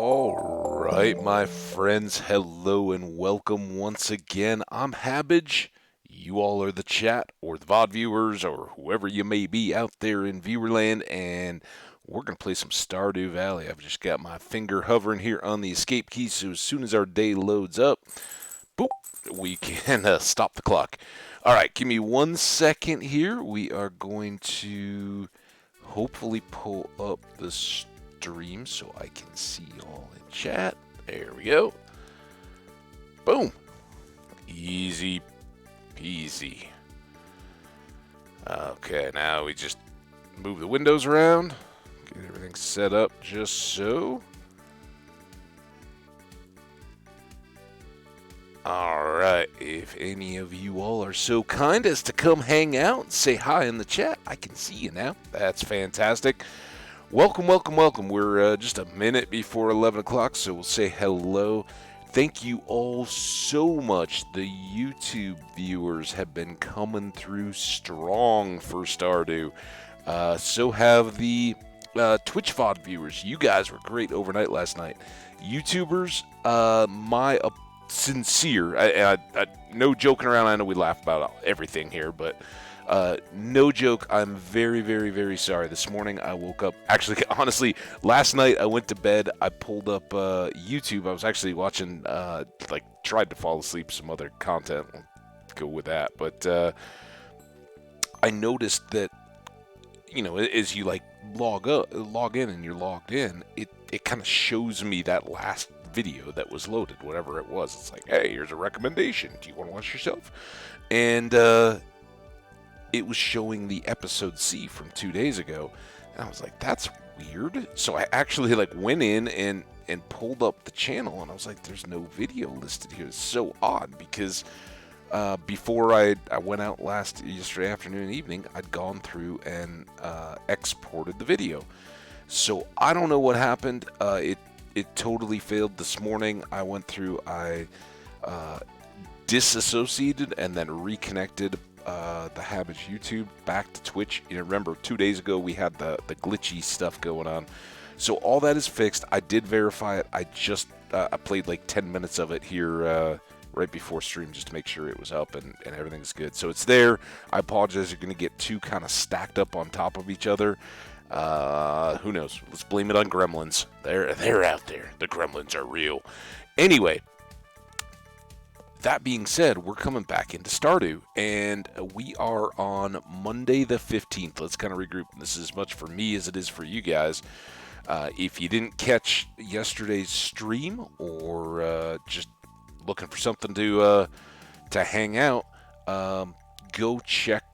All right, my friends, hello and welcome once again. I'm Habbage. You all are the chat or the VOD viewers or whoever you may be out there in viewerland, and we're going to play some Stardew Valley. I've just got my finger hovering here on the escape key, so as soon as our day loads up, boop, we can stop the clock. All right, give me 1 second here. We are going to hopefully pull up the stream so I can see all in chat. There we go. Boom. Easy peasy. Okay, now we just move the windows around, get everything set up just so. Alright, if any of you all are so kind as to come hang out and say hi in the chat, I can see you now. That's fantastic. Welcome, welcome, welcome. We're just a minute before 11 o'clock, so we'll say hello. Thank you all so much. The YouTube viewers have been coming through strong for Stardew. So have the Twitch VOD viewers. You guys were great overnight last night. YouTubers, my sincere, no joking around. I know we laugh about everything here, but no joke, I'm very, very, very sorry. This morning I woke up, actually, honestly, last night I went to bed, I pulled up YouTube. I was actually watching, tried to fall asleep, some other content. We'll go with that. But I noticed that, as you log in and you're logged in, it kind of shows me that last video that was loaded, whatever it was. It's like, hey, here's a recommendation. Do you want to watch yourself? And it was showing the episode C from 2 days ago, and I was like, that's weird. So I actually went in and pulled up the channel, and I was like, there's no video listed here. It's so odd because before I went out yesterday afternoon and evening, I'd gone through and exported the video. So I don't know what happened. It totally failed this morning. I went through, I disassociated and then reconnected the Habbage YouTube back to Twitch. Remember 2 days ago we had the glitchy stuff going on. So all that is fixed. I did verify it. I just I played 10 minutes of it here right before stream just to make sure it was up and everything's good. So it's there. I apologize. You're going to get two kind of stacked up on top of each other. Who knows? Let's blame it on gremlins. They're out there. The gremlins are real. Anyway, that being said, we're coming back into Stardew, and we are on Monday the 15th. Let's kind of regroup. This is as much for me as it is for you guys. If you didn't catch yesterday's stream or just looking for something to hang out, go check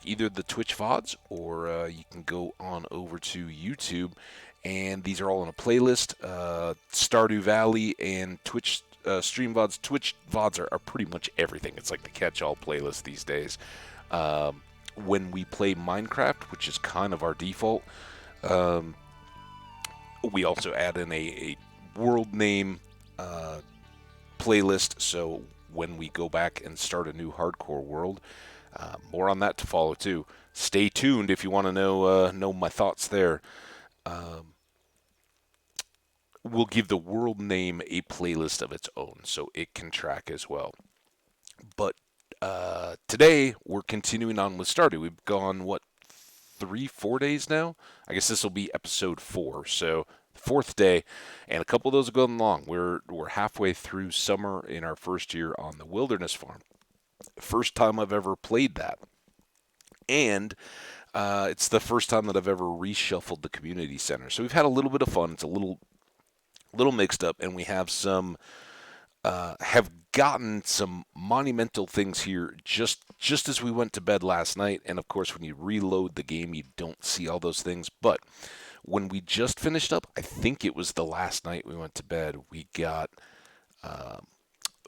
either the Twitch VODs or you can go on over to YouTube, and these are all in a playlist. Stardew Valley and Twitch stream VODs. Twitch VODs are pretty much everything. It's like the catch-all playlist these days. When we play Minecraft, which is kind of our default, we also add in a world name playlist, so when we go back and start a new hardcore world, more on that to follow too. Stay tuned if you want to know my thoughts there. We'll give the world name a playlist of its own, so it can track as well. But today we're continuing on with Stardew. We've gone 3-4 days now. I guess this will be episode 4, so fourth day, and a couple of those have gone long. We're halfway through summer in our first year on the Wilderness Farm. First time I've ever played that, and it's the first time that I've ever reshuffled the community center. So we've had a little bit of fun. It's a little mixed up, and we have have gotten some monumental things here just as we went to bed last night. And of course, when you reload the game, you don't see all those things. But when we just finished up, I think it was the last night we went to bed, we got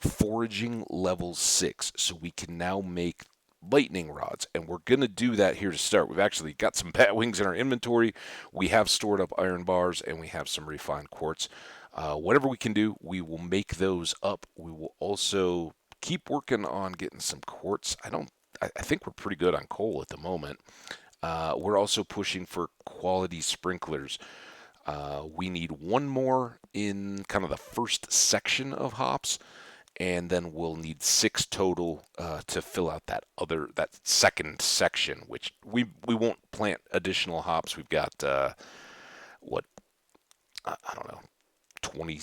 foraging level 6, so we can now make lightning rods, and we're going to do that here to start. We've actually got some bat wings in our inventory. We have stored up iron bars, and we have some refined quartz. Whatever we can do, we will make those up. We will also keep working on getting some quartz. I think we're pretty good on coal at the moment. We're also pushing for quality sprinklers. We need one more in kind of the first section of hops, and then we'll need 6 total to fill out that second section, which we won't plant additional hops. We've got what I don't know, 20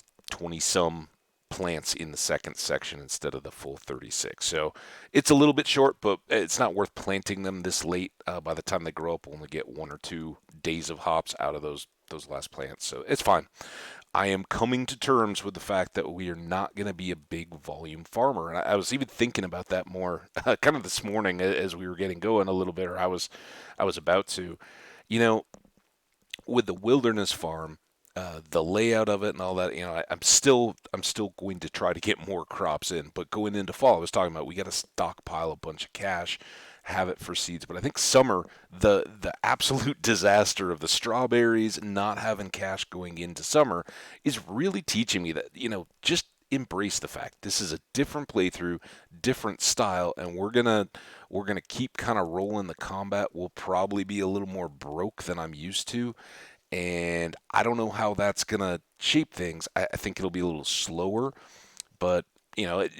some plants in the second section instead of the full 36. So it's a little bit short, but it's not worth planting them this late. By the time they grow up, we'll only get 1 or 2 days of hops out of those last plants. So it's fine. I am coming to terms with the fact that we are not going to be a big volume farmer. And I was even thinking about that more kind of this morning as we were getting going a little bit, or I was about to. You know, with the wilderness farm, the layout of it and all that, I'm still going to try to get more crops in. But going into fall, I was talking about we got to stockpile a bunch of cash, have it for seeds. But I think summer, the absolute disaster of the strawberries, not having cash going into summer, is really teaching me that just embrace the fact this is a different playthrough, different style, and we're gonna keep kind of rolling the combat. We'll probably be a little more broke than I'm used to, and I don't know how that's gonna shape things. I think it'll be a little slower, but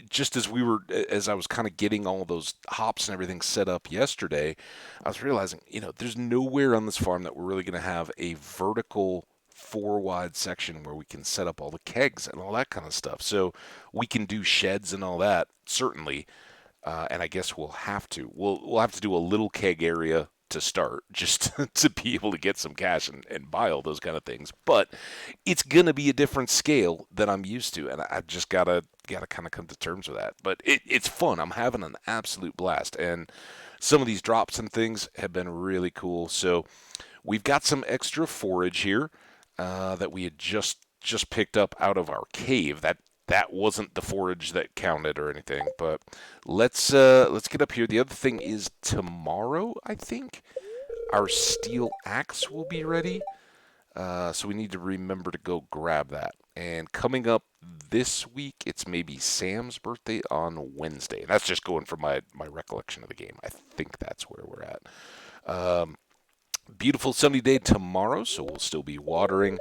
just as I was kind of getting all those hops and everything set up yesterday, I was realizing, there's nowhere on this farm that we're really gonna have a vertical 4 wide section where we can set up all the kegs and all that kind of stuff. So we can do sheds and all that, certainly, and I guess we'll have to do a little keg area to start just to be able to get some cash and buy all those kind of things. But it's gonna be a different scale than I'm used to, and I just gotta kind of come to terms with that. But it's fun. I'm having an absolute blast, and some of these drops and things have been really cool. So we've got some extra forage here that we had just picked up out of our cave. That wasn't the forage that counted or anything, but let's get up here. The other thing is tomorrow, I think, our steel axe will be ready. So we need to remember to go grab that. And coming up this week, it's maybe Sam's birthday on Wednesday. That's just going from my recollection of the game. I think that's where we're at. Beautiful sunny day tomorrow, so we'll still be watering.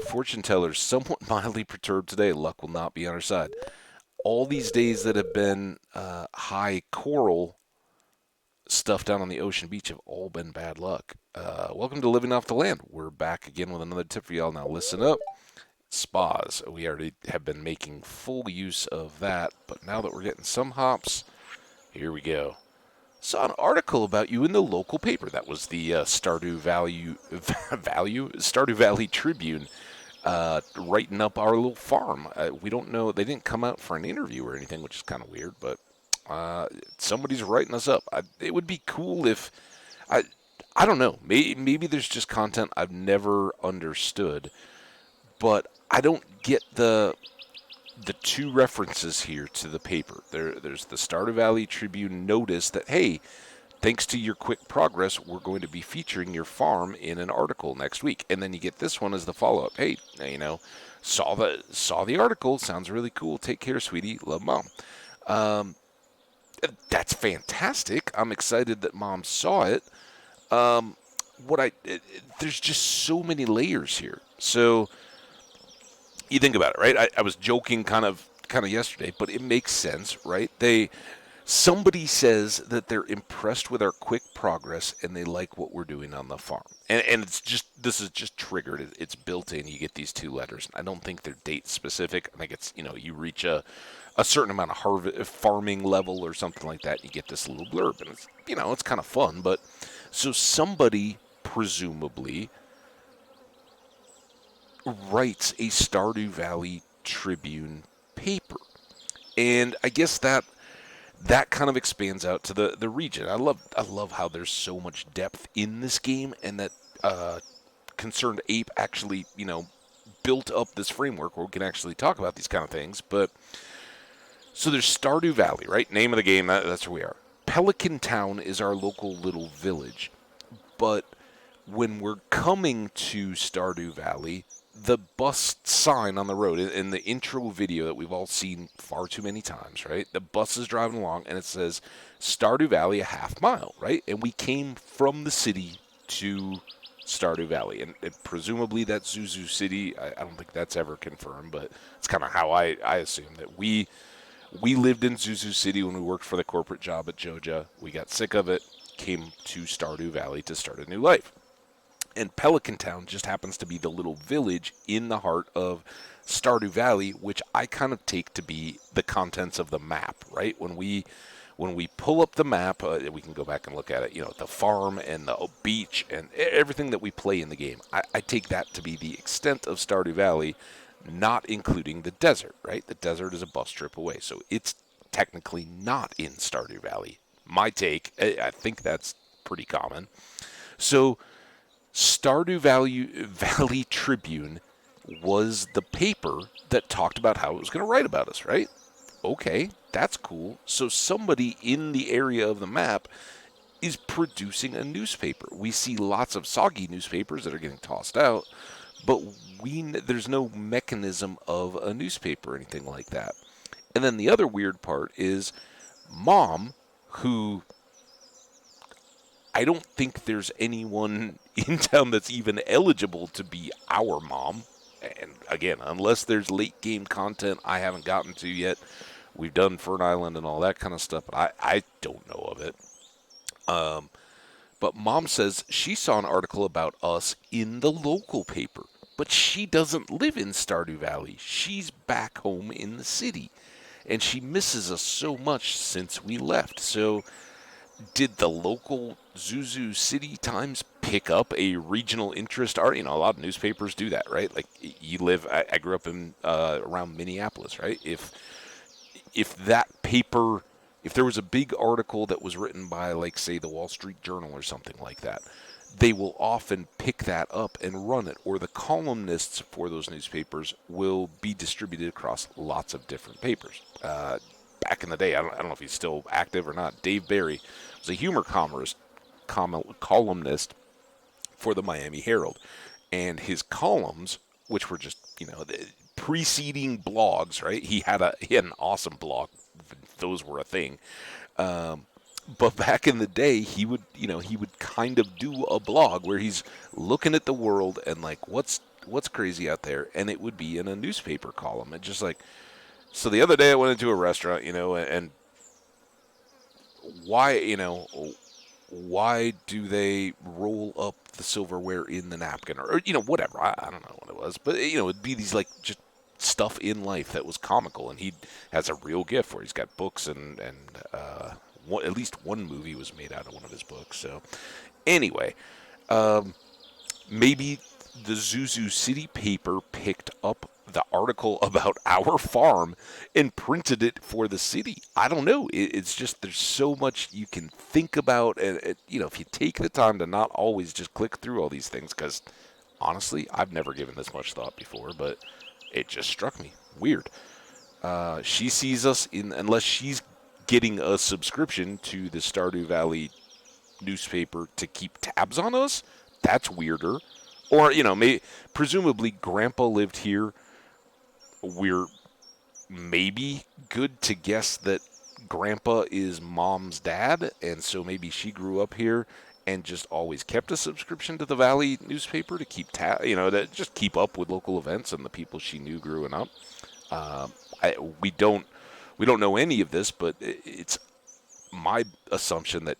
Fortune tellers somewhat mildly perturbed today. Luck will not be on our side. All these days that have been high coral stuff down on the ocean beach have all been bad luck. Welcome to Living Off the Land. We're back again with another tip for y'all. Now listen up. Spas. We already have been making full use of that, but now that we're getting some hops, here we go. Saw an article about you in the local paper. That was the Stardew Valley Tribune, writing up our little farm. We don't know. They didn't come out for an interview or anything, which is kind of weird. But somebody's writing us up. It would be cool if I don't know. Maybe there's just content I've never understood, but I don't get the 2 references here to the paper. There's the Stardew Valley Tribune notice that, hey, thanks to your quick progress, we're going to be featuring your farm in an article next week. And then you get this one as the follow-up. Hey, saw the article. Sounds really cool. Take care, sweetie. Love, Mom. That's fantastic. I'm excited that Mom saw it. There's just so many layers here. So you think about it, right? I was joking kind of yesterday, but it makes sense, right? Somebody says that they're impressed with our quick progress and they like what we're doing on the farm. And this is just triggered. It's built in. You get these 2 letters. I don't think they're date specific. I think it's, you reach a certain amount of farming level or something like that. And you get this little blurb, and it's kind of fun. But so somebody presumably writes a Stardew Valley Tribune paper, and I guess that kind of expands out to the region. I love how there's so much depth in this game, and that Concerned Ape actually built up this framework where we can actually talk about these kind of things. But so there's Stardew Valley, right? Name of the game. That's where we are. Pelican Town is our local little village, but when we're coming to Stardew Valley, the bus sign on the road in the intro video that we've all seen far too many times, right? The bus is driving along and it says Stardew Valley a half mile, right? And we came from the city to Stardew Valley, and presumably that's Zuzu City. I don't think that's ever confirmed, but it's kind of how I assume that we lived in Zuzu City when we worked for the corporate job at Joja. We got sick of it, came to Stardew Valley to start a new life. And Pelican Town just happens to be the little village in the heart of Stardew Valley, which I kind of take to be the contents of the map, right? When we pull up the map, we can go back and look at it. The farm and the beach and everything that we play in the game. I take that to be the extent of Stardew Valley, not including the desert, right? The desert is a bus trip away, so it's technically not in Stardew Valley. My take, I think that's pretty common. So Valley Tribune was the paper that talked about how it was going to write about us, right? Okay, that's cool. So somebody in the area of the map is producing a newspaper. We see lots of soggy newspapers that are getting tossed out, but there's no mechanism of a newspaper or anything like that. And then the other weird part is Mom, who I don't think there's anyone in town that's even eligible to be our mom. And again, unless there's late game content I haven't gotten to yet, we've done Fern Island and all that kind of stuff, but I don't know of it. But Mom says she saw an article about us in the local paper, but she doesn't live in Stardew Valley. She's back home in the city, and she misses us so much since we left. So did the local Zuzu City Times pick up a regional interest art? A lot of newspapers do that, right? Like I grew up in around Minneapolis, right? If that paper, if there was a big article that was written by, like, say, the Wall Street Journal or something like that, they will often pick that up and run it, or the columnists for those newspapers will be distributed across lots of different papers. Back in the day, I don't know if he's still active or not, Dave Barry was a humor columnist for the Miami Herald, and his columns, which were just the preceding blogs, right? He had an awesome blog; those were a thing. But back in the day, he would kind of do a blog where he's looking at the world and like what's crazy out there, and it would be in a newspaper column. And just like, so the other day I went into a restaurant, and why do they roll up the silverware in the napkin, or whatever. I don't know what it was, but it'd be these like just stuff in life that was comical, and he has a real gift where he's got books and at least one movie was made out of one of his books. So anyway, maybe the Zuzu City paper picked up the article about our farm and printed it for the city. I don't know. It's just there's so much you can think about, and if you take the time to not always just click through all these things, because honestly, I've never given this much thought before, but it just struck me. Weird. She sees us unless she's getting a subscription to the Stardew Valley newspaper to keep tabs on us. That's weirder. Or, presumably Grandpa lived here. We're maybe good to guess that Grandpa is Mom's dad, and so maybe she grew up here and just always kept a subscription to the Valley newspaper to keep to just keep up with local events and the people she knew growing up. We don't know any of this, but it's my assumption that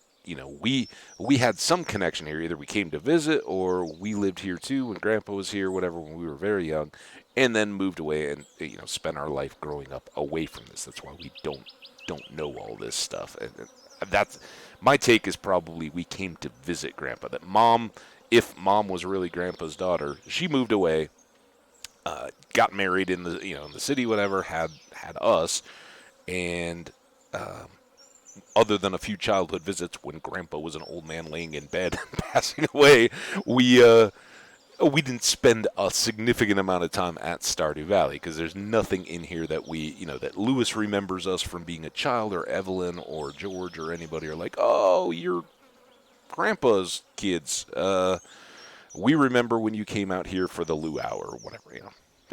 we had some connection here. Either we came to visit, or we lived here too when Grandpa was here, whatever, when we were very young, and then moved away and spent our life growing up away from this. That's why we don't know all this stuff. And that's my take. Is probably we came to visit Grandpa. That Mom, if Mom was really Grandpa's daughter, she moved away, got married in the in the city, whatever, had us, and other than a few childhood visits when Grandpa was an old man laying in bed and passing away, we didn't spend a significant amount of time at Stardew Valley, because there's nothing in here that that Lewis remembers us from being a child, or Evelyn or George or anybody are like, oh, you're Grandpa's kids. We remember when you came out here for the luau or whatever.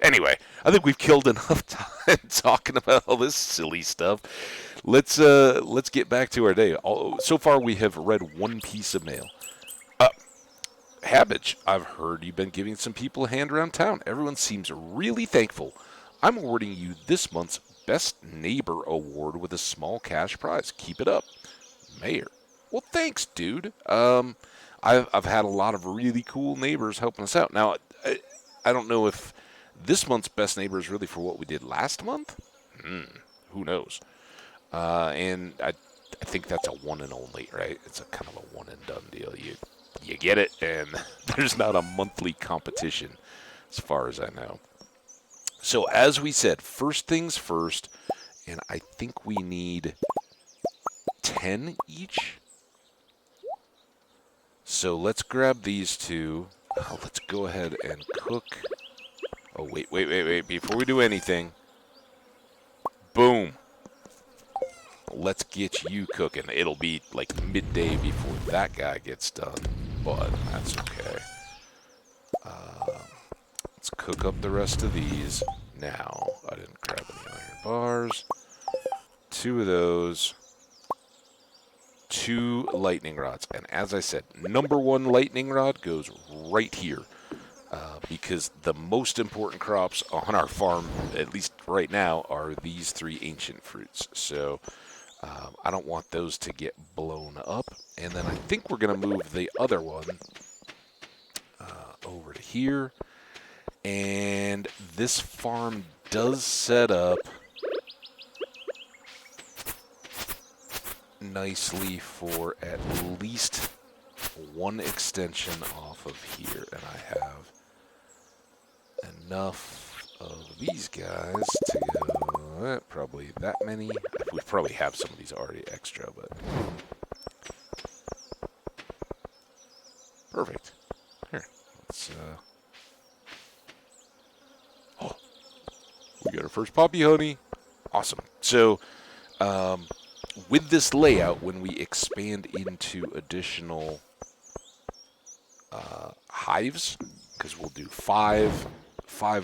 Anyway, I think we've killed enough time talking about all this silly stuff. Let's get back to our day. So far, we have read one piece of mail. Cabbage, I've heard you've been giving some people a hand around town. Everyone seems really thankful. I'm awarding you this month's Best Neighbor Award with a small cash prize. Keep it up. Mayor. Well, thanks, dude. I've had a lot of really cool neighbors helping us out. Now, I don't know if this month's Best Neighbor is really for what we did last month. Who knows? And I think that's a one and only, right? It's a kind of a one and done deal. You get it, and there's not a monthly competition, as far as I know. So as we said, first things first, and I think we need 10 each. So let's grab these two. Let's go ahead and cook. Oh, wait. Before we do anything, boom. Let's get you cooking. It'll be like midday before that guy gets done, but that's okay. Let's cook up the rest of these. Now, I didn't grab any iron bars. 2 of those. 2 lightning rods. And as I said, number 1 lightning rod goes right here. Because the most important crops on our farm, at least right now, are these 3 ancient fruits. So I don't want those to get blown up. And then I think we're going to move the other one over to here. And this farm does set up nicely for at least 1 extension off of here. And I have enough of these guys to go, probably that many. We probably have some of these already extra, but perfect. Here, let's oh, we got our first poppy honey. Awesome. So with this layout, when we expand into additional hives, because we'll do 5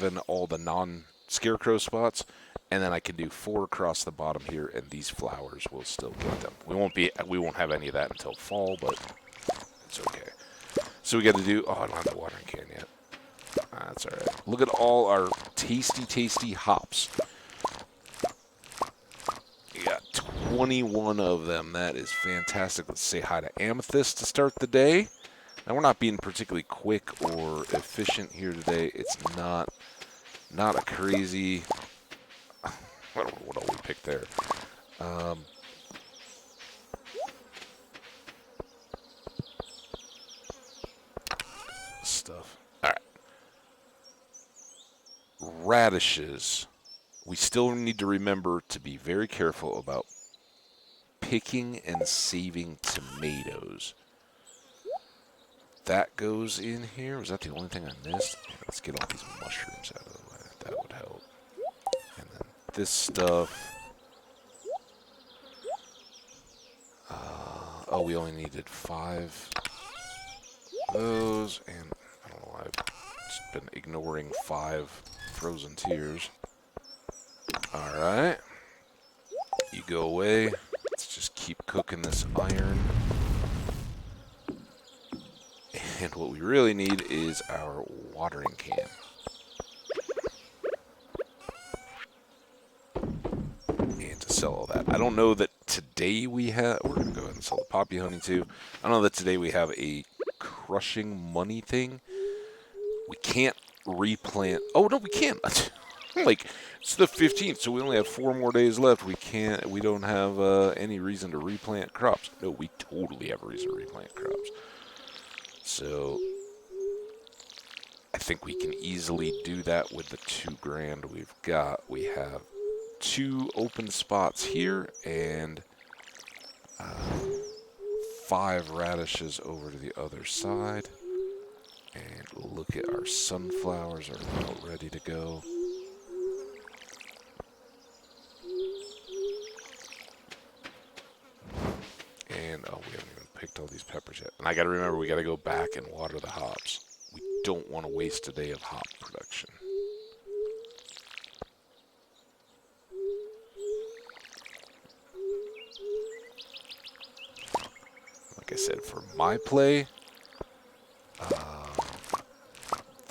in all the non-scarecrow spots, and then I can do 4 across the bottom here, and these flowers will still get them. We won't have any of that until fall, but it's okay. So we got to do. Oh, I don't have the watering can yet. That's all right. Look at all our tasty hops. You got 21 of them. That is fantastic. Let's say hi to Amethyst to start the day. Now, we're not being particularly quick or efficient here today. It's not a crazy. I don't know what all we picked there. Stuff. All right. Radishes. We still need to remember to be very careful about picking and saving tomatoes. That goes in here. Was that the only thing I missed? Let's get all these mushrooms out of the way. That would help. And then this stuff. Oh, we only needed 5 of those. And I don't know, I've just been ignoring 5 frozen tears. Alright. You go away. Let's just keep cooking this iron. And what we really need is our watering can. And to sell all that. I don't know that today we have. We're going to go ahead and sell the poppy honey too. I don't know that today we have a crushing money thing. We can't replant. Oh, no, we can't. Like, it's the 15th, so we only have 4 more days left. We don't have any reason to replant crops. No, we totally have a reason to replant crops. So I think we can easily do that with the 2 grand we've got. We have 2 open spots here and 5 radishes over to the other side. And look at our sunflowers are about ready to go. And, oh, we haven't even picked all these peppers yet. And I gotta remember, we gotta go back and water the hops. We don't want to waste a day of hop production. Like I said, for my play,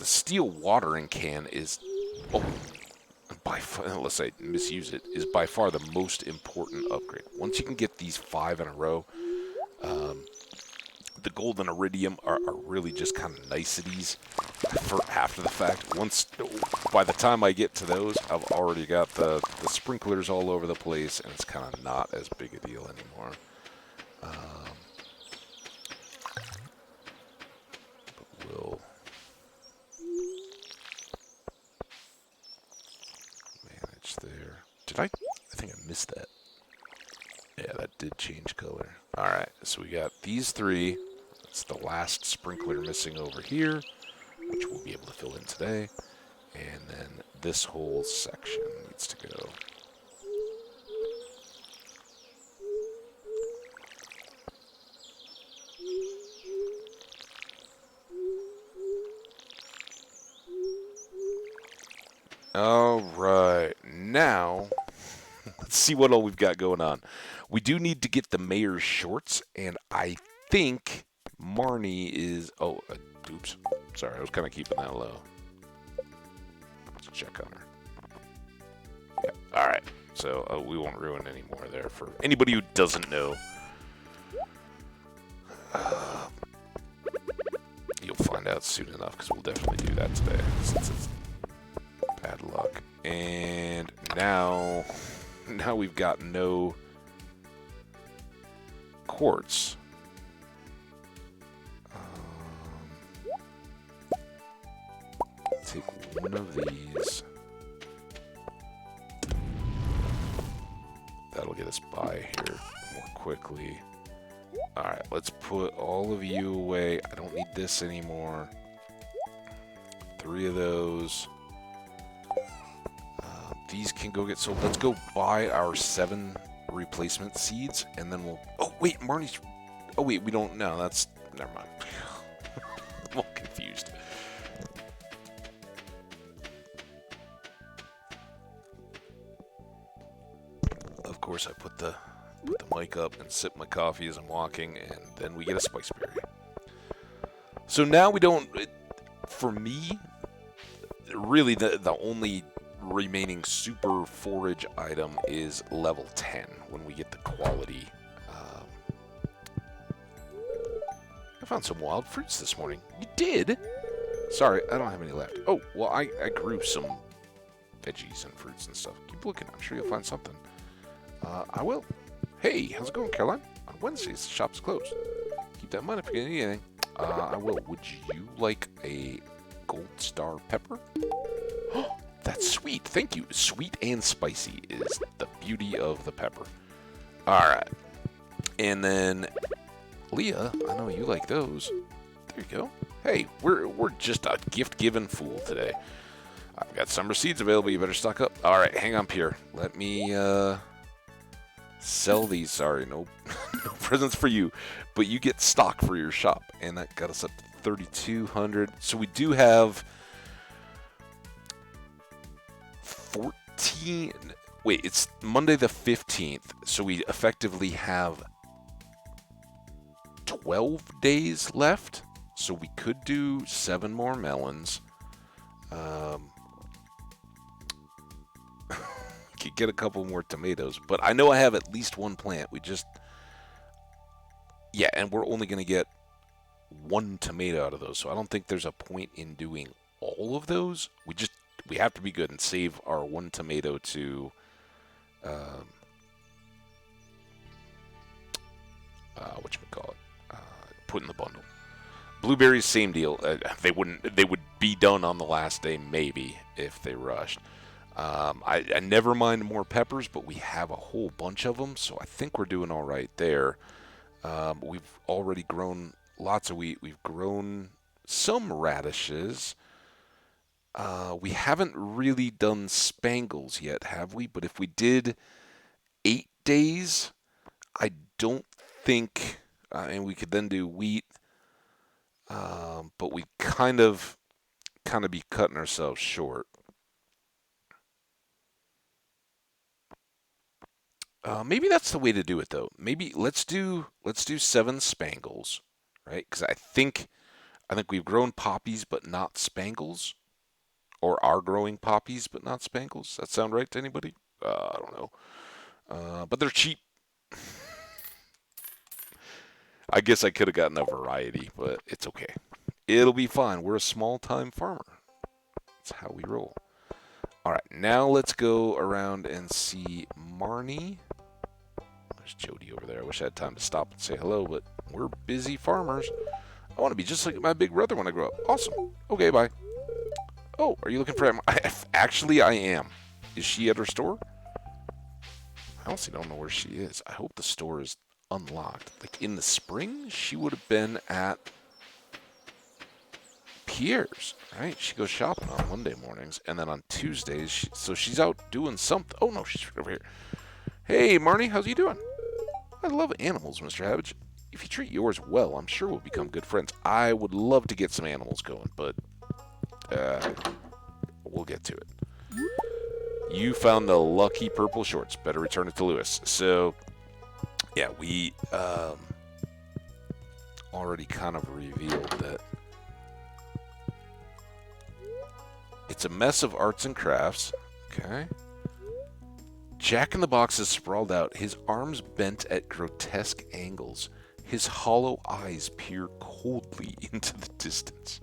steel watering can is, oh, by far, unless I misuse it, is by far the most important upgrade. Once you can get these 5 in a row, um, the gold and iridium are really just kind of niceties for after the fact. Once, by the time I get to those, I've already got the sprinklers all over the place, and it's kind of not as big a deal anymore. But we'll manage there. Did I think I missed that. Yeah, that did change color. Alright, so we got these 3. That's the last sprinkler missing over here, which we'll be able to fill in today. And then this whole section needs to go. Alright, now let's see what all we've got going on. We do need to get the mayor's shorts, and I think Marnie is... Oh, oops. Sorry, I was kind of keeping that low. Let's check on her. Yeah, alright. So we won't ruin any more there for anybody who doesn't know. You'll find out soon enough, because we'll definitely do that today, since it's bad luck. And now we've got no quartz. Take one of these. That'll get us by here more quickly. Alright, let's put all of you away. I don't need this anymore. 3 of those. These can go get sold. Let's go buy our 7 replacement seeds, and then we'll... Oh, wait, Marnie's... Oh, wait, we don't... No, that's... Never mind. I'm all confused. Of course, I put the mic up and sip my coffee as I'm walking, and then we get a spice berry. So now we don't... For me, really the only remaining super forage item is level 10 when we get the quality. I found some wild fruits this morning. You did? Sorry, I don't have any left. Oh, well, I grew some veggies and fruits and stuff. Keep looking. I'm sure you'll find something. I will. Hey, how's it going, Caroline? On Wednesdays, the shop's closed. Keep that in mind if you need anything. I will. Would you like a gold star pepper? That's sweet. Thank you. Sweet and spicy is the beauty of the pepper. Alright. And then, Leah, I know you like those. There you go. Hey, we're just a gift-giving fool today. I've got summer seeds available. You better stock up. Alright, hang on, Pierre. Let me sell these. Sorry, no presents for you. But you get stock for your shop. And that got us up to 3,200. So we do have... 14... Wait, it's Monday the 15th, so we effectively have 12 days left, so we could do 7 more melons. Could get a couple more tomatoes, but I know I have at least 1 plant. We just... Yeah, and we're only going to get 1 tomato out of those, so I don't think there's a point in doing all of those. We have to be good and save our 1 tomato to whatchamacallit, put in the bundle. Blueberries, same deal. They would be done on the last day, maybe, if they rushed. I never mind more peppers, but we have a whole bunch of them, so I think we're doing all right there. We've already grown lots of wheat. We've grown some radishes. We haven't really done spangles yet, have we? But if we did 8 days, I don't think, and we could then do wheat, but we kind of be cutting ourselves short. Maybe that's the way to do it, though. Maybe let's do 7 spangles, right? Because I think I think we've grown poppies but not spangles, or are growing poppies but not spangles. That sound right to anybody? I don't know. But they're cheap. I guess I could have gotten a variety, but it's okay. It'll be fine. We're a small-time farmer. That's how we roll. All right, now let's go around and see Marnie. There's Jody over there. I wish I had time to stop and say hello, but we're busy farmers. I want to be just like my big brother when I grow up. Awesome. Okay, bye. Oh, are you looking for him? Actually, I am. Is she at her store? I honestly don't know where she is. I hope the store is unlocked. Like in the spring, she would have been at Pierre's, right? She goes shopping on Monday mornings, and then on Tuesdays, so she's out doing something. Oh no, she's over here. Hey, Marnie, how's you doing? I love animals, Mr. Havage. If you treat yours well, I'm sure we'll become good friends. I would love to get some animals going, but we'll get to it. You found the lucky purple shorts. Better return it to Lewis. So, yeah, we already kind of revealed that it's a mess of arts and crafts. Okay. Jack in the Box is sprawled out, his arms bent at grotesque angles. His hollow eyes peer coldly into the distance.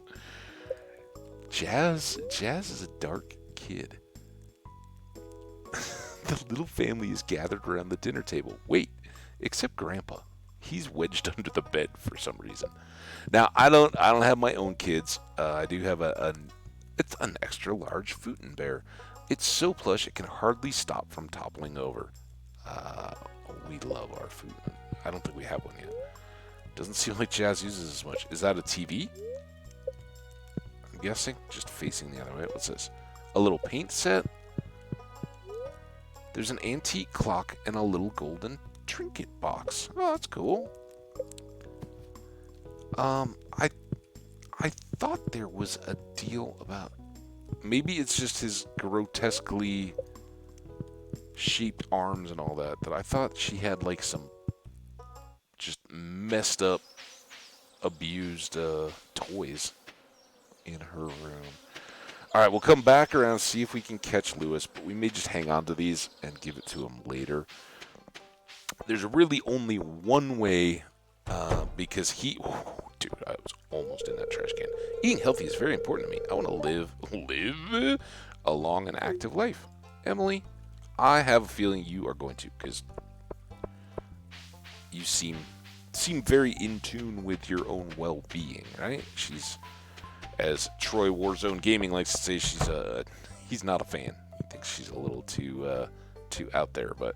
Jazz is a dark kid. The little family is gathered around the dinner table. Wait, except Grandpa. He's wedged under the bed for some reason. Now, I don't have my own kids. I do have it's an extra large Futon bear. It's so plush it can hardly stop from toppling over. We love our Futon. I don't think we have one yet. Doesn't seem like Jazz uses as much. Is that a TV? I'm guessing. Just facing the other way. What's this? A little paint set? There's an antique clock and a little golden trinket box. Oh, that's cool. I thought there was a deal about... Maybe it's just his grotesquely shaped arms and all that I thought she had like some just messed up, abused toys in her room. All right, we'll come back around and see if we can catch Lewis, but we may just hang on to these and give it to him later. There's really only one way, because dude, I was almost in that trash can. Eating healthy is very important to me. I want to live a long and active life. Emily, I have a feeling you are going to, because you seem very in tune with your own well-being, right? She's, as Troy Warzone Gaming likes to say, he's not a fan. He thinks she's a little too out there, but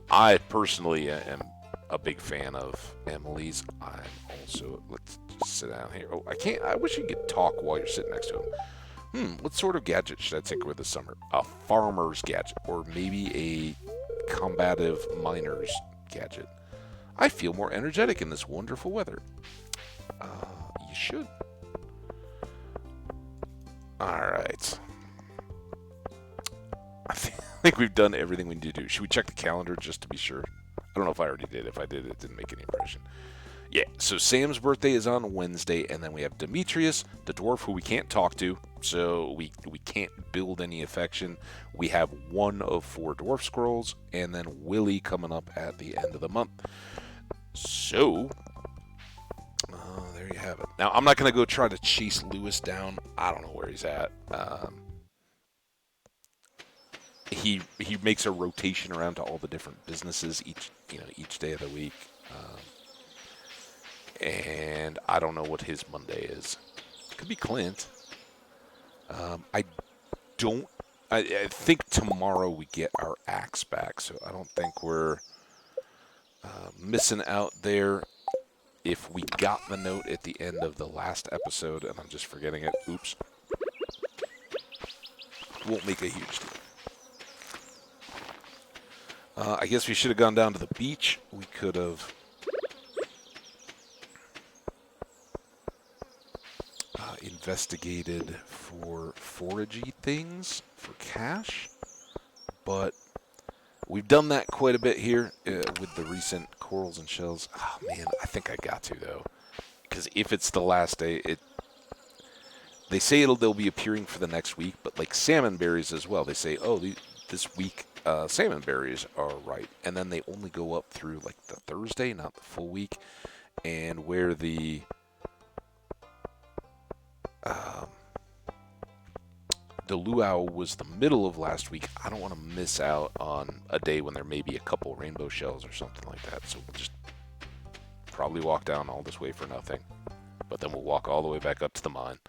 I personally am a big fan of Emily's. I'm also, let's just sit down here. Oh, I can't. I wish you could talk while you're sitting next to him. What sort of gadget should I tinker with this summer? A farmer's gadget, or maybe a combative miner's gadget. I feel more energetic in this wonderful weather. You should. Alright. I think we've done everything we need to do. Should we check the calendar just to be sure? I don't know if I already did. If I did, it didn't make any impression. Yeah, so Sam's birthday is on Wednesday, and then we have Demetrius, the dwarf who we can't talk to, so we can't build any affection. We have one of 4 dwarf scrolls, and then Willie coming up at the end of the month. So, there you have it. Now, I'm not going to go try to chase Lewis down. I don't know where he's at. He makes a rotation around to all the different businesses each day of the week. And I don't know what his Monday is. Could be Clint. I think tomorrow we get our axe back, so I don't think we're missing out there. If we got the note at the end of the last episode, and I'm just forgetting it, oops, won't make a huge deal. I guess we should have gone down to the beach. We could have investigated for foragey things for cash, but we've done that quite a bit here with the recent corals and shells. Oh man, I think I got to though, because if it's the last day, they say they'll be appearing for the next week, but like salmon berries as well. They say, oh, this week salmon berries are ripe, and then they only go up through like the Thursday, not the full week. And where um, the luau was the middle of last week, I don't want to miss out on a day when there may be a couple rainbow shells or something like that. So we'll just probably walk down all this way for nothing, but then we'll walk all the way back up to the mine.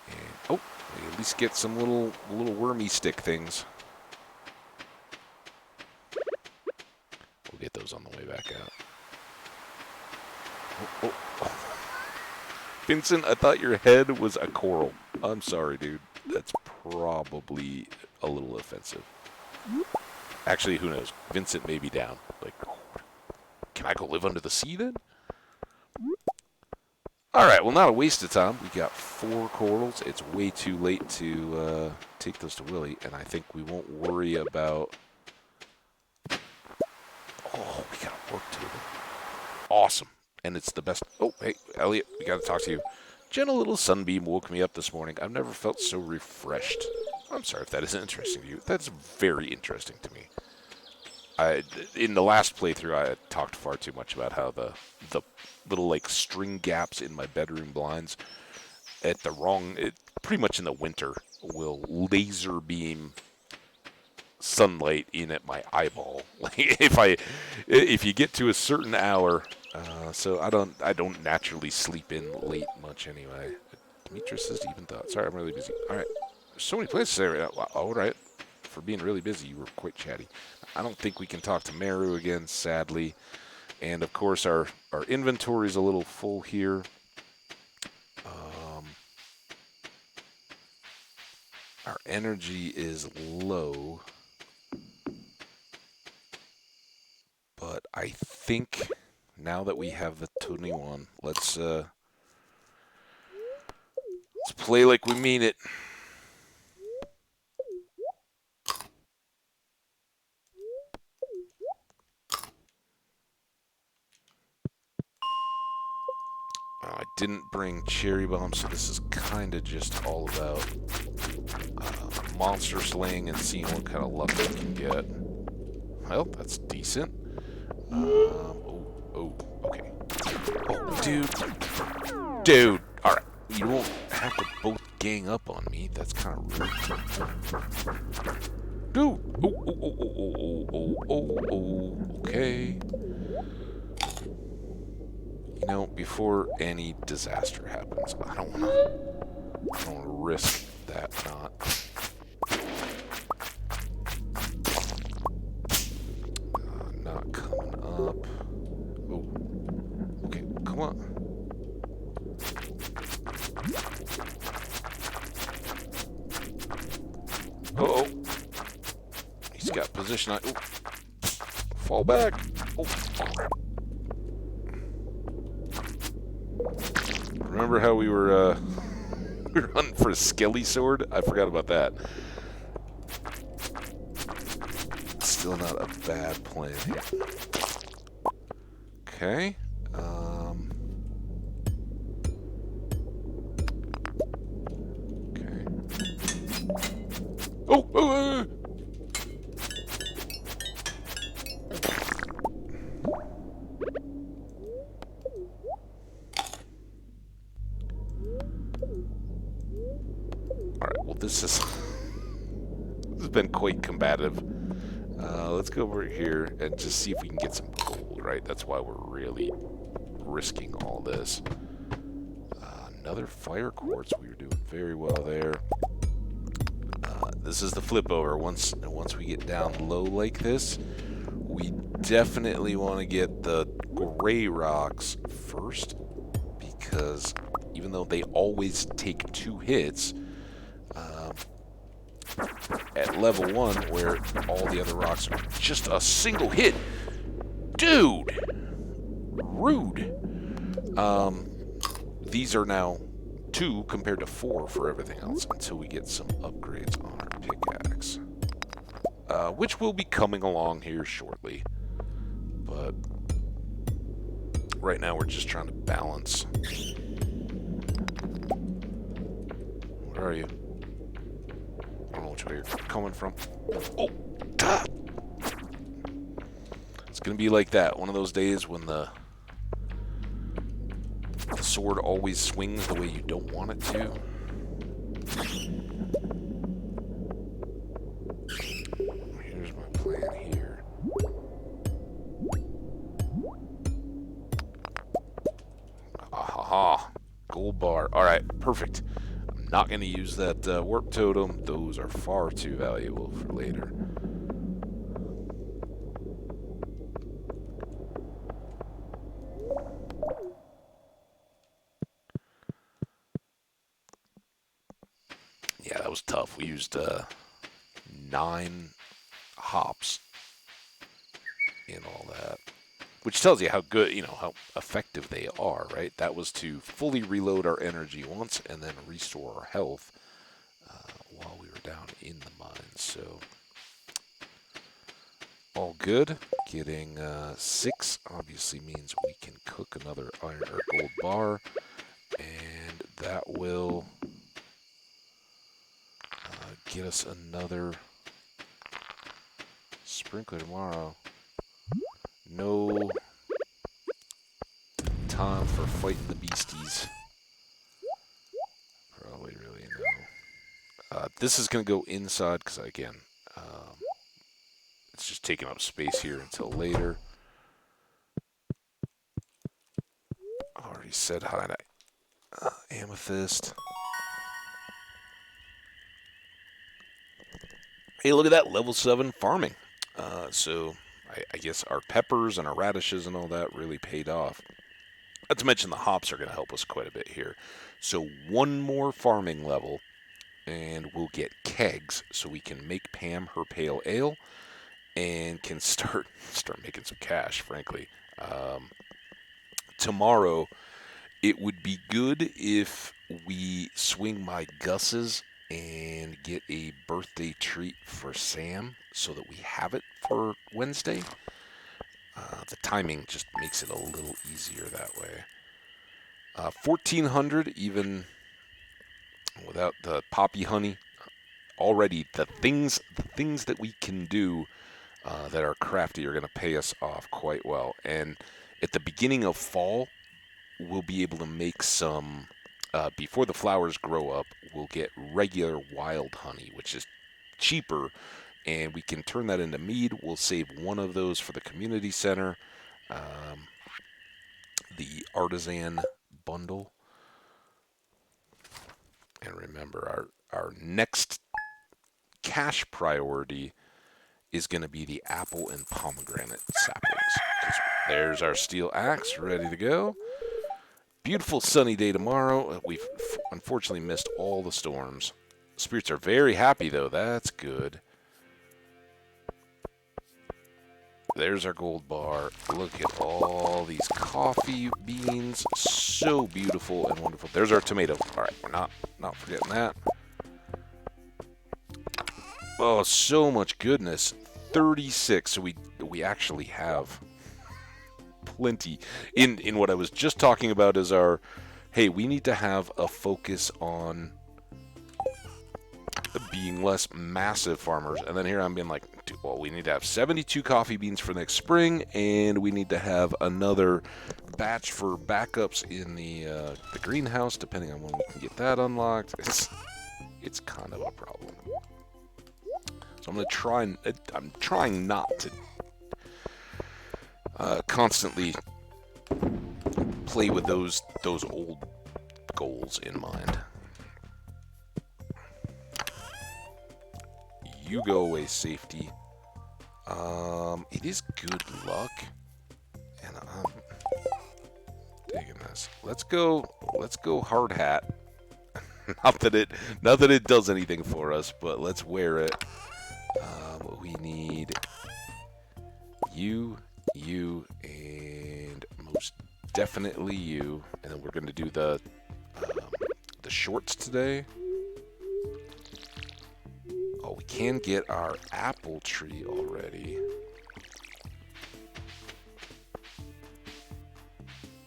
And, oh, we at least get some little wormy stick things. We'll get those on the way back out. Oh. Vincent, I thought your head was a coral. I'm sorry, dude. That's probably a little offensive. Actually, who knows? Vincent may be down. Like, can I go live under the sea then? Alright, well, not a waste of time. We got 4 corals. It's way too late to take those to Willie, and I think we won't worry about... Oh, we got a work table. Awesome. And it's the best... Oh, hey, Elliot, we got to talk to you. Gentle little sunbeam woke me up this morning. I've never felt so refreshed. I'm sorry if that isn't interesting to you. That's very interesting to me. In the last playthrough, I talked far too much about how the little like string gaps in my bedroom blinds at the pretty much in the winter will laser beam sunlight in at my eyeball. Like if you get to a certain hour, so I don't naturally sleep in late much anyway. Demetrius has even thought. Sorry, I'm really busy. All right, there's so many places to say right now. Wow, all right, for being really busy, you were quite chatty. I don't think we can talk to Meru again, sadly. And of course, our inventory is a little full here. Our energy is low. But I think now that we have the 21, let's play like we mean it. I didn't bring cherry bombs, so this is kind of just all about monster slaying and seeing what kind of luck we can get. Well, that's decent. Okay. Oh, dude. All right, you won't have to both gang up on me. That's kind of rude. Dude. Okay. You know, before any disaster happens, I don't want to risk that not. Not coming up. Oh. Okay, come on. Uh-oh. He's got position. Fall back. Oh. Remember how we were hunting for a skelly sword? I forgot about that. Still not a bad plan. Okay. Okay. Oh! Alright, well this has been quite combative. Let's go over here and just see if we can get some gold, right? That's why we're really risking all this. Another fire quartz. We were doing very well there. This is the flip over. Once we get down low like this, we definitely want to get the gray rocks first, because even though they always take 2 hits, at level 1, where all the other rocks are just a single hit. Dude! Rude. These are now 2 compared to 4 for everything else until we get some upgrades on our pickaxe. Which will be coming along here shortly. But right now we're just trying to balance Where are you? I don't know which way you're coming from. Oh! Ah! It's gonna be like that. One of those days when the sword always swings the way you don't want it to. Here's my plan here. Aha! Gold bar. Alright, perfect. I'm not going to use that warp totem. Those are far too valuable for later. Yeah, that was tough. We used 9 hops in all that. Which tells you how good, how effective they are, right? That was to fully reload our energy once and then restore our health while we were down in the mines. So, all good. Getting 6 obviously means we can cook another iron or gold bar. And that will get us another sprinkler tomorrow. No time for fighting the beasties. Probably really no. This is going to go inside because, again, it's just taking up space here until later. Already said hi to Amethyst. Hey, look at that, level 7 farming. So I guess our peppers and our radishes and all that really paid off. Not to mention the hops are going to help us quite a bit here. So one more farming level, and we'll get kegs so we can make Pam her pale ale and can start making some cash, frankly. Tomorrow, it would be good if we swing my Gus's and get a birthday treat for Sam so that we have it for Wednesday. The timing just makes it a little easier that way. 1,400 even without the poppy honey. Already the things that we can do that are crafty are going to pay us off quite well. And at the beginning of fall, we'll be able to make some. Before the flowers grow up, we'll get regular wild honey, which is cheaper, and we can turn that into mead. We'll save one of those for the community center. The artisan bundle. And remember, our next cash priority is going to be the apple and pomegranate saplings. There's our steel axe ready to go. Beautiful sunny day tomorrow. We've unfortunately missed all the storms. Spirits are very happy, though. That's good. There's our gold bar. Look at all these coffee beans. So beautiful and wonderful. There's our tomato. All right, we're not forgetting that. Oh, so much goodness. 36. So we actually have plenty. In what I was just talking about is our, hey, we need to have a focus on being less massive farmers. And then here I'm being like, well, we need to have 72 coffee beans for next spring, and we need to have another batch for backups in the greenhouse, depending on when we can get that unlocked. It's kind of a problem. So I'm gonna try. I'm trying not to constantly play with those old goals in mind. You go away, safety. It is good luck, and I'm digging this. Let's go hard hat. not that it does anything for us, but let's wear it. We need you, and most definitely you, and then we're gonna do the shorts today. Oh, we can get our apple tree already.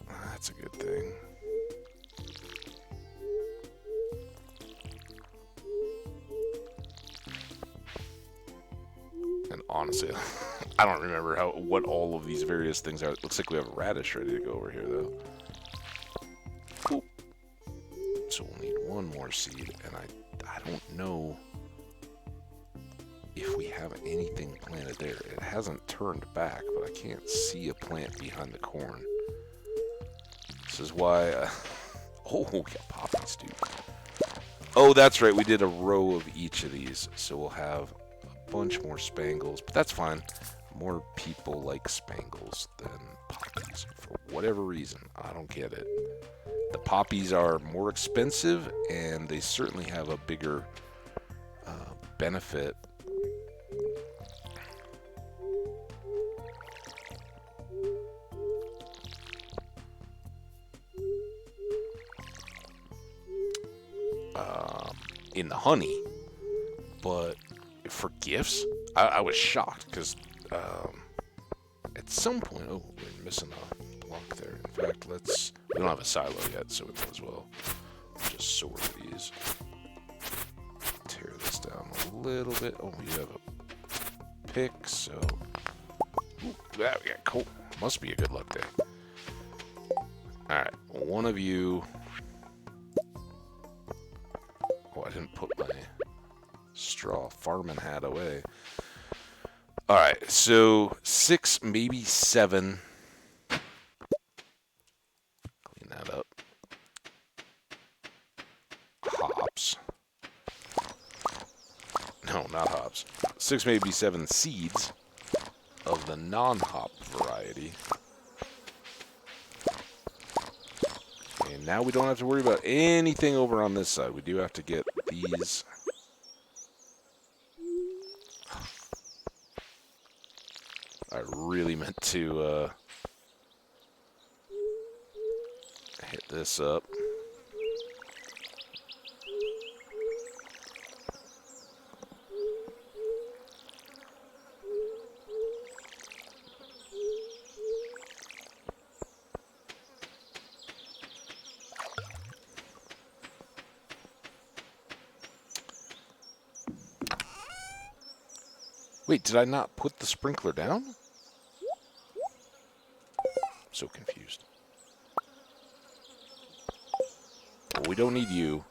That's a good thing. honestly, I don't remember what all of these various things are. It looks like we have a radish ready to go over here, though. Boop. So we'll need one more seed, and I don't know if we have anything planted there. It hasn't turned back, but I can't see a plant behind the corn. This is why... oh, we got poppies, dude. Oh, that's right. We did a row of each of these, so we'll have a bunch more spangles, but that's fine. More people like spangles than poppies for whatever reason. I don't get it. The poppies are more expensive, and they certainly have a bigger benefit. In the honey, but for gifts, I was shocked because at some point, oh, we're missing a block there. In fact, we don't have a silo yet, so we might as well just sort these. Tear this down a little bit. Oh, you have a pick, so ooh, yeah, cool. Must be a good luck day. All right, one of you. Oh, I didn't put my straw farming hat away. All right, so 6, maybe 7. Clean that up. Hops. No, not hops. 6, maybe 7 seeds of the non-hop variety. And now we don't have to worry about anything over on this side. We do have to get these. I really meant to hit this up. Wait, did I not put the sprinkler down? I'm so confused. Well, we don't need you.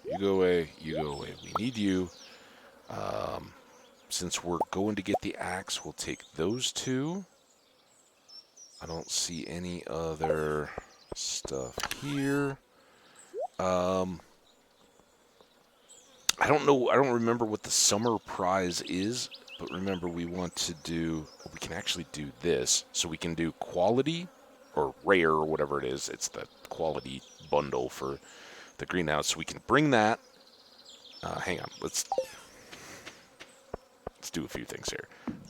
You go away, you go away. We need you. Since we're going to get the axe, we'll take those 2. I don't see any other stuff here. I don't know. I don't remember what the summer prize is, but remember we want to do. We can actually do this, so we can do quality or rare or whatever it is. It's the quality bundle for the greenhouse. So we can bring that. Hang on. Let's do a few things here.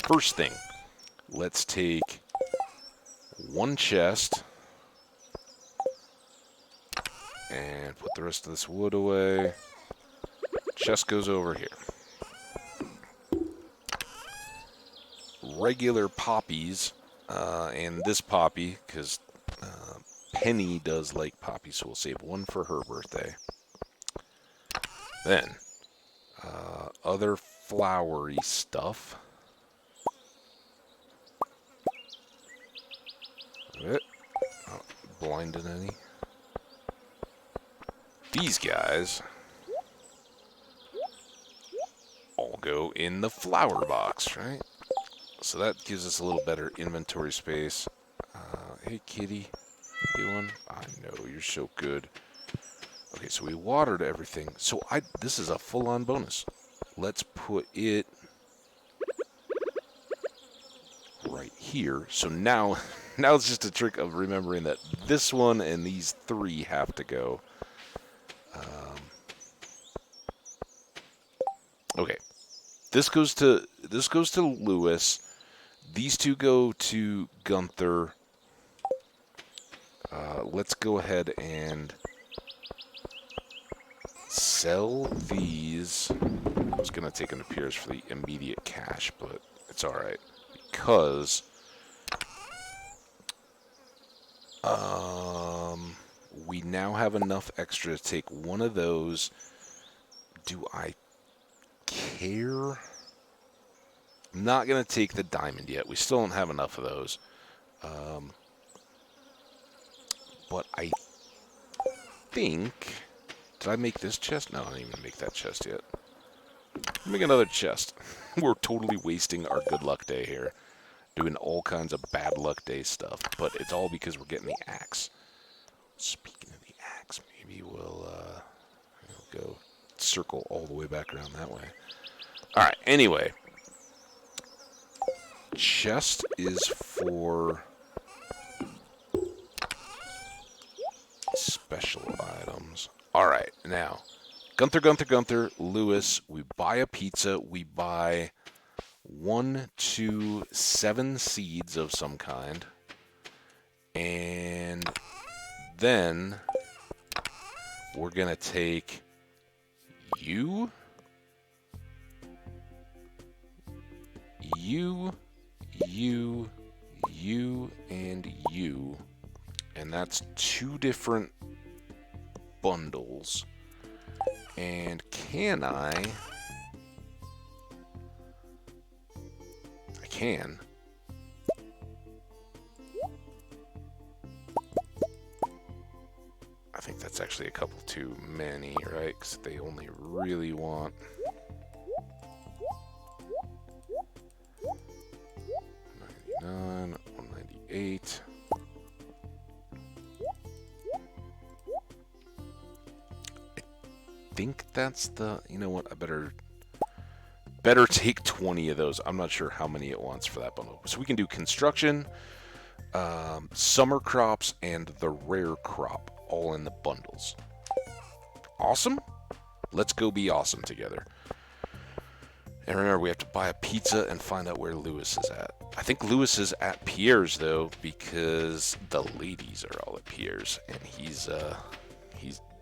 First thing, let's take 1 chest and put the rest of this wood away. Chest goes over here. Regular poppies, and this poppy, because Penny does like poppies, so we'll save 1 for her birthday. Then, other flowery stuff. Oh, blinded any? These guys all go in the flower box, right? So that gives us a little better inventory space. Hey, kitty. How you doing? I know, you're so good. Okay, so we watered everything. So this is a full-on bonus. Let's put it right here. So now it's just a trick of remembering that this one and these 3 have to go. Okay. This goes to Lewis. These 2 go to Gunther. Let's go ahead and sell these. I was going to take them to Piers for the immediate cash, but it's alright. Because we now have enough extra to take one of those. Do I care? I'm not going to take the diamond yet. We still don't have enough of those. Um, but I think... Did I make this chest? No, I didn't even make that chest yet. Make another chest. We're totally wasting our good luck day here. Doing all kinds of bad luck day stuff. But it's all because we're getting the axe. Speaking of the axe, maybe we'll go circle all the way back around that way. Alright, anyway. Chest is for special items. Alright, now. Gunther, Lewis, we buy a pizza, we buy 1, 2, 7 seeds of some kind. And then we're going to take you, and you. And that's 2 different bundles. And can I can. I think that's actually a couple too many, right? Because they only really want... 99, 198. I think that's the... You know what? I better take 20 of those. I'm not sure how many it wants for that bundle. So we can do construction, summer crops, and the rare crop all in the bundles. Awesome. Let's go be awesome together. And remember, we have to buy a pizza and find out where Lewis is at. I think Lewis is at Pierre's, though, because the ladies are all at Pierre's, and he's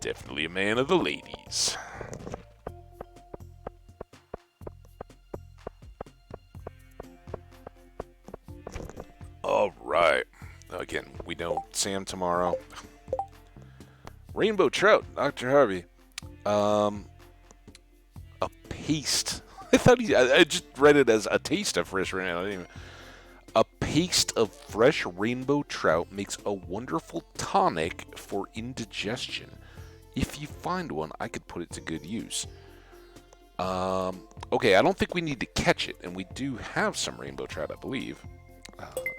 definitely a man of the ladies. All right. Again, we know Sam tomorrow. Rainbow trout, Dr. Harvey. A paste. I just read it as a taste of fresh rainbow. A paste of fresh rainbow trout makes a wonderful tonic for indigestion. If you find one, I could put it to good use. Okay, I don't think we need to catch it, and we do have some rainbow trout, I believe.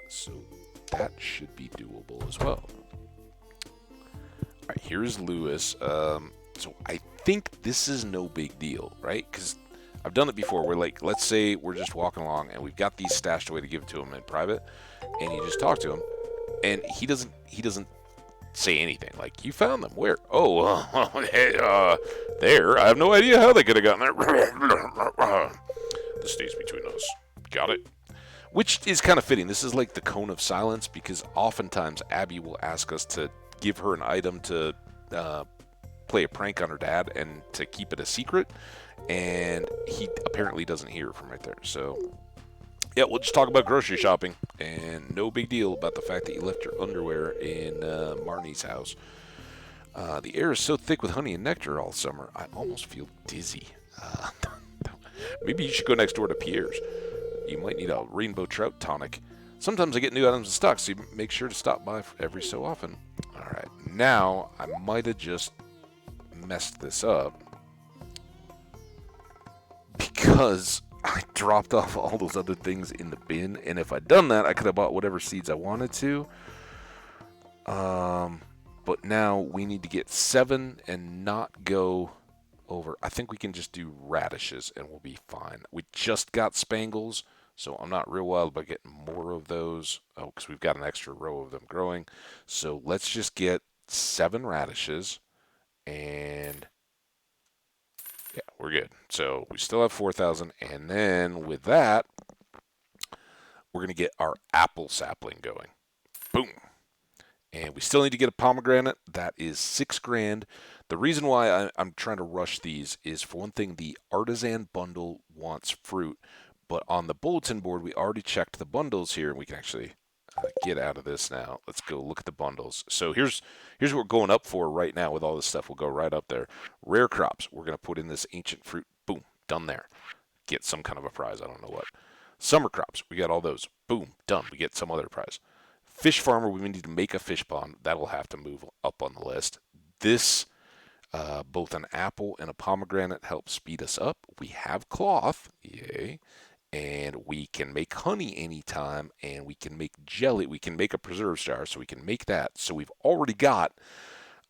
So that should be doable as well. Alright, here's Lewis. So I think this is no big deal, right? Because I've done it before where, like, let's say we're just walking along and we've got these stashed away to give to him in private, and you just talk to him, and he doesn't say anything. Like, you found them. Where? Oh, hey, there. I have no idea how they could have gotten there. This stays between us. Got it? Which is kind of fitting. This is like the cone of silence, because oftentimes Abby will ask us to give her an item to play a prank on her dad and to keep it a secret, and he apparently doesn't hear from right there. So, yeah, we'll just talk about grocery shopping, and no big deal about the fact that you left your underwear in Marnie's house. The air is so thick with honey and nectar all summer, I almost feel dizzy. Maybe you should go next door to Pierre's. You might need a rainbow trout tonic. Sometimes I get new items in stock, so you make sure to stop by every so often. Alright, now I might have just messed this up because I dropped off all those other things in the bin, and if I'd done that, I could have bought whatever seeds I wanted to. But now we need to get 7 and not go over. I think we can just do radishes and we'll be fine. We just got spangles, so I'm not real wild about getting more of those. Oh, because we've got an extra row of them growing. So let's just get 7 radishes, and yeah, we're good. So we still have 4,000, and then with that, we're going to get our apple sapling going. Boom. And we still need to get a pomegranate. That is $6,000. The reason why I'm trying to rush these is, for one thing, the artisan bundle wants fruit. But on the bulletin board, we already checked the bundles here, and we can actually get out of this now. Let's go look at the bundles. So here's what we're going up for right now with all this stuff. We'll go right up there. Rare crops. We're going to put in this ancient fruit. Boom. Done there. Get some kind of a prize. I don't know what. Summer crops, we got all those. Boom, done. We get some other prize. Fish farmer, we need to make a fish pond. That'll have to move up on the list. This, both an apple and a pomegranate help speed us up. We have cloth, yay, and we can make honey anytime, and we can make jelly. We can make a preserve jar, so we can make that. So we've already got,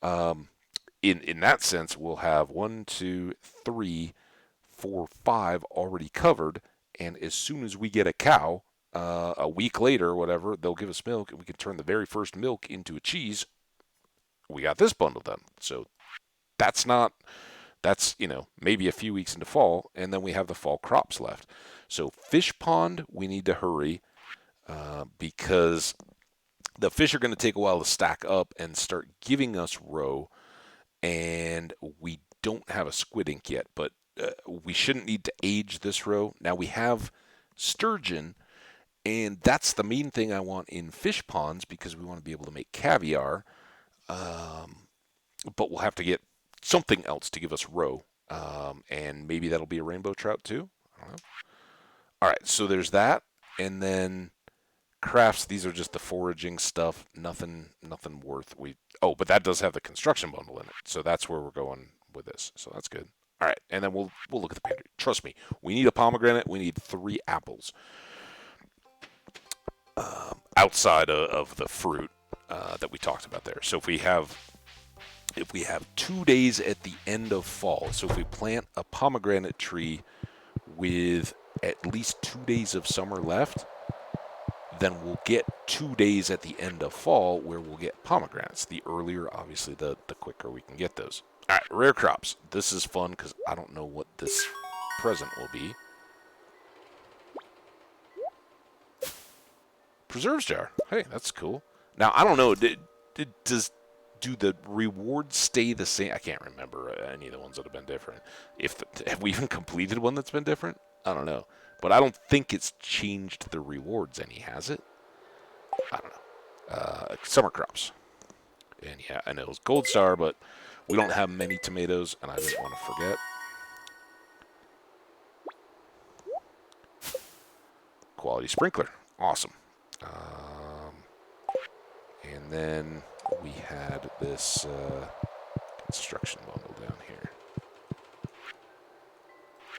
in that sense, we'll have 1, 2, 3, 4, 5 already covered. And as soon as we get a cow, a week later or whatever, they'll give us milk, and we can turn the very first milk into a cheese. We got this bundle done. So that's maybe a few weeks into fall, and then we have the fall crops left. So fish pond, we need to hurry because the fish are going to take a while to stack up and start giving us roe, and we don't have a squid ink yet, but we shouldn't need to age this roe. Now we have sturgeon, and that's the main thing I want in fish ponds because we want to be able to make caviar. But we'll have to get something else to give us roe, and maybe that'll be a rainbow trout too. I don't know. All right, so there's that, and then crafts. These are just the foraging stuff. Nothing worth. But that does have the construction bundle in it, so that's where we're going with this. So that's good. All right, and then we'll look at the pantry. Trust me, we need a pomegranate. We need 3 apples. Outside of the fruit that we talked about there. So if we have 2 days at the end of fall, so if we plant a pomegranate tree with at least 2 days of summer left, then we'll get 2 days at the end of fall where we'll get pomegranates. The earlier, obviously, the quicker we can get those. All right, rare crops. This is fun because I don't know what this present will be. Preserves jar. Hey, that's cool. Now, I don't know. Do the rewards stay the same? I can't remember any of the ones that have been different. Have we even completed one that's been different? I don't know. But I don't think it's changed the rewards any, has it? I don't know. Summer crops. And yeah, I know it's gold star, but we don't have many tomatoes, and I didn't want to forget. Quality sprinkler. Awesome. And then we had this construction bundle down here.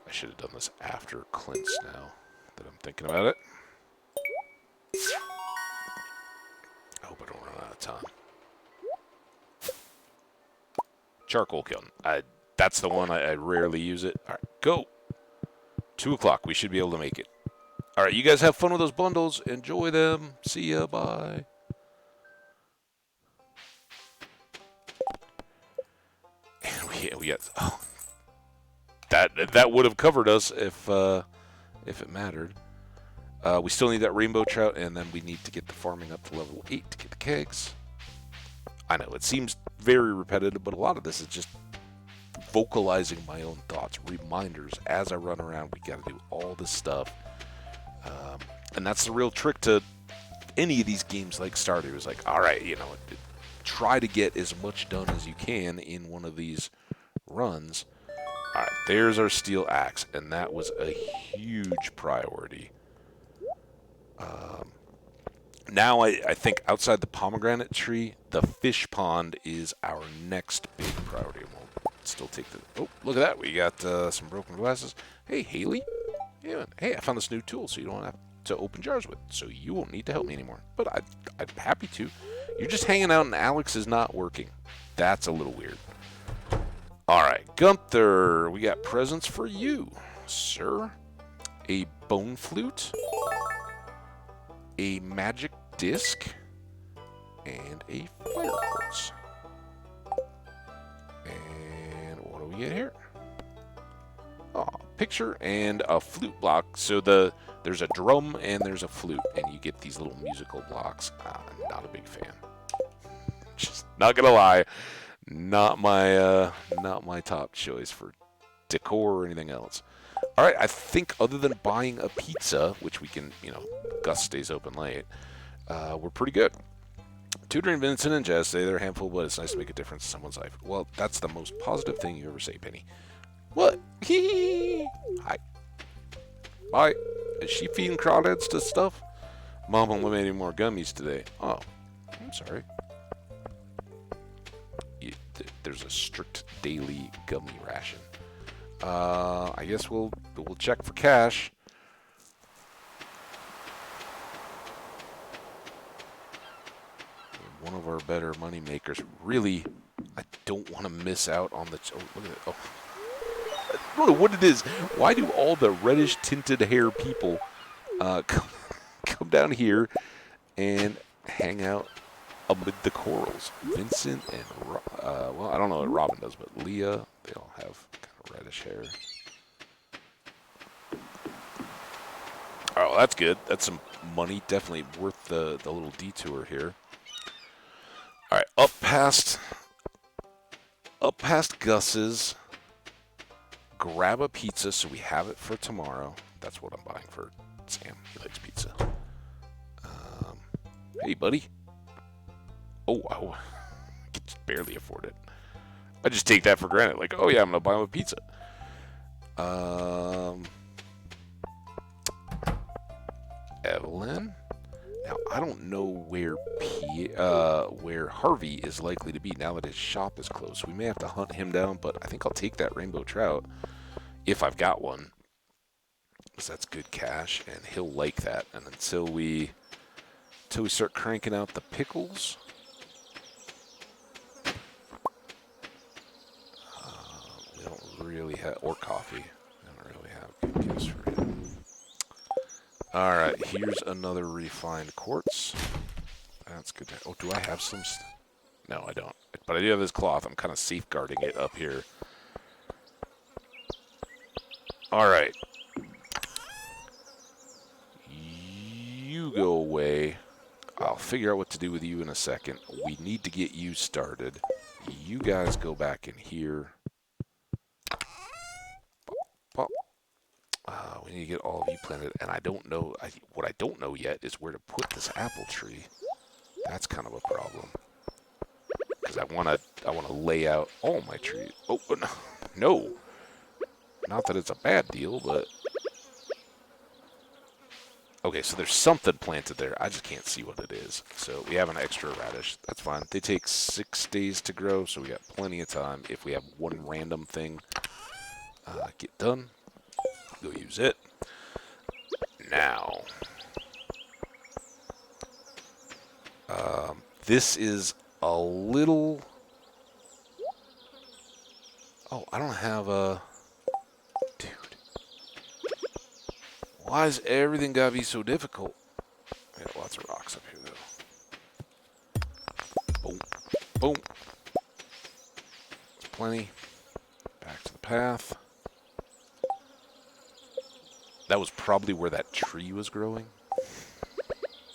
I should have done this after Clint's now that I'm thinking about it. I hope I don't run out of time. Charcoal kiln. That's the one I rarely use it. All right, go. 2 o'clock. We should be able to make it. All right, you guys have fun with those bundles. Enjoy them. See ya. Bye. And we got that would have covered us if it mattered. We still need that rainbow trout, and then we need to get the farming up to level 8 to get the kegs. I know it seems very repetitive, but a lot of this is just vocalizing my own thoughts, reminders as I run around. We got to do all this stuff. And that's the real trick to any of these games like Stardew is like, all right, try to get as much done as you can in one of these runs. All right, there's our steel axe, and that was a huge priority. Now I think outside the pomegranate tree, the fish pond is our next big priority. We'll still take oh, look at that. We got some broken glasses. Hey, Haley. Yeah, hey, I found this new tool, so you don't have to open jars with, so you won't need to help me anymore. But I'm happy to. You're just hanging out and Alex is not working. That's a little weird. All right, Gunther, we got presents for you, sir. A bone flute, a magic disc, and a fire quartz. And what do we get here? Oh, picture and a flute block. So there's a drum and there's a flute, and you get these little musical blocks. I'm not a big fan. Just not gonna lie, not my top choice for decor or anything else. All right, I think other than buying a pizza, which we can, Gus stays open late, we're pretty good. Tutoring Vincent and Jess say they're a handful, but it's nice to make a difference in someone's life. Well, that's the most positive thing you ever say, Penny. What? Hi. Bye. Is she feeding crawdads to stuff? Mom won't let me any more gummies today. Oh, I'm sorry. There's a strict daily gummy ration. I guess we'll check for cash. One of our better money makers. Really, I don't want to miss out on the. Oh, look at it. Oh. I don't know what it is. Why do all the reddish tinted hair people come down here and hang out amid the corals? Vincent and well, I don't know what Robin does, but Leah, they all have kind of reddish hair. Oh, that's good. That's some money. Definitely worth the little detour here. All right, up past Gus's. Grab a pizza so we have it for tomorrow. That's what I'm buying for Sam. He likes pizza. Hey, buddy. Oh, I can barely afford it. I just take that for granted. Like, oh yeah, I'm gonna buy him a pizza. Evelyn. Now I don't know where Harvey is likely to be now that his shop is closed. We may have to hunt him down, but I think I'll take that rainbow trout if I've got one, because that's good cash, and he'll like that. And until we start cranking out the pickles, we don't really have, or coffee. We don't really have good gifts for him. All right, here's another refined quartz. That's good. Oh, do I have some? No, I don't. But I do have this cloth. I'm kind of safeguarding it up here. All right. You go away. I'll figure out what to do with you in a second. We need to get you started. You guys go back in here. We need to get all of you planted. And I don't know. What I don't know yet is where to put this apple tree. That's kind of a problem. Because I want to lay out all my trees. Oh, no. Not that it's a bad deal, but... Okay, so there's something planted there. I just can't see what it is. So we have an extra radish. That's fine. They take 6 days to grow, so we got plenty of time. If we have one random thing get done, go use it. Now, this is a little... Oh, I don't have a... Dude. Why is everything gotta be so difficult? We got lots of rocks up here, though. Boom. Boom. Plenty. Back to the path. That was probably where that tree was growing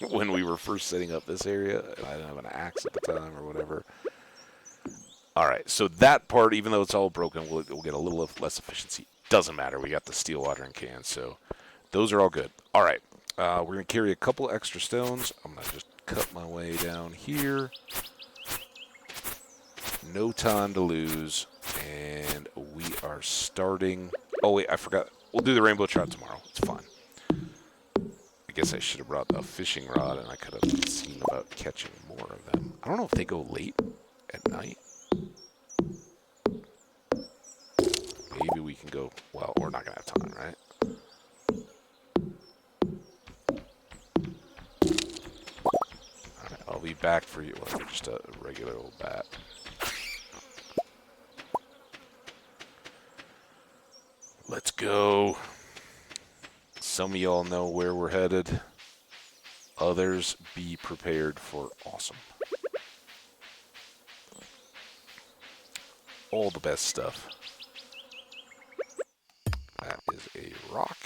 when we were first setting up this area, and I didn't have an axe at the time or whatever. All right, so that part, even though it's all broken, we'll get a little less efficiency. Doesn't matter. We got the steel watering can, so those are all good. All right, we're going to carry a couple extra stones. I'm going to just cut my way down here. No time to lose, and we are starting... Oh, wait, I forgot. We'll do the rainbow trout tomorrow. It's fine. I guess I should have brought a fishing rod, and I could have seen about catching more of them. I don't know if they go late at night. Maybe we can go... Well, we're not going to have time, right? All right, I'll be back for you. Well, just a regular old bat. Let's go. Some of y'all know where we're headed. Others, be prepared for awesome. All the best stuff. That is a rock.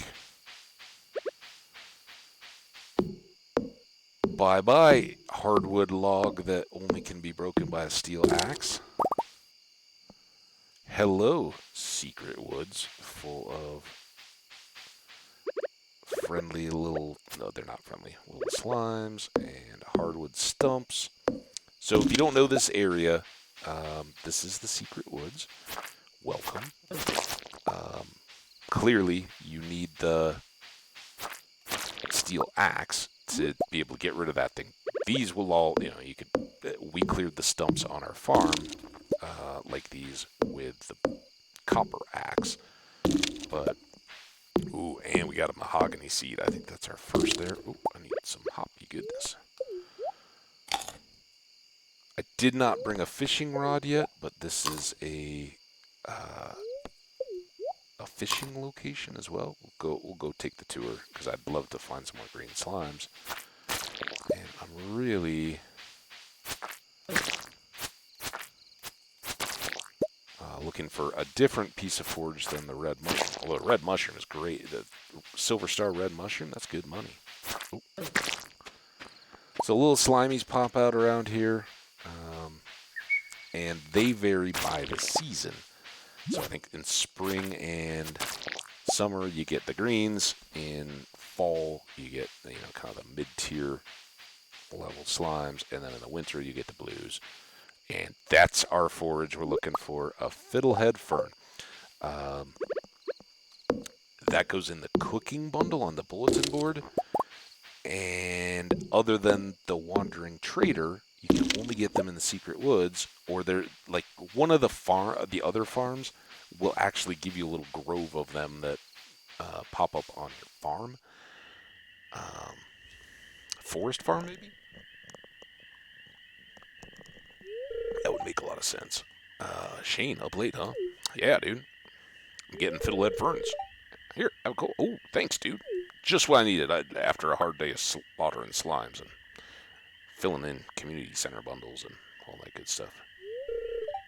Bye-bye, hardwood log that only can be broken by a steel axe. Hello, secret woods full of friendly little... No, they're not friendly. Little slimes and hardwood stumps. So if you don't know this area, this is the secret woods. Welcome. Clearly, you need the steel axe to be able to get rid of that thing. These will all, you could. We cleared the stumps on our farm, like these, with the copper axe. But ooh, and we got a mahogany seed. I think that's our first there. Ooh, I need some hoppy goodness. I did not bring a fishing rod yet, but this is a fishing location as well. We'll go take the tour because I'd love to find some more green slimes. And I'm really looking for a different piece of forage than the red mushroom. Although the red mushroom is great. The silver star red mushroom, that's good money. Ooh. So little slimies pop out around here. And they vary by the season. So I think in spring and summer you get the greens. In fall you get kind of the mid-tier level slimes, and then in the winter you get the blues. And that's our forage. We're looking for a fiddlehead fern. That goes in the cooking bundle on the bulletin board. And other than the wandering trader, you can only get them in the secret woods, or they're like one of the other farms will actually give you a little grove of them that pop up on your farm. Forest farm, maybe? That would make a lot of sense. Shane, up late, huh? Yeah, dude. I'm getting fiddlehead ferns. Here, have a cool. Oh, thanks, dude. Just what I needed after a hard day of slaughtering slimes and filling in community center bundles and all that good stuff.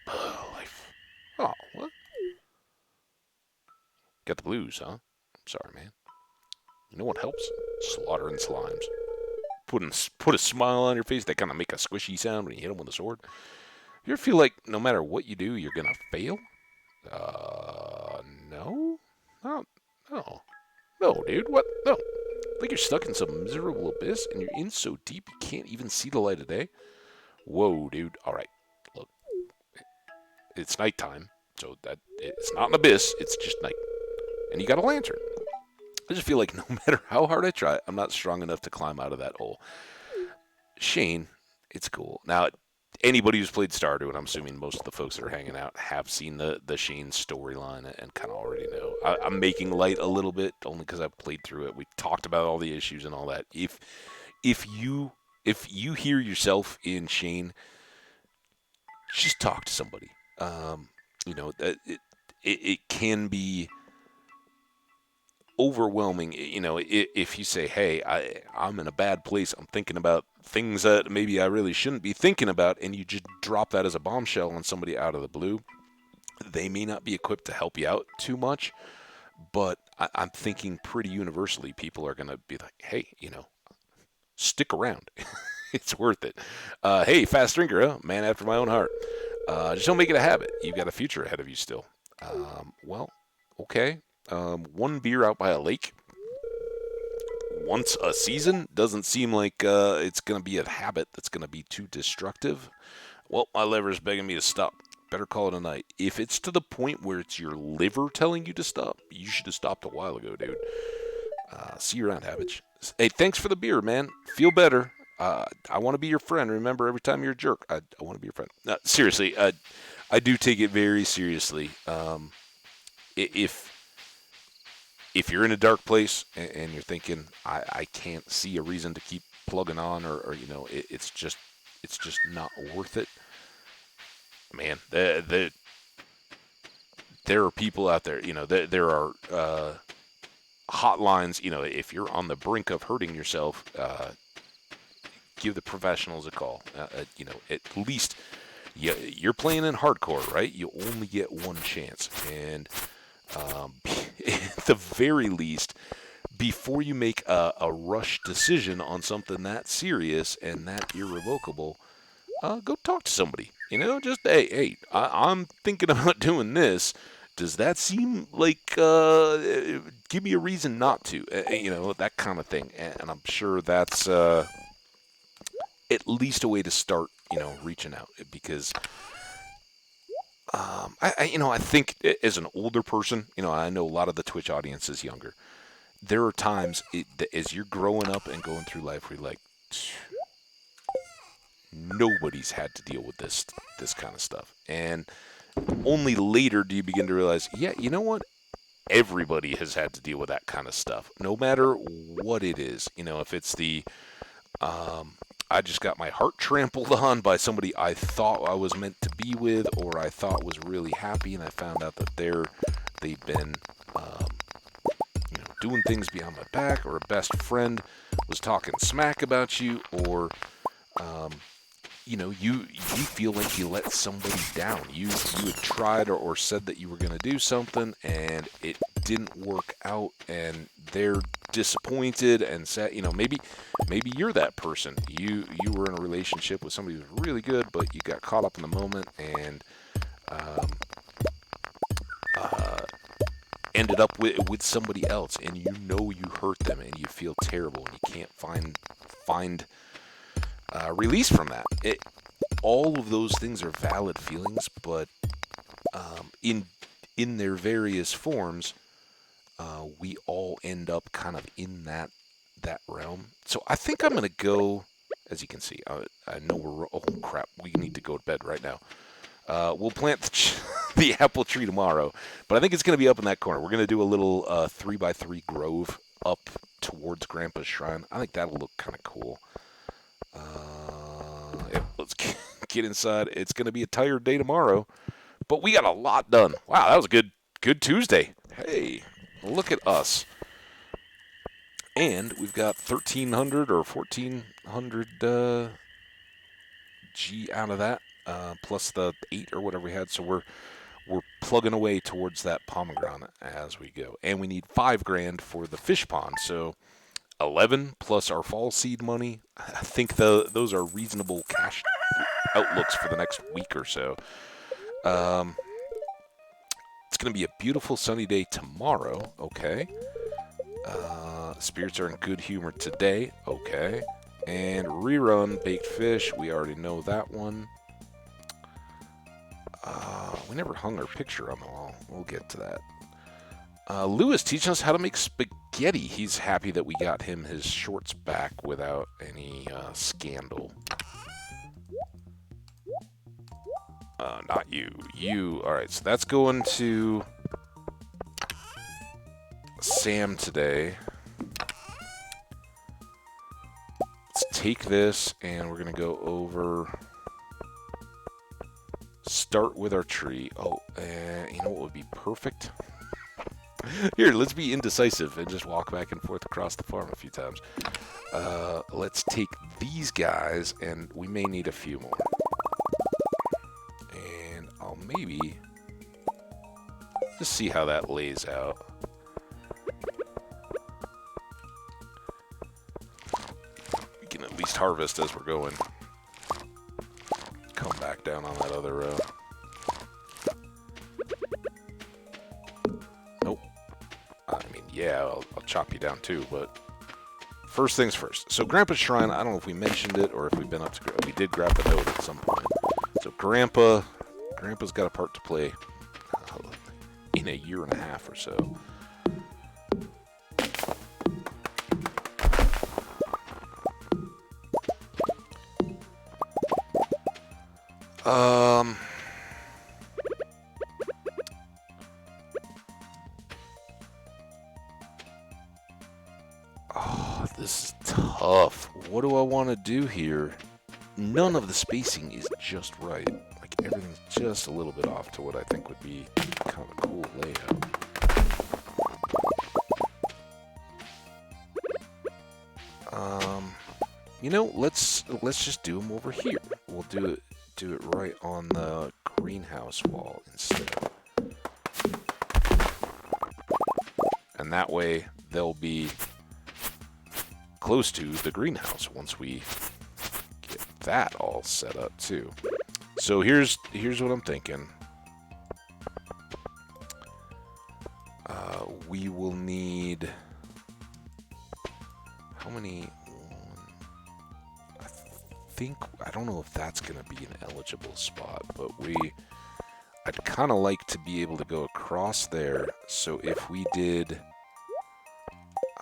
Oh, life. Oh, what? Got the blues, huh? Sorry, man. You know what helps? Slaughtering slimes. Put a smile on your face. They kind of make a squishy sound when you hit them with a sword. You ever feel like no matter what you do, you're gonna fail? No, no, no, no, dude. What? No. Like you're stuck in some miserable abyss and you're in so deep you can't even see the light of day. Whoa, dude. All right, look, it's nighttime, so that it's not an abyss. It's just night, and you got a lantern. I just feel like no matter how hard I try, I'm not strong enough to climb out of that hole. Shane, it's cool. Now, anybody who's played Stardew, and I'm assuming most of the folks that are hanging out have seen the Shane storyline and kind of already know. I'm making light a little bit only because I've played through it. We talked about all the issues and all that. If you hear yourself in Shane, just talk to somebody. It can be overwhelming, if you say, hey, I'm in a bad place, I'm thinking about things that maybe I really shouldn't be thinking about, and you just drop that as a bombshell on somebody out of the blue. They may not be equipped to help you out too much, but I'm thinking pretty universally people are going to be like, hey, stick around. It's worth it. Hey, fast drinker, huh? Man after my own heart. Just don't make it a habit. You've got a future ahead of you still. Well, okay. One beer out by a lake once a season doesn't seem like it's going to be a habit that's going to be too destructive. Well, my liver's begging me to stop. Better call it a night. If it's to the point where it's your liver telling you to stop, you should have stopped a while ago, dude. See you around, Havage. Hey, thanks for the beer, man. Feel better. I want to be your friend. Remember, every time you're a jerk, I want to be your friend. No, seriously, I do take it very seriously. If you're in a dark place and you're thinking, I can't see a reason to keep plugging on, or it's just not worth it, man. There are people out there. There are hotlines. If you're on the brink of hurting yourself, give the professionals a call. At least you're playing in hardcore, right? You only get one chance, and at the very least, before you make a rush decision on something that serious and that irrevocable, go talk to somebody. Just, hey, I'm thinking about doing this. Does that seem like, give me a reason not to, that kind of thing. And I'm sure that's at least a way to start, reaching out, because I think as an older person, I know a lot of the Twitch audience is younger. there are times as you're growing up and going through life where you're like, nobody's had to deal with this kind of stuff. And only later do you begin to realize, yeah, you know what? Everybody has had to deal with that kind of stuff, no matter what it is. You know, if it's um, I just got my heart trampled on by somebody I thought I was meant to be with, or I thought was really happy, and I found out that they've been, doing things behind my back, or a best friend was talking smack about you, or um, you feel like you let somebody down. You had tried or said that you were going to do something, and it didn't work out, and they're disappointed and sad. Maybe you're that person. You were in a relationship with somebody who was really good, but you got caught up in the moment and um, uh, ended up with somebody else, and you hurt them, and you feel terrible, and you can't find release from that. All of those things are valid feelings, but in their various forms, we all end up kind of in that realm. So I think I'm gonna go. As you can see, I know we're. Oh crap! We need to go to bed right now. We'll plant the apple tree tomorrow, but I think it's gonna be up in that corner. We're gonna do a little 3x3 grove up towards Grandpa's shrine. I think that'll look kind of cool. Yeah, let's get inside. It's going to be a tired day tomorrow, but we got a lot done. Wow, that was a good Tuesday. Hey, look at us. And we've got 1,300 or 1,400 G out of that, plus the 8 or whatever we had. So we're plugging away towards that pomegranate as we go. And we need 5 grand for the fish pond. So 11 plus our fall seed money. I think those are reasonable cash outlooks for the next week or so. It's going to be a beautiful sunny day tomorrow. Okay. Spirits are in good humor today. Okay. And rerun baked fish. We already know that one. We never hung our picture on the wall. We'll get to that. Lewis teaching us how to make spaghetti. He's happy that we got him his shorts back without any scandal. Not you. You. Alright, so that's going to Sam today. Let's take this, and we're going to go over... Start with our tree. Oh, you know what would be perfect? Here, let's be indecisive and just walk back and forth across the farm a few times. Let's take these guys, and we may need a few more. And I'll maybe just see how that lays out. We can at least harvest as we're going. Come back down on that other row. Nope. I mean, yeah, I'll chop you down too, but first things first. So Grandpa's shrine, I don't know if we mentioned it or if we've been up to... We did grab a note at some point. So Grandpa's got a part to play in a year and a half or so. Oh, this is tough. What do I want to do here? None of the spacing is just right. Like, everything's just a little bit off to what I think would be kind of a cool layout. Let's just do them over here. We'll do it right on the greenhouse wall instead. And that way they'll be close to the greenhouse once we get that all set up too. So here's what I'm thinking. We will need how many? I don't know if that's going to be an eligible spot, but I'd kind of like to be able to go across there. So if we did,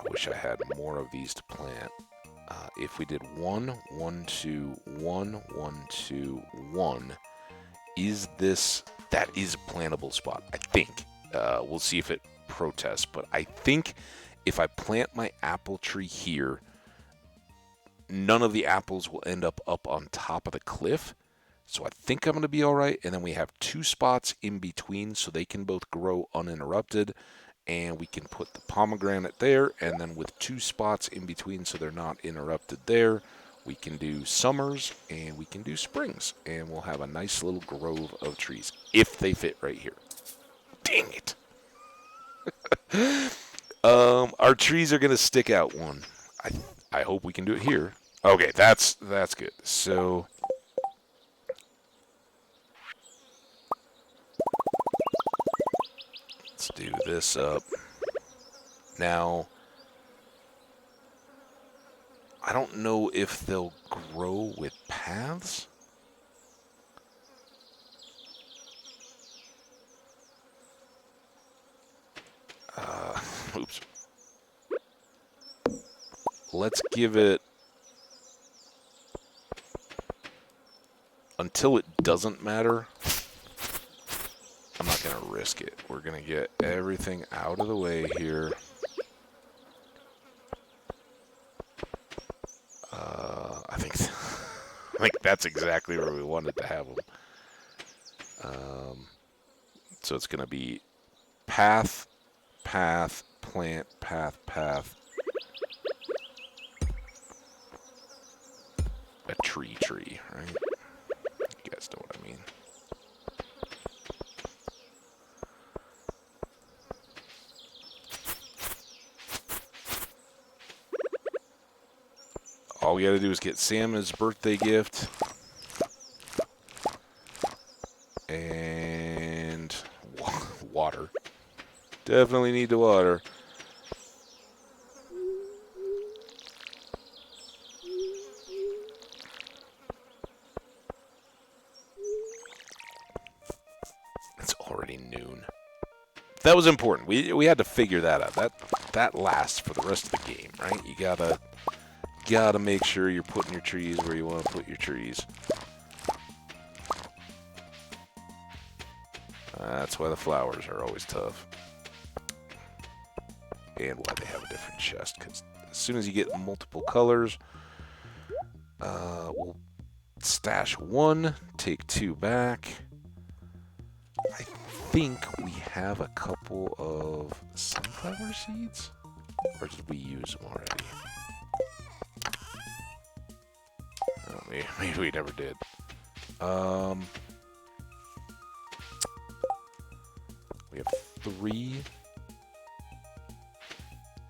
I wish I had more of these to plant. If we did 1, 1, 2, 1, 1, 2, 1, is this... That is a plantable spot, I think. We'll see if it protests, but I think if I plant my apple tree here, none of the apples will end up on top of the cliff. So I think I'm going to be all right. And then we have 2 spots in between so they can both grow uninterrupted. And we can put the pomegranate there. And then with 2 spots in between so they're not interrupted there, we can do summers and we can do springs. And we'll have a nice little grove of trees if they fit right here. Dang it. Our trees are going to stick out one. I hope we can do it here. Okay, that's good. So let's do this up. Now, I don't know if they'll grow with paths. Oops. Let's give it... Until it doesn't matter, I'm not going to risk it. We're going to get everything out of the way here. I think that's exactly where we wanted to have them. So it's going to be path, path, plant, path, path. A tree, right? You guys know what I mean. All we gotta do is get Sam his birthday gift. And water. Definitely need the water. It's already noon. That was important. We had to figure that out. That lasts for the rest of the game, right? You gotta make sure you're putting your trees where you want to put your trees. That's why the flowers are always tough. And why they have a different chest. Because as soon as you get multiple colors, we'll stash 1, take 2 back. I think we have a couple of sunflower seeds? Or did we use them already? Oh, maybe we never did. We have 3.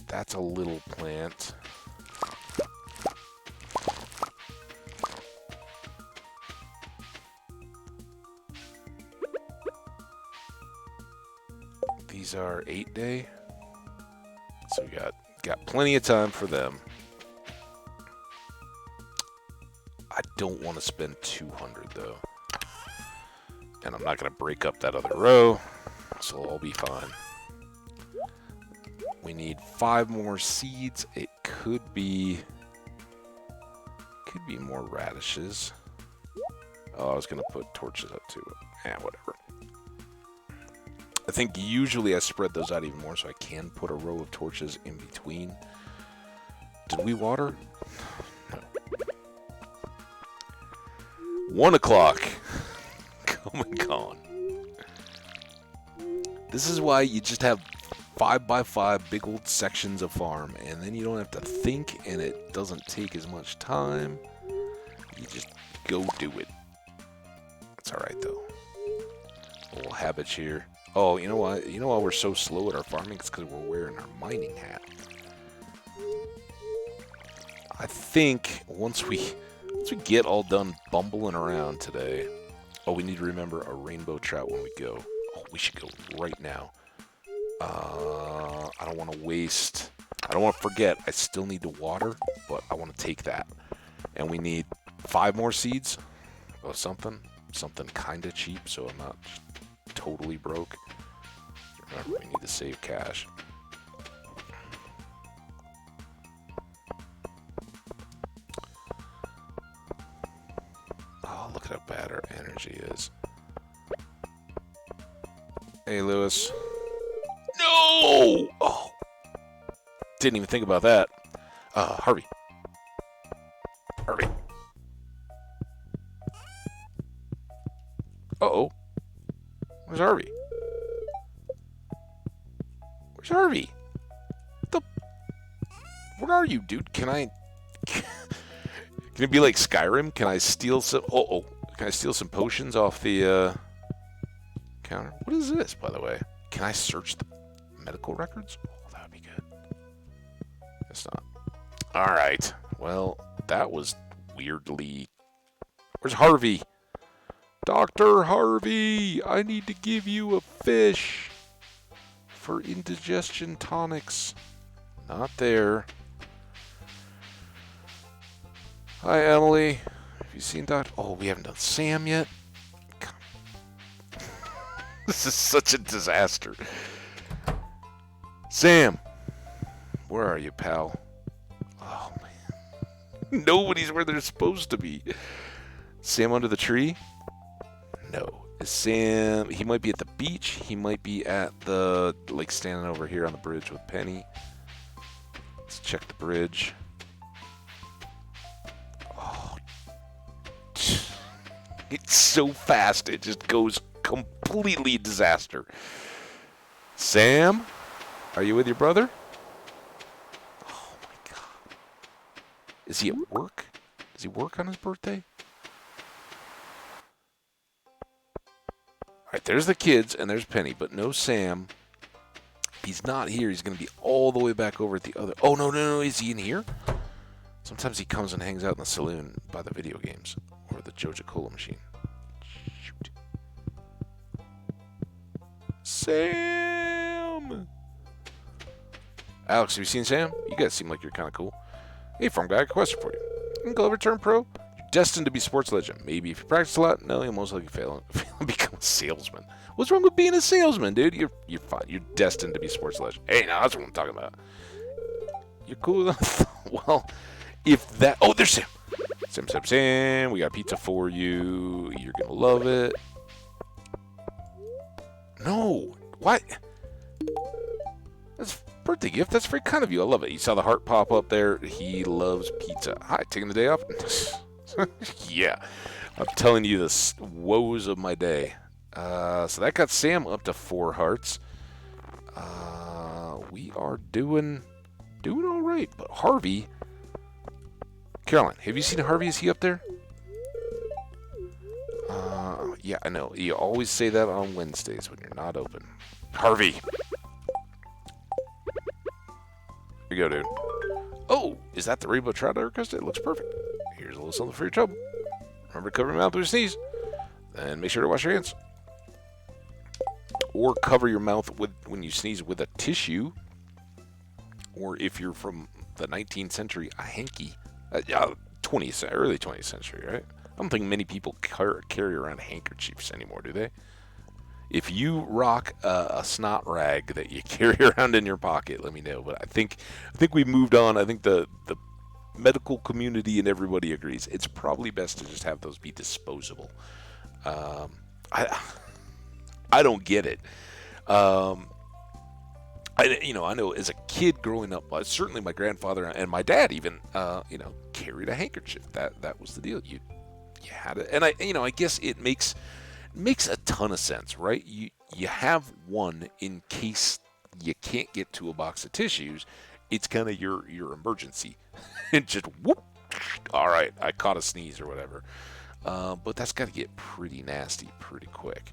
That's a little plant. These are 8-day. So we got plenty of time for them. I don't want to spend 200 though. And I'm not going to break up that other row, so I'll be fine. We need 5 more seeds. It could be more radishes. Oh, I was going to put torches up too. Whatever. I think usually I spread those out even more so I can put a row of torches in between. Did we water? No. 1 o'clock. Come and gone. This is why you just have 5x5 big old sections of farm, and then you don't have to think, and it doesn't take as much time. You just go do it. It's alright though. Little habits here. Oh, you know what? You know why we're so slow at our farming? It's because we're wearing our mining hat. I think once we get all done bumbling around today. Oh, we need to remember a rainbow trout when we go. Oh, we should go right now. I don't want to waste. I don't want to forget. I still need to water, but I want to take that. And we need 5 more seeds of something kind of cheap, so I'm not totally broke. Remember, we need to save cash. look at how bad our energy is. Hey, Lewis. No! Oh. Didn't even think about that. Harvey. Harvey. Uh-oh. Where's Harvey? Where's Harvey? What are you, dude? Can it be like Skyrim? Can I steal some... Oh. Can I steal some potions off the, counter? What is this, by the way? Can I search the medical records? Oh, that would be good. It's not. Alright. Well, that was weirdly... Where's Harvey? Dr. Harvey! I need to give you a fish for indigestion tonics. Not there. Hi, Emily. Have you seen Dr. Oh, we haven't done Sam yet? This is such a disaster. Sam! Where are you, pal? Oh, man. Nobody's where they're supposed to be. Sam under the tree? No. Is Sam... He might be at the beach. He might be at the... Like, standing over here on the bridge with Penny. Let's check the bridge. Oh. It's so fast. It just goes completely disaster. Sam? Are you with your brother? Oh, my God. Is he at work? Does he work on his birthday? Alright, there's the kids, and there's Penny, but no Sam. He's not here. He's going to be all the way back over at the other... Oh, no. Is he in here? Sometimes he comes and hangs out in the saloon by the video games. Or the Joja Cola machine. Shoot. Sam! Alex, have you seen Sam? You guys seem like you're kind of cool. Hey, farm guy, I got a question for you. In Glover Turn Pro, you're destined to be a sports legend. Maybe if you practice a lot, no, you'll most likely fail and become a salesman. What's wrong with being a salesman, dude? You're fine. You're destined to be a sports legend. Hey, now that's what I'm talking about. You're cool enough? Well, if that... Oh, there's Sam. Sam. We got pizza for you. You're going to love it. No. What? That's a birthday gift. That's very kind of you. I love it. You saw the heart pop up there. He loves pizza. Hi, taking the day off? Yeah. I'm telling you the woes of my day. So that got Sam up to 4 hearts. We are doing all right. But Harvey... Caroline, have you seen Harvey? Is he up there? Yeah, I know. You always say that on Wednesdays when you're not open. Harvey! Here you go, dude. Oh, is that the rainbow trout I requested? It looks perfect. Here's a little something for your trouble. Remember to cover your mouth when you sneeze. And make sure to wash your hands. Or cover your mouth when you sneeze with a tissue. Or if you're from the 19th century, a hanky. Early 20th century, right? I don't think many people carry around handkerchiefs anymore, do they? If you rock a snot rag that you carry around in your pocket, let me know. But I think we moved on. I think the medical community and everybody agrees it's probably best to just have those be disposable. I don't get it. I know as a kid growing up, certainly my grandfather and my dad even, carried a handkerchief. That was the deal. You had it, and I guess it makes a ton of sense, right? You have one in case you can't get to a box of tissues. It's kind of your emergency. And just whoop. All right, I caught a sneeze or whatever. But that's got to get pretty nasty pretty quick.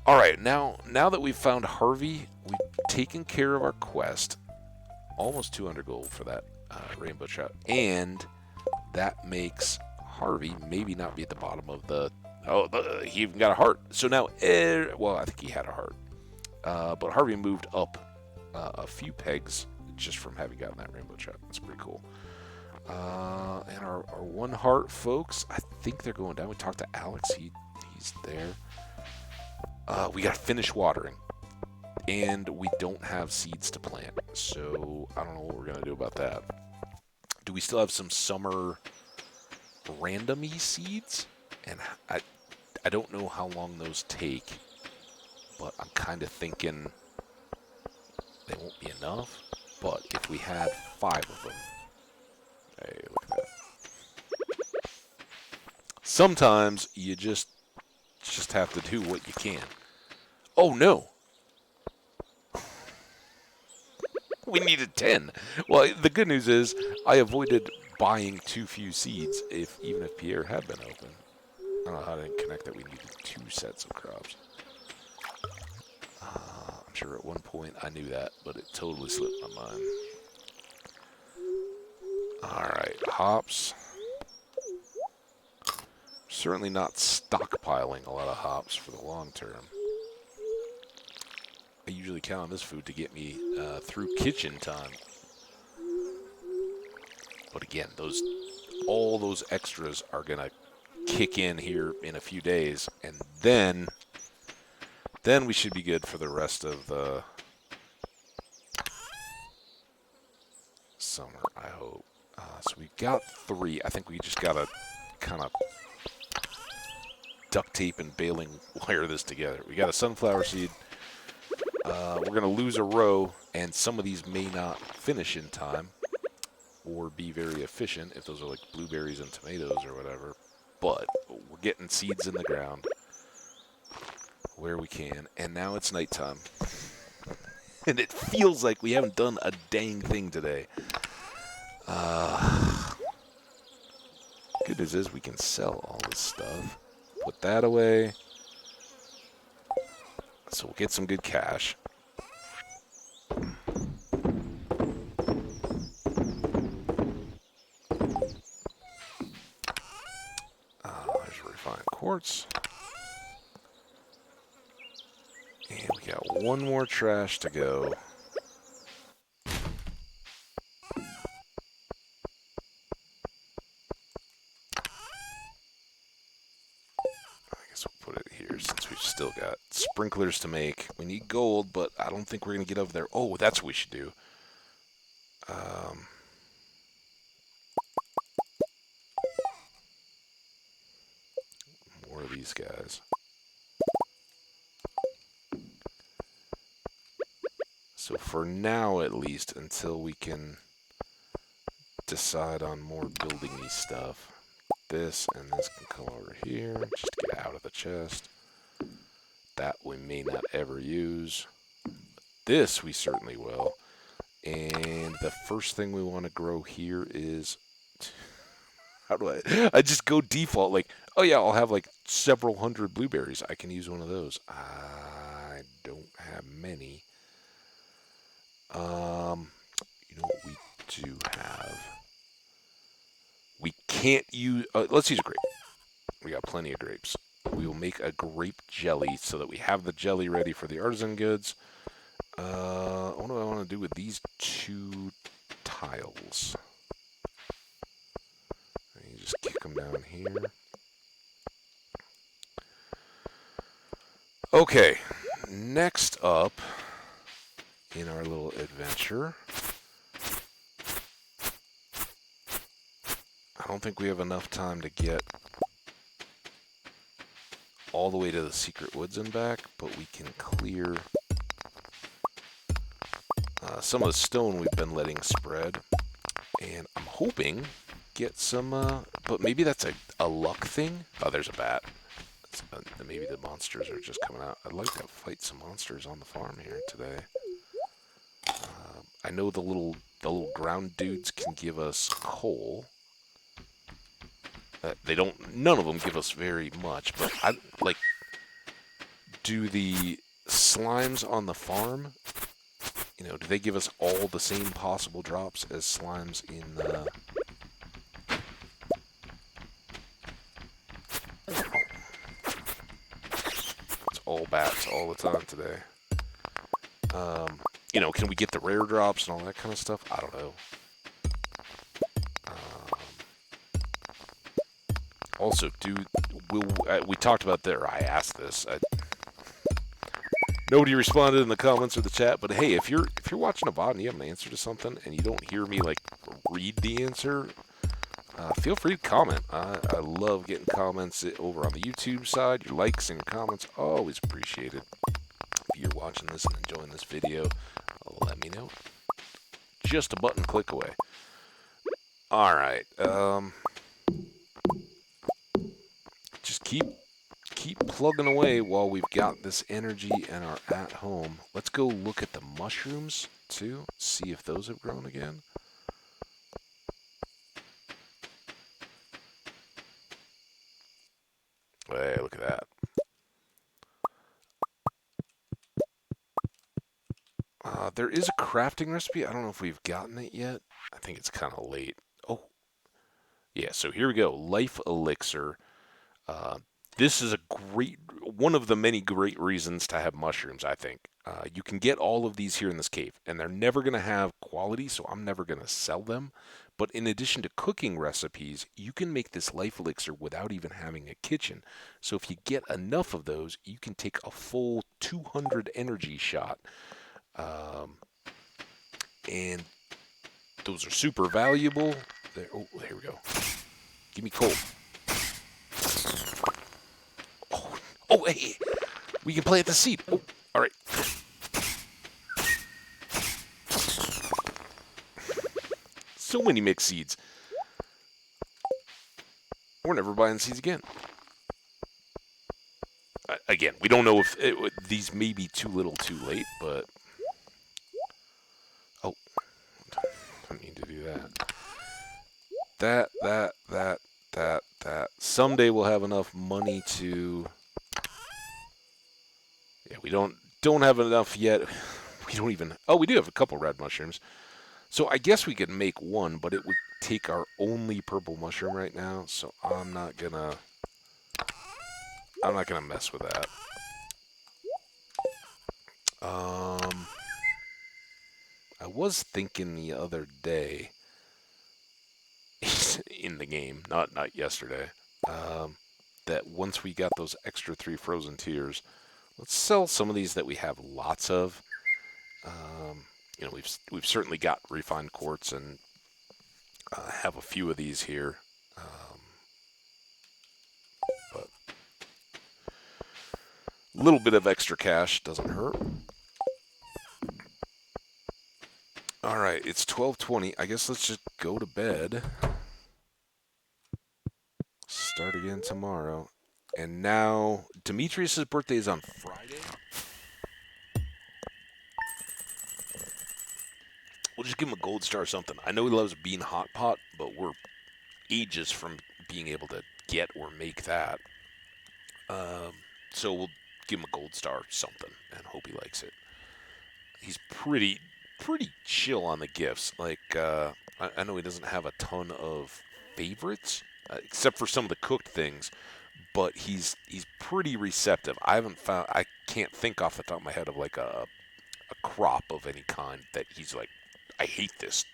All right, now that we've found Harvey, we've taken care of our quest. Almost 200 gold for that rainbow trout. And that makes Harvey maybe not be at the bottom of the... Oh, he even got a heart. So now... well, I think he had a heart. But Harvey moved up a few pegs just from having gotten that rainbow trout. That's pretty cool. And our 1 heart folks, I think they're going down. We talked to Alex. He's there. We got to finish watering. And we don't have seeds to plant. So I don't know what we're going to do about that. Do we still have some summer randomy seeds? And I don't know how long those take, but I'm kind of thinking they won't be enough. But if we had 5 of them, hey, look at that. Sometimes you just have to do what you can. Oh no, we needed 10. Well, the good news is I avoided buying too few seeds. Even if Pierre had been open, I don't know how I didn't connect that we needed 2 sets of crops. I'm sure at one point I knew that, but it totally slipped my mind. Alright, hops. Certainly not stockpiling a lot of hops for the long term. I usually count on this food to get me through kitchen time. But again, all those extras are going to kick in here in a few days, and then we should be good for the rest of the summer, I hope. So we've got 3. I think we just got to kind of duct tape and baling wire this together. We got a sunflower seed. We're going to lose a row, and some of these may not finish in time or be very efficient if those are like blueberries and tomatoes or whatever. But we're getting seeds in the ground where we can, and now it's nighttime. And it feels like we haven't done a dang thing today. Good news is we can sell all this stuff. Put that away. So we'll get some good cash. There's refined quartz. And we got one more trash to go. Since we've still got sprinklers to make. We need gold, but I don't think we're going to get over there. Oh, that's what we should do. More of these guys. So for now, at least, until we can decide on more building-y stuff, this and this can come over here, just to get out of the chest. That we may not ever use. This we certainly will. And the first thing we want to grow here is... How do I just go default, like, oh yeah, I'll have like several hundred blueberries. I can use one of those. I don't have many. You know what we do have? We can't use... let's use a grape. We got plenty of grapes. We will make a grape jelly so that we have the jelly ready for the artisan goods. What do I want to do with these 2 tiles? You just kick them down here. Okay, next up in our little adventure, I don't think we have enough time to get all the way to the secret woods and back, but we can clear some of the stone we've been letting spread, and I'm hoping get some, but maybe that's a luck thing. Oh, there's a bat. Maybe the monsters are just coming out. I'd like to fight some monsters on the farm here today. I know the little ground dudes can give us coal. None of them give us very much, but I like. Do the slimes on the farm? You know, do they give us all the same possible drops as slimes in the... It's all bats all the time today. You know, can we get the rare drops and all that kind of stuff? I don't know. Also, we talked about there. I asked this. Nobody responded in the comments or the chat, but hey, if you're watching a VOD and you have an answer to something and you don't hear me like read the answer, feel free to comment. I love getting comments over on the YouTube side. Your likes and comments always appreciated. If you're watching this and enjoying this video, let me know. Just a button click away. All right. Just keep plugging away while we've got this energy and are at home. Let's go look at the mushrooms too. See if those have grown again. Hey, look at that. There is a crafting recipe. I don't know if we've gotten it yet. I think it's kind of late. Oh, yeah. So here we go. Life elixir. Uh, this is one of the many great reasons to have mushrooms, I think. You can get all of these here in this cave, and they're never going to have quality, so I'm never going to sell them. But in addition to cooking recipes, you can make this life elixir without even having a kitchen. So if you get enough of those, you can take a full 200 energy shot. And those are super valuable. Oh, here we go. Give me coal. Oh, hey, we can plant the seed. Oh, all right. So many mixed seeds. We're never buying seeds again. Again, we don't know if these may be too little too late, but... Oh, I need to do that. That. Someday we'll have enough money to... Yeah, we don't have enough yet. We don't even... Oh, we do have a couple red mushrooms. So I guess we could make one, but it would take our only purple mushroom right now, so I'm not gonna mess with that. I was thinking the other day in the game, not yesterday, that once we got those extra 3 frozen tears, let's sell some of these that we have lots of. You know, we've certainly got refined quartz and have a few of these here, but a little bit of extra cash doesn't hurt. All right, it's 12:20. I guess let's just go to bed. Start again tomorrow. And now, Demetrius' birthday is on Friday. We'll just give him a gold star or something. I know he loves bean hot pot, but we're ages from being able to get or make that. So we'll give him a gold star or something and hope he likes it. He's pretty chill on the gifts. Like, I know he doesn't have a ton of favorites, except for some of the cooked things, but he's pretty receptive. I can't think off the top of my head of like a crop of any kind that he's like, I hate this.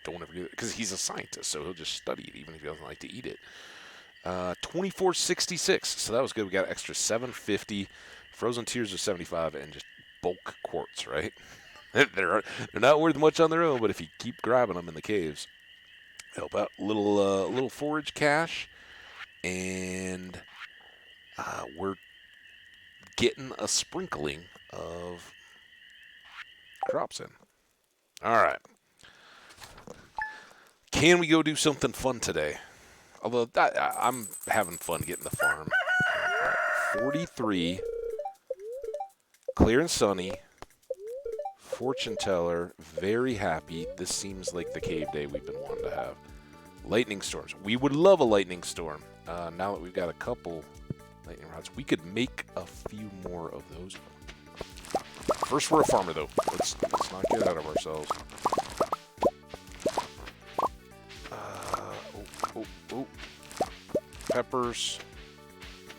Don't ever do it. Because he's a scientist, so he'll just study it even if he doesn't like to eat it. 24.66. So that was good. We got extra 750. Frozen tears are 75, and just bulk quartz, right? they're not worth much on their own, but if you keep grabbing them in the caves, help out. Little forage cash, and we're getting a sprinkling of crops in. All right. Can we go do something fun today? Although I'm having fun getting the farm. 43. Clear and sunny. Fortune teller. Very happy. This seems like the cave day we've been wanting to have. Lightning storms. We would love a lightning storm. Now that we've got a couple lightning rods, we could make a few more of those. First, we're a farmer, though. Let's not get out of ourselves. Oh. Peppers.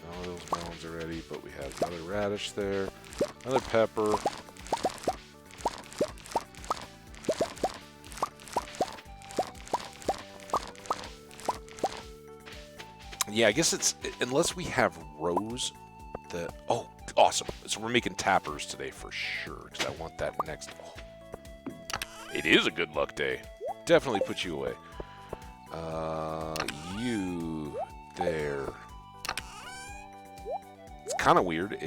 No, those melons are ready, but we have another radish there. Another pepper. Yeah, I guess it's, unless we have rows that, oh, awesome. So we're making tappers today for sure, because I want that next. Oh. It is a good luck day. Definitely put you away. You there. It's kind of weird.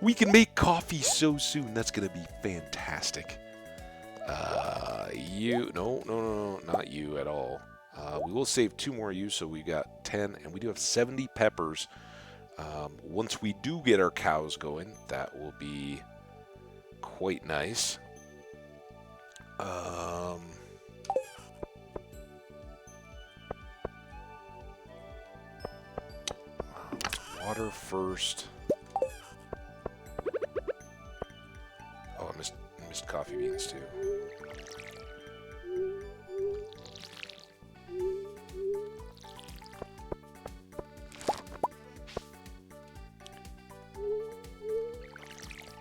We can make coffee so soon. That's gonna be fantastic. No, not you at all. We will save 2 more you, so we got 10, and we do have 70 peppers. Once we do get our cows going, that will be quite nice. Water first. Oh, I missed coffee beans too.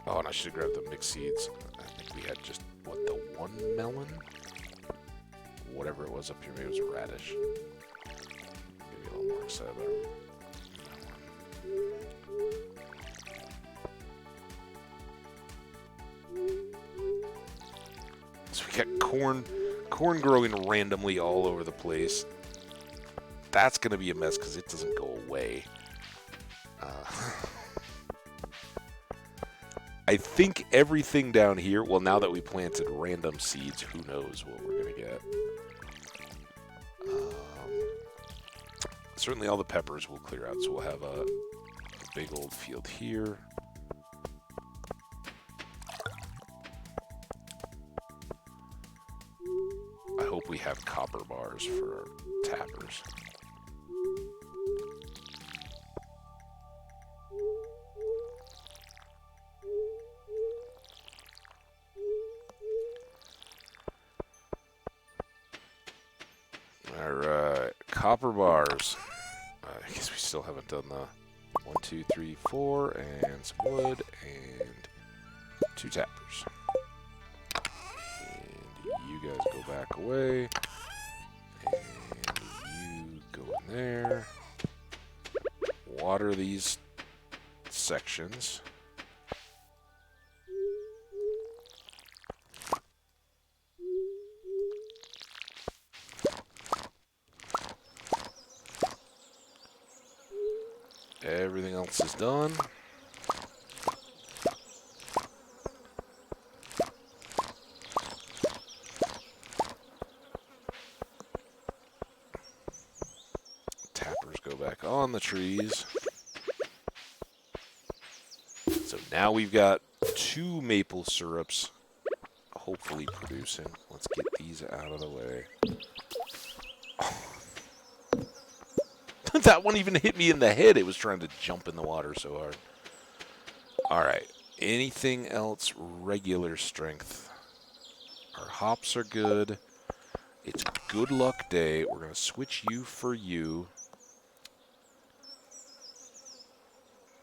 Oh, and I should have grabbed the mixed seeds. I think we had just, what, the 1 melon? Whatever it was up here, maybe it was a radish. Maybe a little more excited about it. So we got corn growing randomly all over the place. That's going to be a mess because it doesn't go away. I think everything down here, well, now that we planted random seeds, who knows what we're going to get. Certainly all the peppers will clear out, so we'll have a big old field here. I hope we have copper bars for our tappers. Alright, copper bars. I guess we still haven't done the 1, 2, 3, 4, and some wood, and 2 tappers. And you guys go back away, and you go in there. Water these sections. Everything else is done. Tappers go back on the trees. So now we've got 2 maple syrups hopefully producing. Let's get these out of the way. That one even hit me in the head. It was trying to jump in the water so hard. Alright. Anything else regular strength? Our hops are good. It's good luck day. We're going to switch you for you.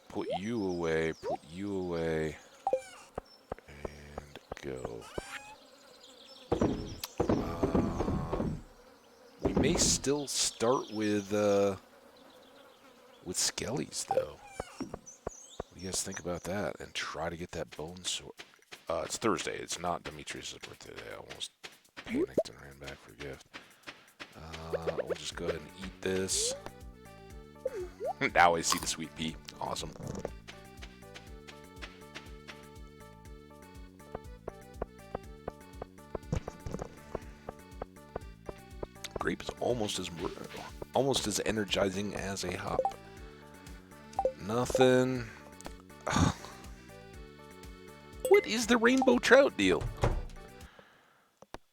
Put you away. Put you away. And go. We may still start with skellies, though. What do you guys think about that? And try to get that bone sword. It's Thursday. It's not Demetrius' birthday today. I almost panicked and ran back for a gift. We'll just go ahead and eat this. Now I see the sweet pea. Awesome. Grape is almost as energizing as a hop. Nothing. Ugh. What is the rainbow trout deal?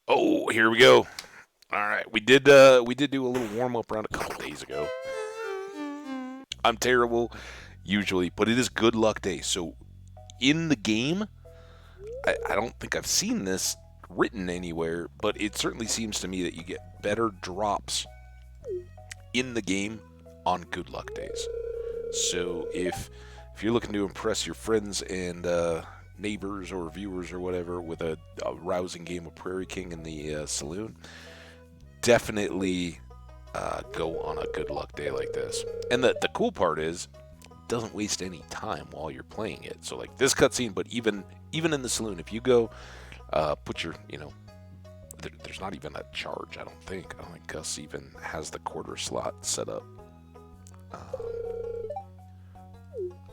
Oh, here we go. All right, we did do a little warm up round a couple days ago. I'm terrible usually, but it is good luck day. So in the game, I don't think I've seen this written anywhere, but it certainly seems to me that you get better drops in the game on good luck days. So if you're looking to impress your friends and neighbors or viewers or whatever with a rousing game of Prairie King in the saloon, definitely go on a good luck day like this. And the cool part is, it doesn't waste any time while you're playing it. So like this cutscene, but even in the saloon, if you go put your there's not even a charge, I don't think. I don't think Gus even has the quarter slot set up.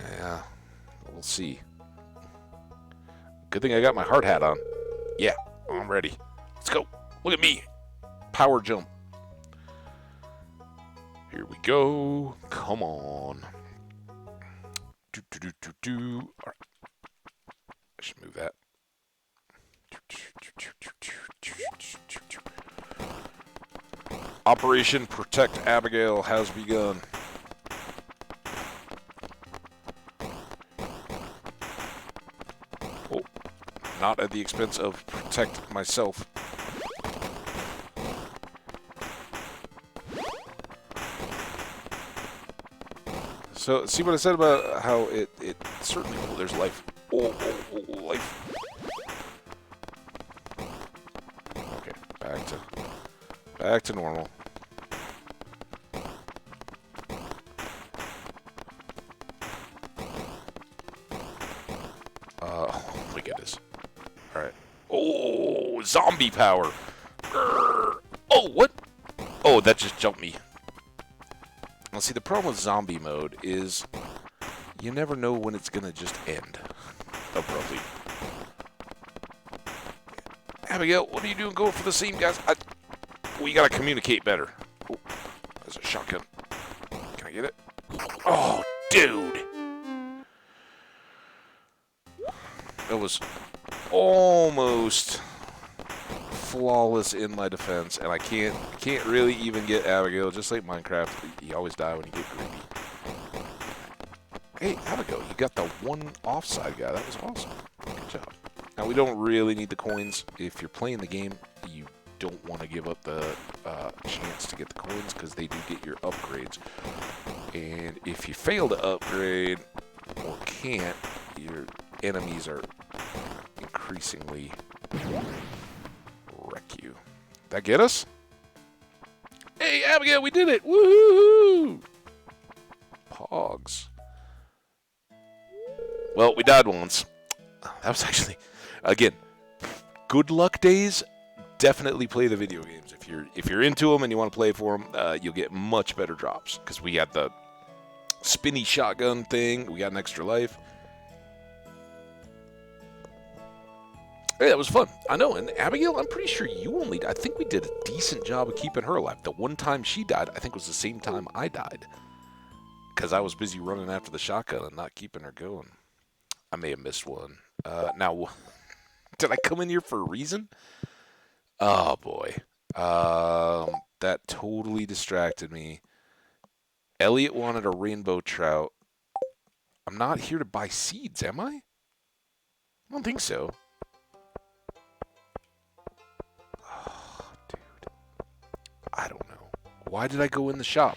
Yeah, we'll see. Good thing I got my hard hat on. Yeah, I'm ready. Let's go. Look at me. Power jump. Here we go. Come on. All right. I should move that. Operation Protect Abigail has begun. Oh, not at the expense of protect myself. So, see what I said about how it certainly, oh, there's life. Oh, life. Okay, back to normal. Oh my goodness. All right. Oh, zombie power. Grr. Oh, what? Oh, that just jumped me. Now, see, the problem with zombie mode is you never know when it's going to just end abruptly. Abigail, what are you doing going for the same guys? We got to communicate better. Oh, there's a shotgun. Can I get it? Oh, dude. That was almost flawless in my defense, and I can't really even get Abigail. Just like Minecraft, you always die when you get greedy. Hey, Abigail, you got the one offside guy. That was awesome. Good job. Now, we don't really need the coins. If you're playing the game, you don't want to give up the chance to get the coins because they do get your upgrades. And if you fail to upgrade or can't, your enemies are increasingly wreck you. That get us? Hey, Abigail, we did it! Woohoo! Pogs. Well, we died once. That was actually, again, good luck days. Definitely play the video games. If you're into them and you want to play for them, you'll get much better drops. Because we had the spinny shotgun thing. We got an extra life. Hey, that was fun. I know. And Abigail, I'm pretty sure I think we did a decent job of keeping her alive. The one time she died, I think was the same time I died. Because I was busy running after the shotgun and not keeping her going. I may have missed one. Now, did I come in here for a reason? Oh, boy. That totally distracted me. Elliot wanted a rainbow trout. I'm not here to buy seeds, am I? I don't think so. Oh, dude. I don't know. Why did I go in the shop?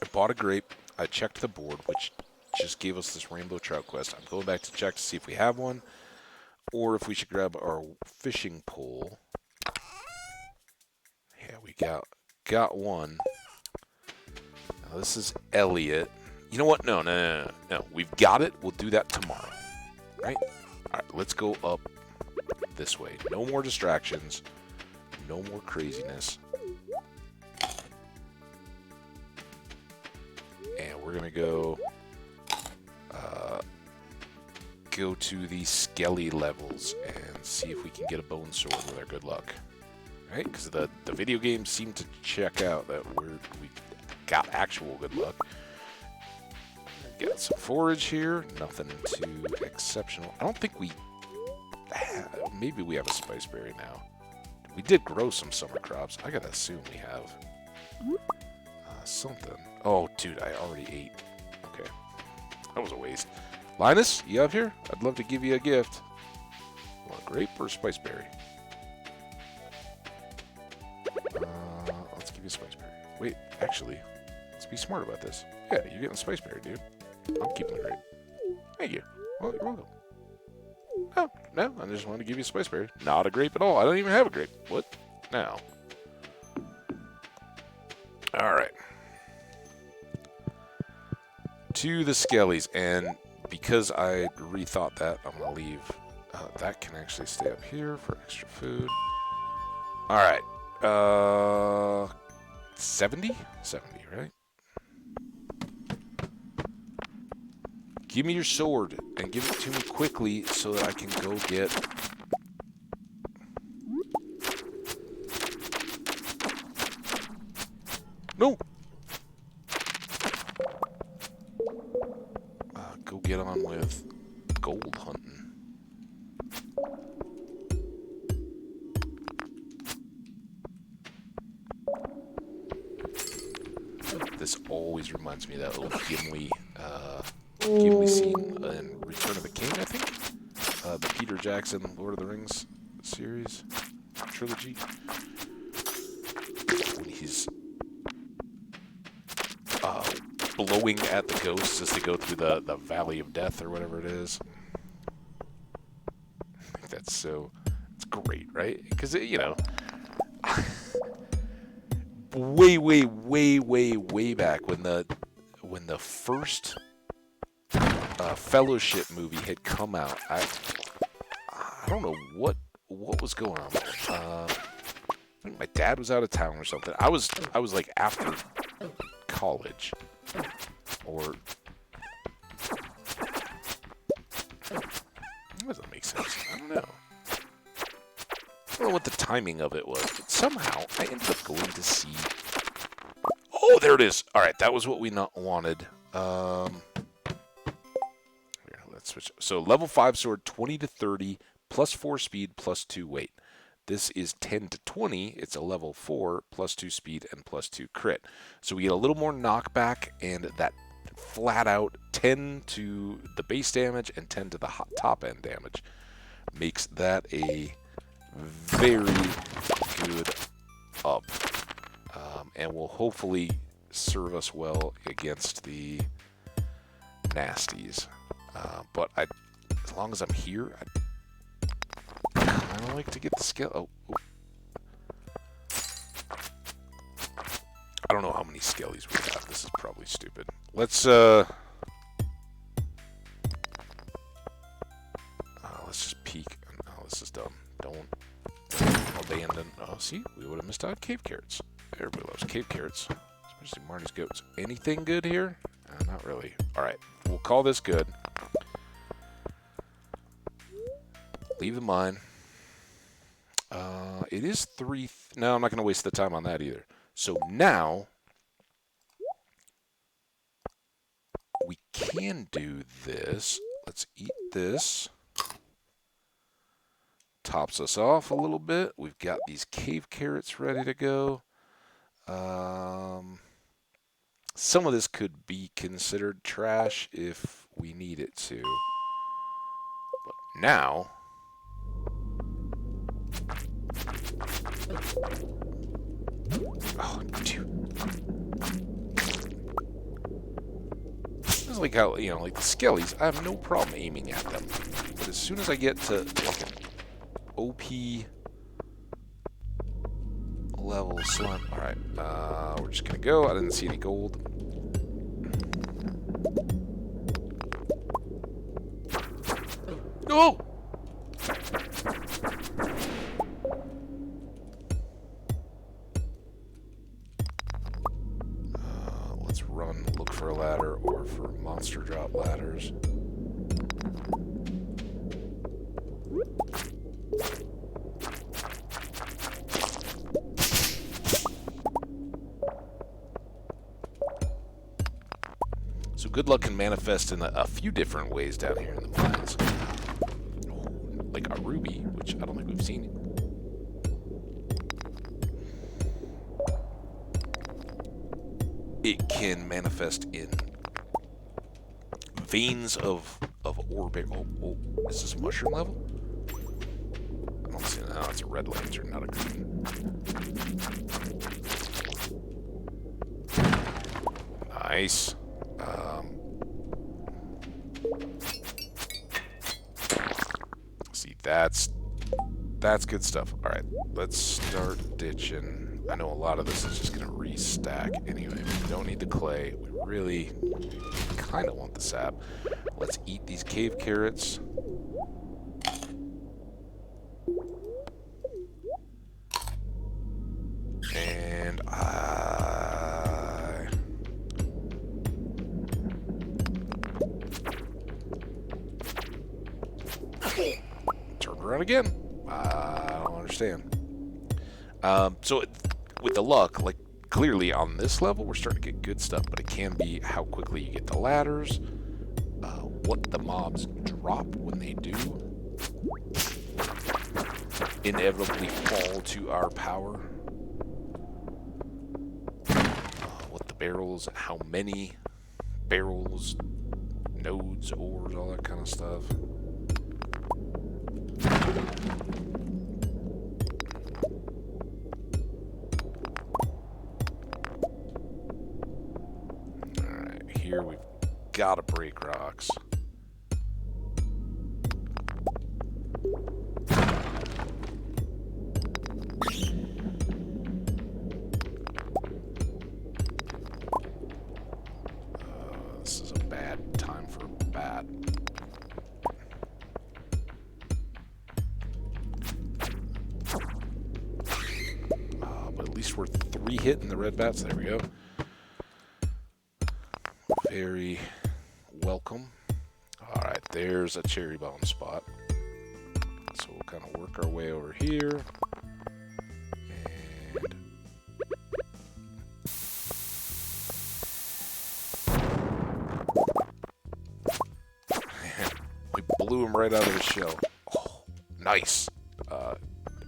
I bought a grape. I checked the board, which just gave us this rainbow trout quest. I'm going back to check to see if we have one, or if we should grab our fishing pole. Yeah, we got one. Now, this is Elliot. You know what? No. We've got it. We'll do that tomorrow. Right? All right, let's go up this way. No more distractions. No more craziness. And we're going to go to the skelly levels and see if we can get a bone sword with our good luck. Right? Because the video games seem to check out that we got actual good luck. Got some forage here. Nothing too exceptional. I don't think we maybe we have a spice berry now. We did grow some summer crops. I gotta assume we have something. Oh, dude, I already ate. Okay. That was a waste. Linus, you up here? I'd love to give you a gift. You want a grape or a spice berry? Let's give you a spice berry. Wait, actually, let's be smart about this. Yeah, you're getting a spice berry, dude. I'm keeping the grape. Thank you. Well, you're welcome. Oh, no, I just wanted to give you a spice berry. Not a grape at all. I don't even have a grape. What? Now. All right. To the skellies, and because I rethought that, I'm gonna leave. That can actually stay up here for extra food. All right. 70? 70, right? Give me your sword and give it to me quickly so that I can go get... No! Go get on with gold hunting. This always reminds me of that little Gimli scene in Return of the King, I think? The Peter Jackson Lord of the Rings series, trilogy. When he's blowing at the ghosts as they go through the Valley of Death or whatever it is. I think that's so... It's great, right? Because, you know... way back when the first Fellowship movie had come out, I don't know what was going on there. I think my dad was out of town or something. I was like after college, or that doesn't make sense. I don't know. I don't know what the timing of it was, but somehow I ended up going to see... Oh, there it is. All right, that was what we not wanted. Here, let's switch. So level 5 sword, 20 to 30, plus 4 speed, plus 2 weight. This is 10 to 20. It's a level 4, plus 2 speed, and plus 2 crit. So we get a little more knockback, and that flat out 10 to the base damage and 10 to the top end damage makes that a very good up, and will hopefully serve us well against the nasties. But as long as I'm here, I kind of like to get the skill. Oh. I don't know how many skellies we have. This is probably stupid. Let's just peek. Oh, this is dumb. Don't abandon. Oh, see, we would have missed out cave carrots. Everybody loves cave carrots, especially Marty's goats. Anything good here? Not really. All right, we'll call this good. Leave the mine. It is 3. No, I'm not going to waste the time on that either. So now we can do this. Let's eat this. Tops us off a little bit. We've got these cave carrots ready to go. Some of this could be considered trash if we need it to. But now... Oh, dude. This is like how, you know, like the skellies, I have no problem aiming at them. But as soon as I get to like an OP level slime. Alright, we're just gonna go. I didn't see any gold. No! Let's run, look for a ladder or for monster drop ladders. So good luck can manifest in a few different ways down here in the mines. Like a ruby, which I don't think we've seen. It can manifest in veins of ore. Oh, is this a mushroom level? I don't see that. No, it's a red lantern, not a green. Nice. See, that's good stuff. All right, let's start ditching. I know a lot of this is just gonna restack anyway. We don't need the clay. We really kind of want the sap. Let's eat these cave carrots. And turn around again. I don't understand. So with the luck, like clearly on this level, we're starting to get good stuff, but it can be how quickly you get the ladders, what the mobs drop when they do inevitably fall to our power, what the barrels, how many barrels, nodes, ores, all that kind of stuff. Alright, here we've got to break rocks. This is a bad time for a bat. But at least we're 3 hitting the red bats. There we go. Very welcome. Alright, there's a cherry bomb spot. So we'll kind of work our way over here. And we blew him right out of his shell. Oh, nice.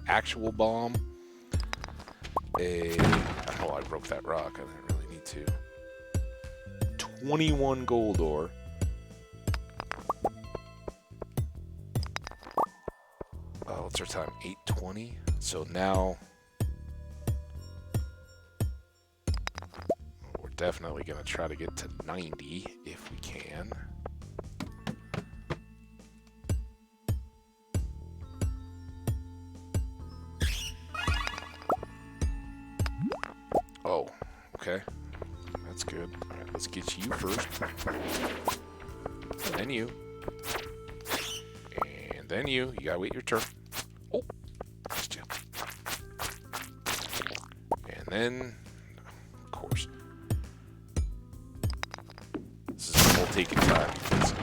Actual bomb. Oh, I broke that rock. I didn't really need to. 21 gold ore. What's our time? 8:20. So now we're definitely going to try to get to 90 if we can. Oh, okay. That's good. All right, let's get you first. And then you. And then you. You gotta wait your turn. Oh, missed you. And then, of course, this is all taking time.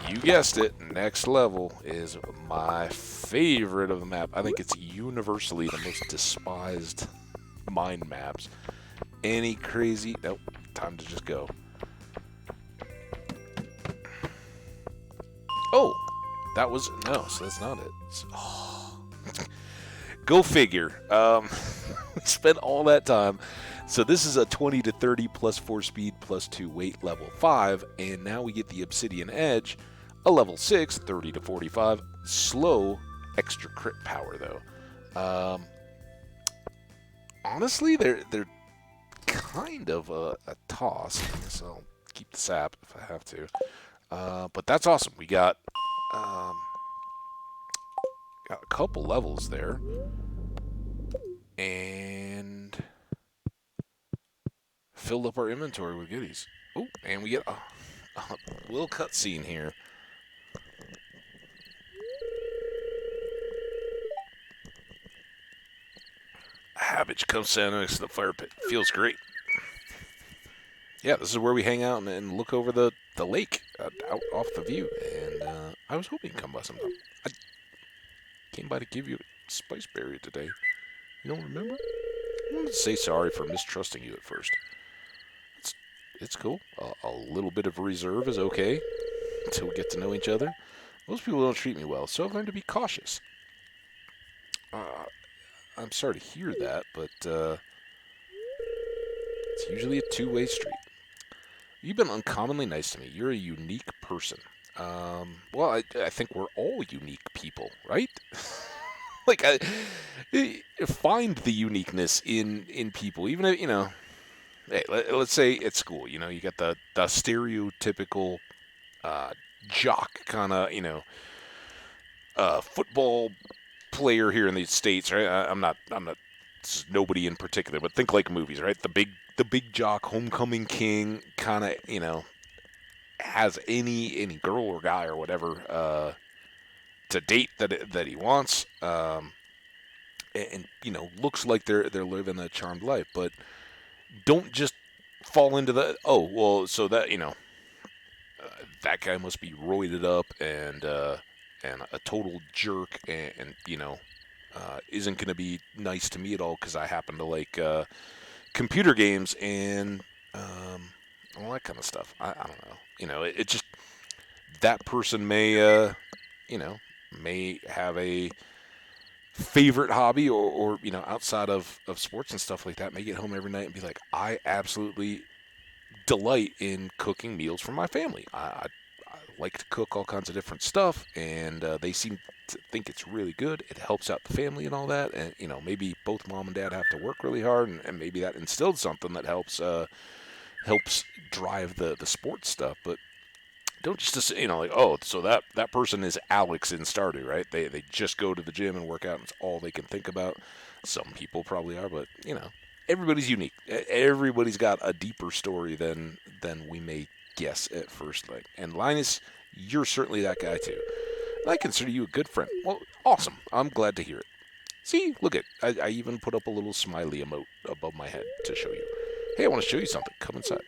You guessed it. Next level is my favorite of the map. I think it's universally the most despised mine maps. Any crazy... Nope. Time to just go. Oh! That was... No, so that's not it. Oh. Go figure. We spent all that time. So this is a 20 to 30 plus 4 speed plus 2 weight level 5. And now we get the Obsidian Edge. A level 6, 30 to 45. Slow, extra crit power, though. Honestly, they're kind of a toss. I guess I'll keep the sap if I have to. But that's awesome. We got a couple levels there. And filled up our inventory with goodies. Oh, and we get a little cutscene here. Habit comes down next to the fire pit. Feels great. Yeah, this is where we hang out and look over the lake out off the view. And I was hoping you'd come by sometime. I came by to give you a spice berry today. You don't remember? I wanted to say sorry for mistrusting you at first. It's cool. A little bit of reserve is okay until we get to know each other. Most people don't treat me well, so I've learned to be cautious. I'm sorry to hear that, but it's usually a two-way street. You've been uncommonly nice to me. You're a unique person. Well, I think we're all unique people, right? Like, find the uniqueness in people, even if, hey, let's say at school, you got the stereotypical jock kind of, football player here in the States, right? I'm not this is nobody in particular, but think like movies, right? The big jock, homecoming king, kind of, has any girl or guy or whatever to date that he wants, and looks like they're living a charmed life, but don't just fall into the so that that guy must be roided up and a total jerk and isn't going to be nice to me at all because I happen to like computer games and all that kind of stuff. I don't know. It just that person you know, may have a favorite hobby or outside of sports and stuff like that, may get home every night and be like, I absolutely delight in cooking meals for my family. I like to cook all kinds of different stuff, and they seem to think it's really good. It helps out the family and all that, and maybe both mom and dad have to work really hard, and maybe that instilled something that helps drive the sports stuff. But don't just like, oh, so that person is Alex in Stardew, right? They just go to the gym and work out, and it's all they can think about. Some people probably are, but everybody's unique. Everybody's got a deeper story than we may guess at first. And Linus, you're certainly that guy too. And I consider you a good friend. Well, awesome. I'm glad to hear it. See, look at I even put up a little smiley emote above my head to show you. Hey, I want to show you something. Come inside.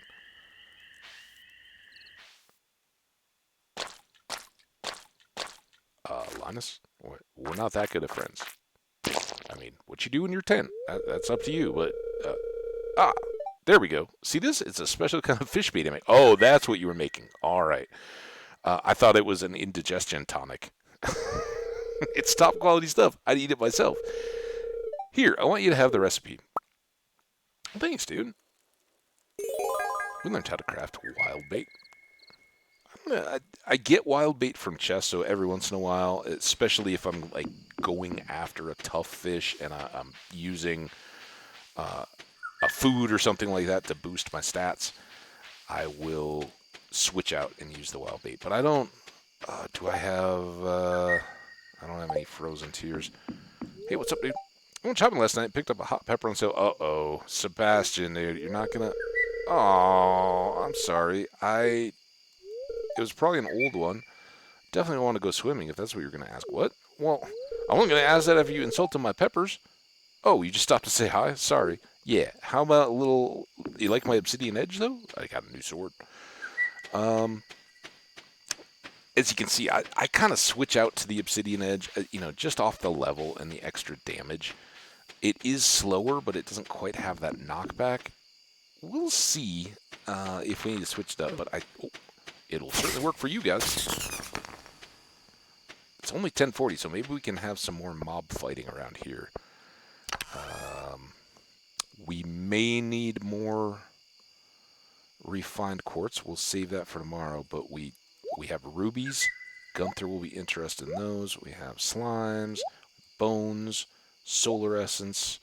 Linus, we're not that good of friends. I mean, what you do in your tent, that's up to you. But ah, there we go. See this? It's a special kind of fish bait I make. Oh, that's what you were making. All right. I thought it was an indigestion tonic. It's top quality stuff. I'd eat it myself. Here, I want you to have the recipe. Thanks, dude. We learned how to craft wild bait. I get wild bait from chess, so every once in a while, especially if I'm like going after a tough fish and I'm using uh, a food or something like that to boost my stats, I will switch out and use the wild bait. But I don't. Do I have? I don't have any frozen tears. Hey, what's up, dude? I went shopping last night. Picked up a hot pepper on sale. Uh-oh, Sebastian, dude, you're not gonna. Oh, I'm sorry. It was probably an old one. Definitely want to go swimming if that's what you're gonna ask. What? Well, I wasn't gonna ask that after you insulted my peppers. Oh, you just stopped to say hi? Sorry. Yeah. How about a little? You like my obsidian edge though? I got a new sword. Um, as you can see, I kind of switch out to the obsidian edge, just off the level and the extra damage. It is slower, but it doesn't quite have that knockback. We'll see if we need to switch it up, but it'll certainly work for you guys. It's only 10:40, so maybe we can have some more mob fighting around here. We may need more refined quartz. We'll save that for tomorrow, but we have rubies. Gunther will be interested in those. We have slimes, bones, solar essence,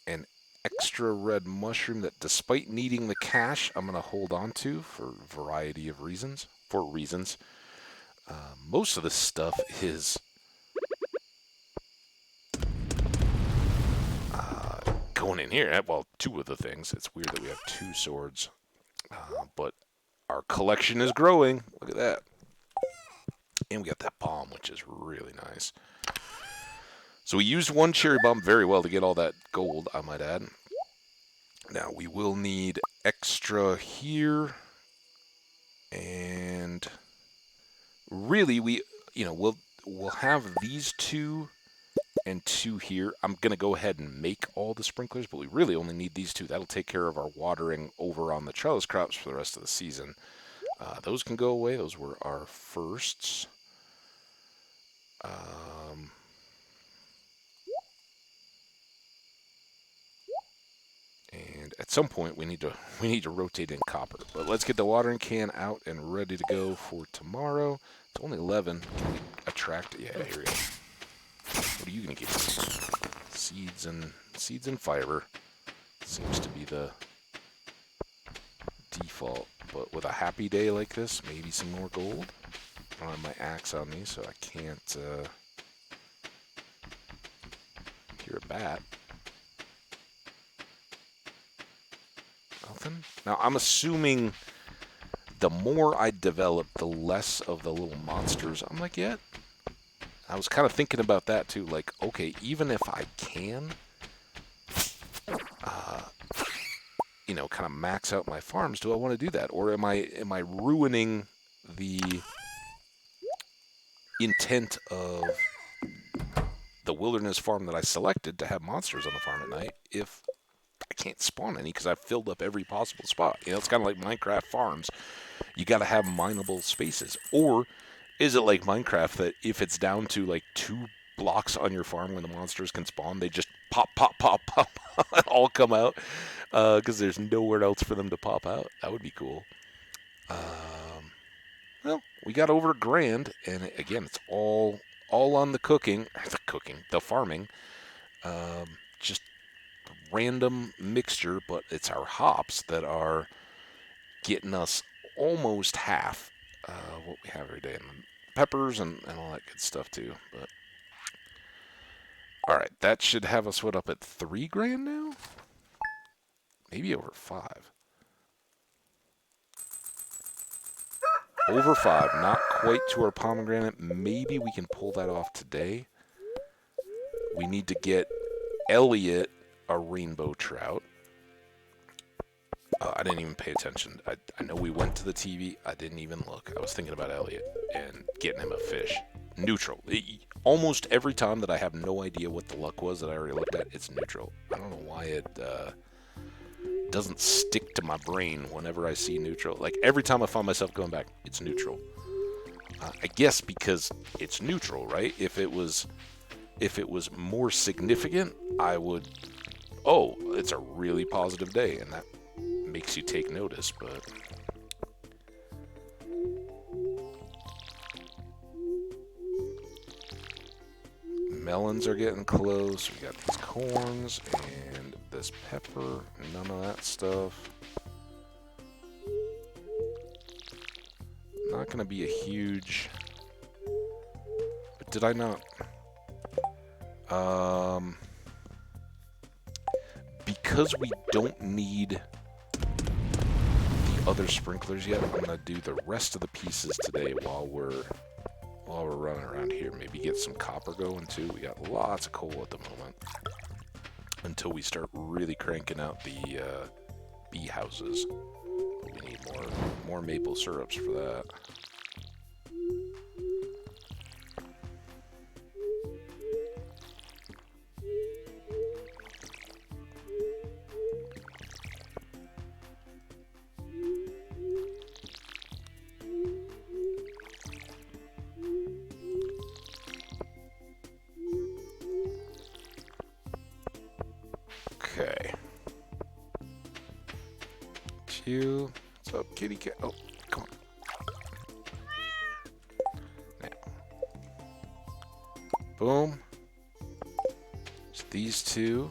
an extra red mushroom that, despite needing the cash, I'm going to hold on to for a variety of reasons. Most of this stuff is going in here. Well, two of the things. It's weird that we have two swords, but our collection is growing. Look at that. And we got that bomb, which is really nice. So we used one cherry bomb very well to get all that gold, I might add. Now we will need extra here, and really we'll have these two and two here. I'm gonna go ahead and make all the sprinklers, but we really only need these two. That'll take care of our watering over on the trellis crops for the rest of the season. Those can go away. Those were our firsts. And at some point we need to rotate in copper. But let's get the watering can out and ready to go for tomorrow. It's only 11. Can we attract? Yeah, here we go. What are you gonna give me? Seeds and fiber seems to be the default. But with a happy day like this, maybe some more gold. I don't have my axe on me, so I can't hear a bat. nothing. Now, I'm assuming the more I develop, the less of the little monsters I'm going to get. I was kind of thinking about that, too. Like, okay, even if I can, you know, kind of max out my farms, do I want to do that? Or am I ruining the intent of the wilderness farm that I selected to have monsters on the farm at night if I can't spawn any because I've filled up every possible spot? You know, it's kind of like Minecraft farms. You got to have mineable spaces. Or is it like Minecraft that if it's down to like 2 blocks on your farm when the monsters can spawn, they just pop, pop, pop, pop, and all come out because there's nowhere else for them to pop out? That would be cool. Well, we got over $1,000, and again, it's all on the the farming. Just random mixture, but it's our hops that are getting us almost half what we have every day, and peppers and all that good stuff too. But all right, that should have us what up at $3,000 now, maybe over 5. Over 5, not quite to our pomegranate. Maybe we can pull that off today. We need to get Elliot a rainbow trout. I didn't even pay attention. I know we went to the TV. I didn't even look. I was thinking about Elliot and getting him a fish. Neutral. Almost every time that I have no idea what the luck was that I already looked at, it's neutral. I don't know why it doesn't stick to my brain whenever I see neutral. Like every time I find myself going back, it's neutral. I guess because it's neutral, right? If it was more significant, I would, oh, it's a really positive day, and that makes you take notice. But melons are getting close. We got these corns and this pepper. None of that stuff. Not going to be a huge... But did I not... Because we don't need the other sprinklers yet, I'm going to do the rest of the pieces today while we're running around here. Maybe get some copper going too. We got lots of coal at the moment until we start really cranking out the bee houses. We need more maple syrups for that. Okay. What's up, kitty cat? Oh, come on. Now. Boom. It's these two.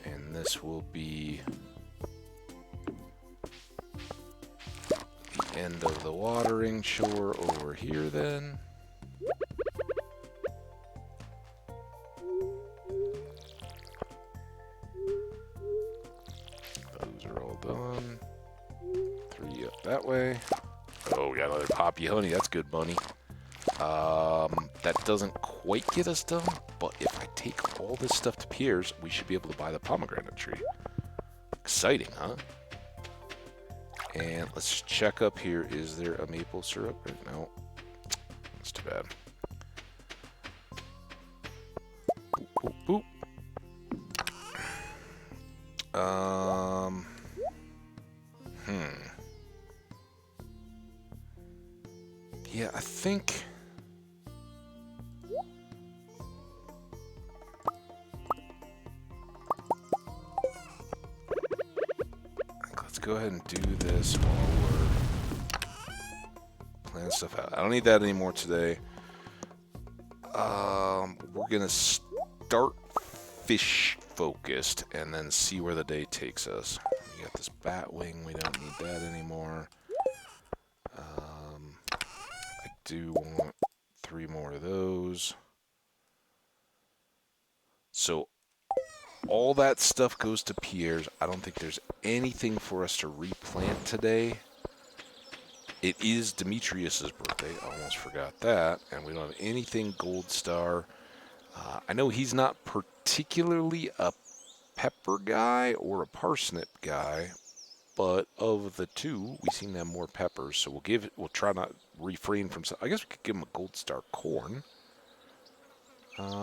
And this will be the end of the watering chore over here then. Done. 3 up that way. Oh, we got another poppy honey. That's good money. That doesn't quite get us done, but if I take all this stuff to Pierre's, we should be able to buy the pomegranate tree. Exciting, huh? And let's check up here. Is there a maple syrup? No. That's too bad. Boop, boop, boop. Yeah, I think... Let's go ahead and do this while we're planning stuff out. I don't need that anymore today. We're gonna start fish focused and then see where the day takes us. We got this bat wing. We don't need that anymore. I do want 3 more of those. So all that stuff goes to Pierre's. I don't think there's anything for us to replant today. It is Demetrius's birthday. I almost forgot that. And we don't have anything Gold Star. I know he's not particularly a pepper guy or a parsnip guy, but of the two, we seem to have more peppers. So we'll try not refrain from some. I guess we could give him a Gold Star corn.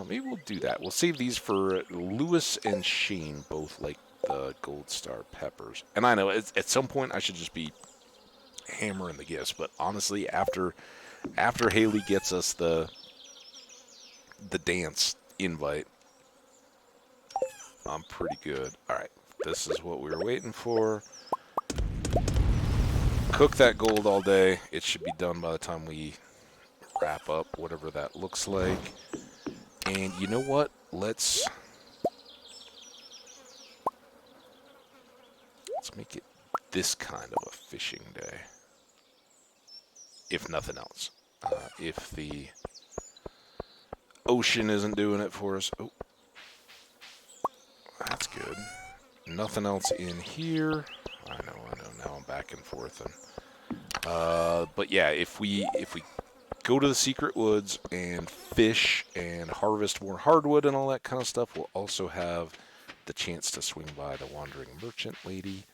Maybe we'll do that. We'll save these for Lewis and Shane, both like the Gold Star peppers. And I know at some point I should just be hammering the gifts, but honestly, after Haley gets us the dance invite, I'm pretty good. All right, this is what we were waiting for. Cook that gold all day. It should be done by the time we wrap up, whatever that looks like. And you know what? Let's make it this kind of a fishing day. If nothing else. If the ocean isn't doing it for us. Oh, that's good. Nothing else in here. I know. Now I'm back and forth. But yeah, if we go to the secret woods and fish and harvest more hardwood and all that kind of stuff, we'll also have the chance to swing by the wandering merchant lady.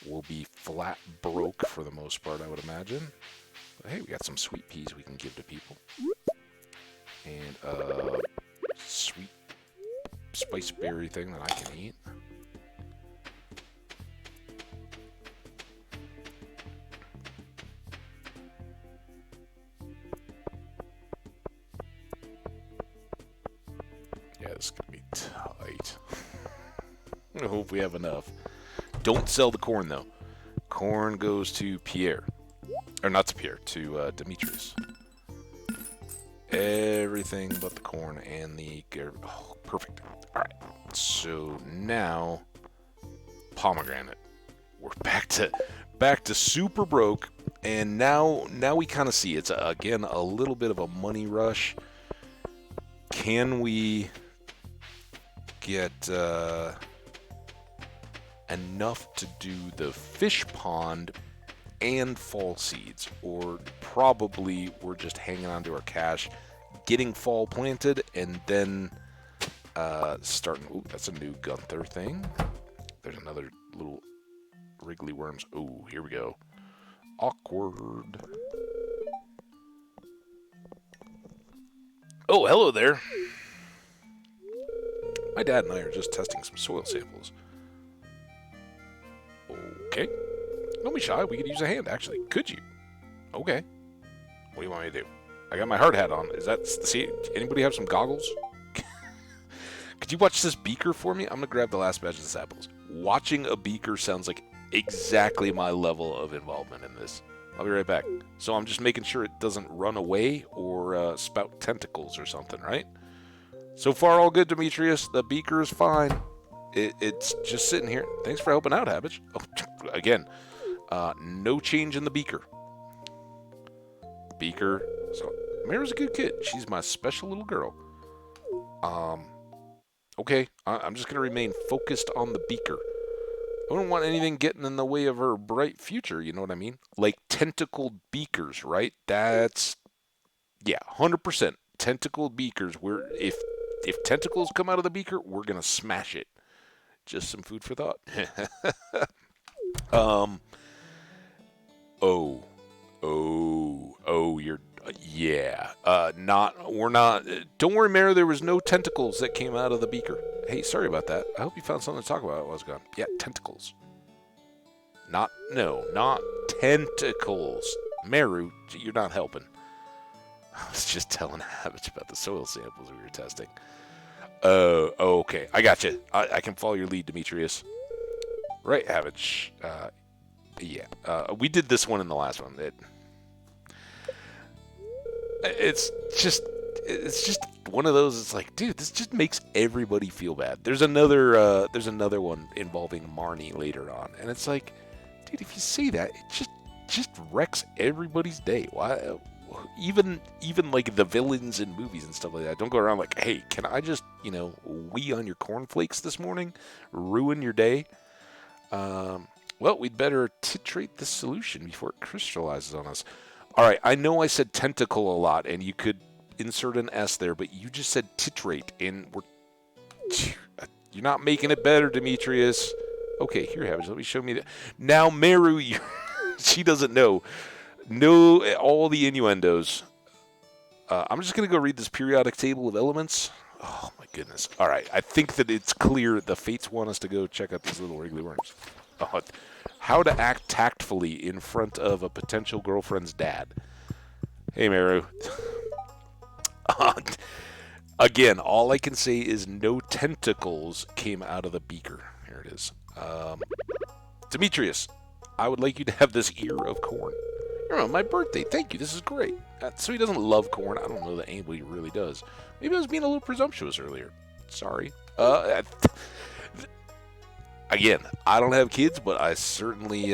We'll be flat broke for the most part, I would imagine. But hey, we got some sweet peas we can give to people. And sweet spice berry thing that I can eat. Yeah, this is going to be tight. I hope we have enough. Don't sell the corn, though. Corn goes to Pierre. Or not to Pierre, to Demetrius. Everything but the corn and the... Oh, perfect. All right. So now, pomegranate. We're back to super broke. And now we kind of see it's, again, a little bit of a money rush. Can we get enough to do the fish pond and fall seeds? Or probably we're just hanging on to our cash, getting fall planted, and then starting... Ooh, that's a new Gunther thing. There's another little wriggly worms. Ooh, here we go. Awkward. Oh, hello there. My dad and I are just testing some soil samples. Okay. Don't be shy. We could use a hand, actually. Could you? Okay. What do you want me to do? I got my hard hat on. Is that... See, anybody have some goggles? Could you watch this beaker for me? I'm going to grab the last batch of samples. Watching a beaker sounds like exactly my level of involvement in this. I'll be right back. So I'm just making sure it doesn't run away or spout tentacles or something, right? So far, all good, Demetrius. The beaker is fine. It's just sitting here. Thanks for helping out, Habbage. Oh, again, no change in the beaker. Beaker. So Mara's a good kid. She's my special little girl. Okay, I'm just going to remain focused on the beaker. I don't want anything getting in the way of her bright future, you know what I mean? Like tentacled beakers, right? That's, yeah, 100%. Tentacled beakers. If tentacles come out of the beaker, we're going to smash it. Just some food for thought. You're, yeah. We're not, don't worry, Mara, there was no tentacles that came out of the beaker. Hey, sorry about that. I hope you found something to talk about while I was gone. Yeah, tentacles. Not tentacles. Meru, you're not helping. I was just telling Habbage about the soil samples we were testing. Okay. I got you. I can follow your lead, Demetrius. Right, Habbage. Yeah. We did this one in the last one. It's just one of those. It's like, dude, this just makes everybody feel bad. There's another one involving Marnie later on, and it's like, dude, if you say that, it just wrecks everybody's day. even like the villains in movies and stuff like that don't go around like, hey, can I just wee on your cornflakes this morning, ruin your day? Well, we'd better titrate this solution before it crystallizes on us. All right, I know I said tentacle a lot, and you could insert an S there, but you just said titrate, and you're not making it better, Demetrius. Okay, here you have it. Let me show me that. Now, Meru, she doesn't know. Know all the innuendos. I'm just going to go read this periodic table of elements. Oh, my goodness. All right, I think that it's clear the fates want us to go check out these little wriggly worms. How to act tactfully in front of a potential girlfriend's dad. Hey, Meru. Again, all I can say is no tentacles came out of the beaker. Here it is. Demetrius, I would like you to have this ear of corn. You're on my birthday. Thank you. This is great. So he doesn't love corn. I don't know that anybody really does. Maybe I was being a little presumptuous earlier. Sorry. Again, I don't have kids, but I certainly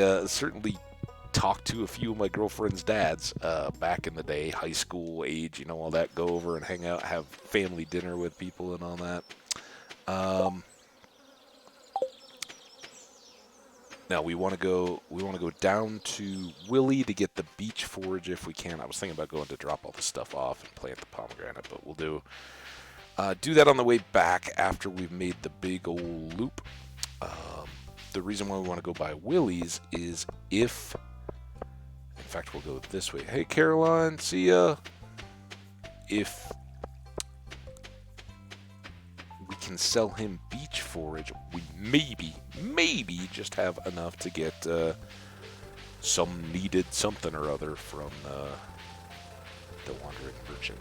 talked to a few of my girlfriend's dads back in the day, high school age, all that. Go over and hang out, have family dinner with people and all that. Now we want to go down to Willie to get the beach forage if we can. I was thinking about going to drop all this stuff off and plant the pomegranate, but we'll do that on the way back after we've made the big old loop. The reason why we want to go by Willie's is in fact, we'll go this way. Hey, Caroline, see ya. If we can sell him beach forage, we maybe just have enough to get some needed something or other from the Wandering Merchant.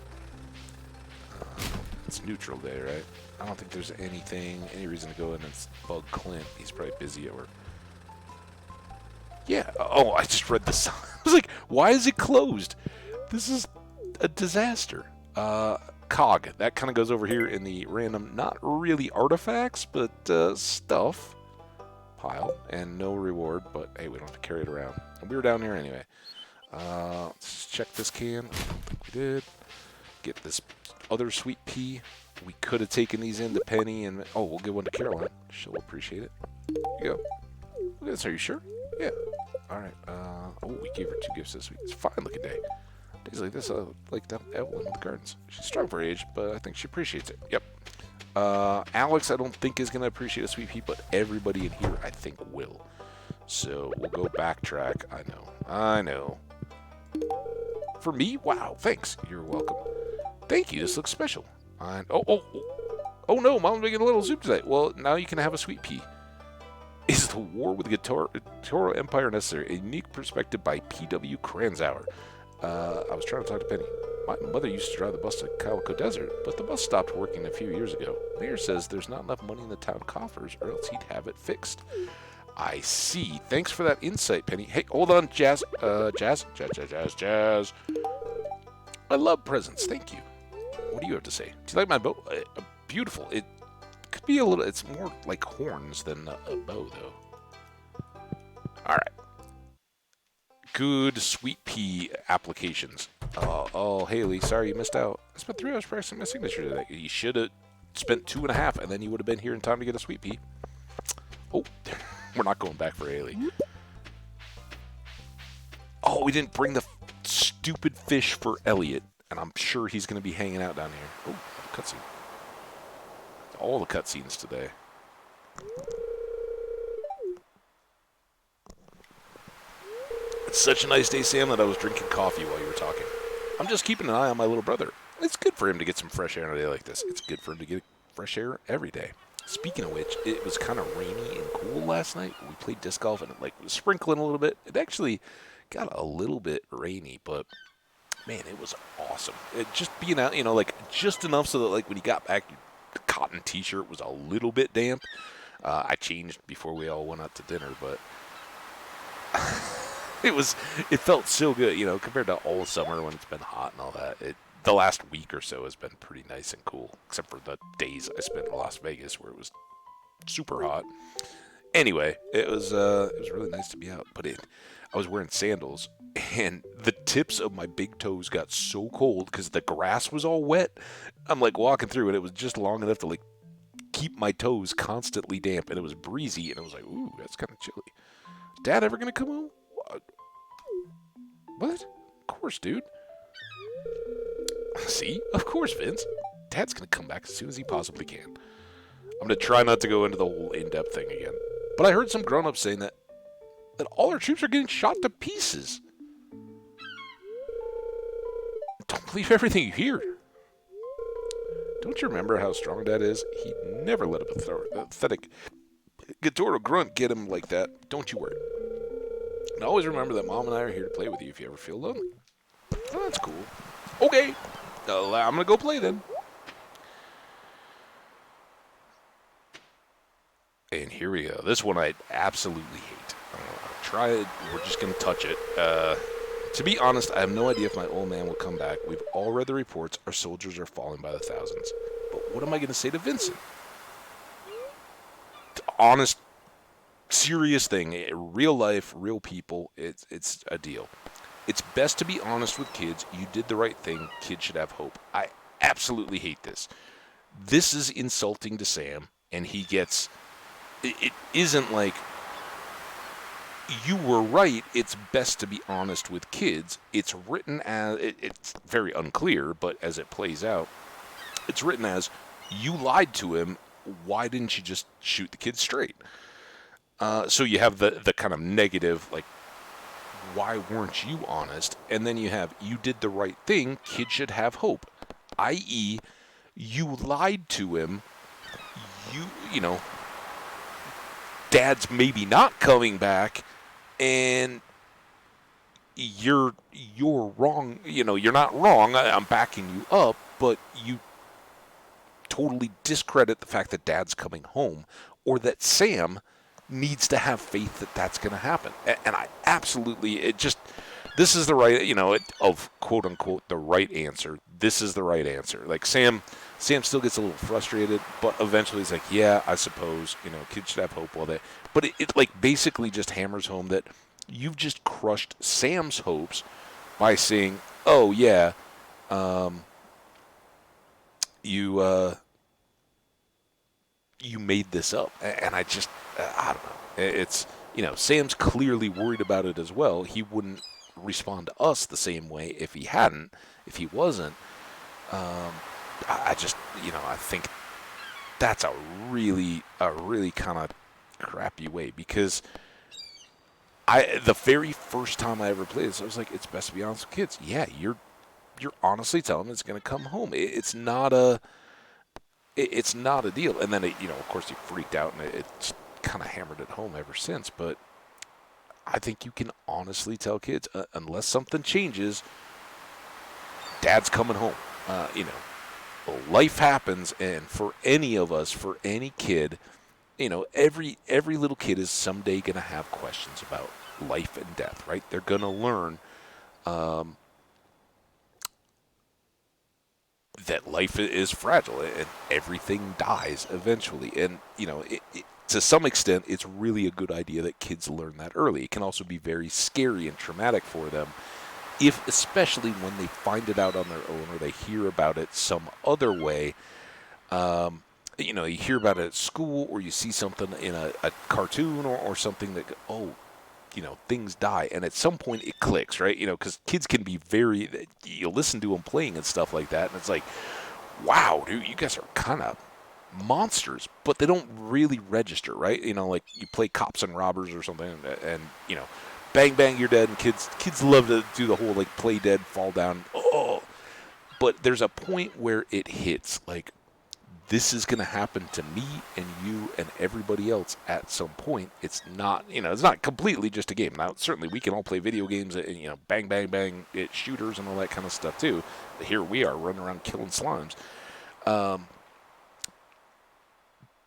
It's neutral day, right? I don't think there's any reason to go in and bug Clint. He's probably busy at work. Yeah. Oh, I just read the sign. I was like, why is it closed? This is a disaster. Cog. That kind of goes over here in the random, not really artifacts, but stuff pile. And no reward, but hey, we don't have to carry it around. And we were down here anyway. Let's just check this can. I don't think we did. Get this other sweet pea. We could have taken these into Penny and... Oh, we'll give one to Caroline. She'll appreciate it. Here you go. Look at this. Are you sure? Yeah. All right. Oh, we gave her 2 gifts this week. It's a fine-looking day. Days like this, like that Evelyn with the gardens. She's strong for her age, but I think she appreciates it. Yep. Alex, I don't think is going to appreciate a sweet pea, but everybody in here, I think, will. So we'll go backtrack. I know. For me? Wow. Thanks. You're welcome. Thank you. This looks special. Oh no, Mom's making a little soup today. Well, now you can have a sweet pea. Is the war with the Toro Empire necessary? A unique perspective by P.W. Kranzauer. I was trying to talk to Penny. My mother used to drive the bus to Calico Desert, but the bus stopped working a few years ago. Mayor says there's not enough money in the town coffers, or else he'd have it fixed. I see. Thanks for that insight, Penny. Hey, hold on, Jazz. Jazz. I love presents. Thank you. What do you have to say? Do you like my bow? Beautiful. It could be a little... It's more like horns than a bow, though. All right. Good sweet pea applications. Oh, Haley, sorry you missed out. I spent 3 hours practicing my signature today. You should have spent 2.5, and then you would have been here in time to get a sweet pea. Oh, we're not going back for Haley. Oh, we didn't bring the stupid fish for Elliot. And I'm sure he's going to be hanging out down here. Oh, cutscene. All the cutscenes today. It's such a nice day, Sam, that I was drinking coffee while you were talking. I'm just keeping an eye on my little brother. It's good for him to get some fresh air on a day like this. It's good for him to get fresh air every day. Speaking of which, it was kind of rainy and cool last night. We played disc golf and it was sprinkling a little bit. It actually got a little bit rainy, but... Man, it was awesome. Just being out, just enough so that, when you got back, the cotton T-shirt was a little bit damp. I changed before we all went out to dinner, but it felt so good, compared to all summer when it's been hot and all that. The last week or so has been pretty nice and cool, except for the days I spent in Las Vegas where it was super hot. Anyway, it was really nice to be out, but I was wearing sandals, and the tips of my big toes got so cold because the grass was all wet. I'm like walking through, and it was just long enough to like keep my toes constantly damp, and it was breezy, and I was like, ooh, that's kind of chilly. Dad ever gonna come home? What? Of course, dude. See? Of course, Vince. Dad's gonna come back as soon as he possibly can. I'm gonna try not to go into the whole in-depth thing again. But I heard some grown-ups saying that all our troops are getting shot to pieces. Don't believe everything you hear. Don't you remember how strong Dad is? He'd never let a pathetic Gatoro grunt get him like that. Don't you worry. And always remember that Mom and I are here to play with you if you ever feel lonely. Oh, that's cool. Okay. I'm gonna go play then. And here we go. This one I absolutely hate. I'll try it. We're just going to touch it. To be honest, I have no idea if my old man will come back. We've all read the reports. Our soldiers are falling by the thousands. But what am I going to say to Vincent? Honest, serious thing. Real life, real people. It's a deal. It's best to be honest with kids. You did the right thing. Kids should have hope. I absolutely hate this. This is insulting to Sam, and he gets... It isn't like you were right. It's best to be honest with kids. It's written as it's very unclear, but as it plays out, it's written as you lied to him. Why didn't you just shoot the kid straight? So you have the kind of negative, like, why weren't you honest? And then you have you did the right thing. Kids should have hope, i.e., you lied to him. You know. Dad's maybe not coming back, and you're wrong. You know, you're not wrong. I'm backing you up, but you totally discredit the fact that Dad's coming home, or that Sam needs to have faith that that's going to happen. And I absolutely, this is the right, of quote unquote the right answer. This is the right answer. Like Sam still gets a little frustrated, but eventually he's like, yeah, I suppose, kids should have hope while they... But it like basically just hammers home that you've just crushed Sam's hopes by saying, oh, yeah, you made this up. And I don't know. It's, Sam's clearly worried about it as well. He wouldn't respond to us the same way if he wasn't. I just, I think that's a really kind of crappy way, because the very first time I ever played this, I was like, it's best to be honest with kids. Yeah, you're honestly telling them it's going to come home. It's not a deal. And then, of course, he freaked out, and it's kind of hammered it home ever since. But I think you can honestly tell kids, unless something changes, Dad's coming home. Life happens, and for any of us, for any kid, every little kid is someday going to have questions about life and death, right? They're going to learn that life is fragile and everything dies eventually. And, to some extent, it's really a good idea that kids learn that early. It can also be very scary and traumatic for them, especially when they find it out on their own or they hear about it some other way. You hear about it at school, or you see something in a cartoon or something that, things die. And at some point it clicks, right? Because kids can be you listen to them playing and stuff like that, and it's like, wow, dude, you guys are kind of monsters, but they don't really register, right? Like you play cops and robbers or something, and bang, bang, you're dead, and kids love to do the whole, like, play dead, fall down, oh. But there's a point where it hits, like, this is going to happen to me and you and everybody else at some point. It's not, it's not completely just a game. Now, certainly we can all play video games and, bang, bang, bang, shooters and all that kind of stuff too. But here we are running around killing slimes.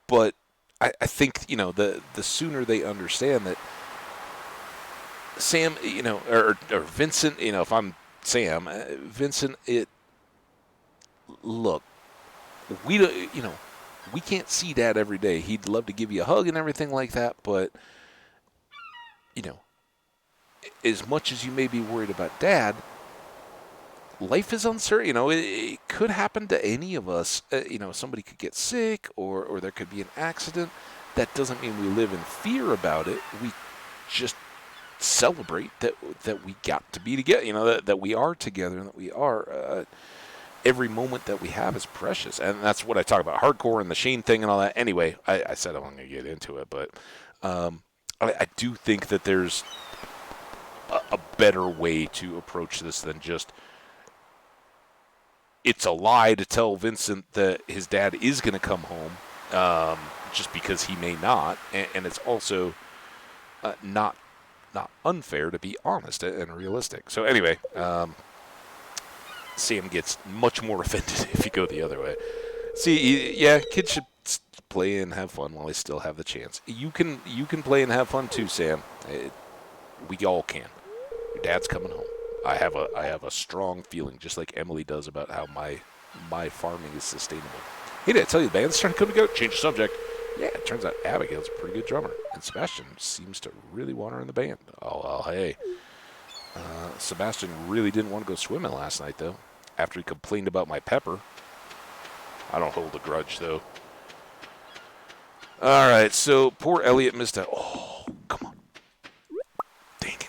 But I think, the sooner they understand that Sam, or Vincent, if I'm Sam, Vincent, look, we don't, we can't see Dad every day. He'd love to give you a hug and everything like that, but, you know, as much as you may be worried about Dad, life is uncertain. You know, it could happen to any of us. You know, somebody could get sick or there could be an accident. That doesn't mean we live in fear about it. We just celebrate that we got to be together. You know, that we are together and that we are. Every moment that we have is precious. And that's what I talk about, hardcore and the Shane thing and all that. Anyway, I said I wasn't going to get into it, but I do think that there's a better way to approach this than just it's a lie to tell Vincent that his dad is going to come home just because he may not. And it's also not unfair to be honest and realistic. So anyway, Sam gets much more offended if you go the other way. See, yeah, kids should play and have fun while they still have the chance. You can play and have fun too, Sam. We all can. Your dad's coming home. I have a strong feeling, just like Emily does, about how my farming is sustainable. Hey, did I tell you the band's starting to come together? Change the subject. Yeah, it turns out Abigail's a pretty good drummer, and Sebastian seems to really want her in the band. Oh, hey. Sebastian really didn't want to go swimming last night, though, after he complained about my pepper. I don't hold a grudge, though. All right, so poor Elliot missed out. Oh, come on. Dang it.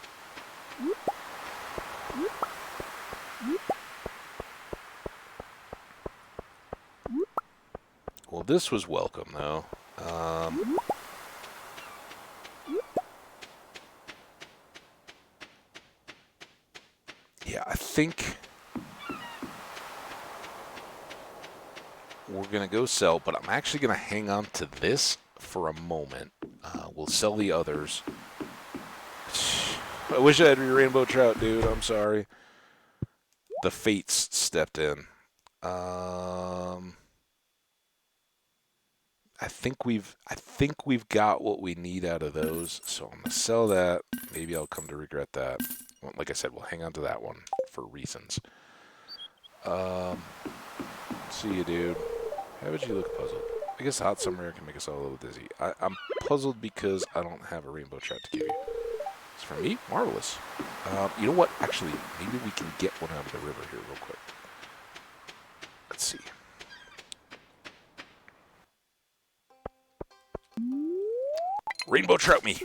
Well, this was welcome, though. Yeah, I think we're going to go sell, but I'm actually going to hang on to this for a moment. We'll sell the others. I wish I had your rainbow trout, dude. I'm sorry. The fates stepped in. I think we've got what we need out of those, so I'm gonna sell that. Maybe I'll come to regret that. Well, like I said, we'll hang on to that one for reasons. See you, dude. How would you look puzzled? I guess hot summer air can make us all a little dizzy. I'm puzzled because I don't have a rainbow trout to give you. It's for me? Marvelous. You know what? Actually, maybe we can get one out of the river here real quick. Let's see. Rainbow trout me.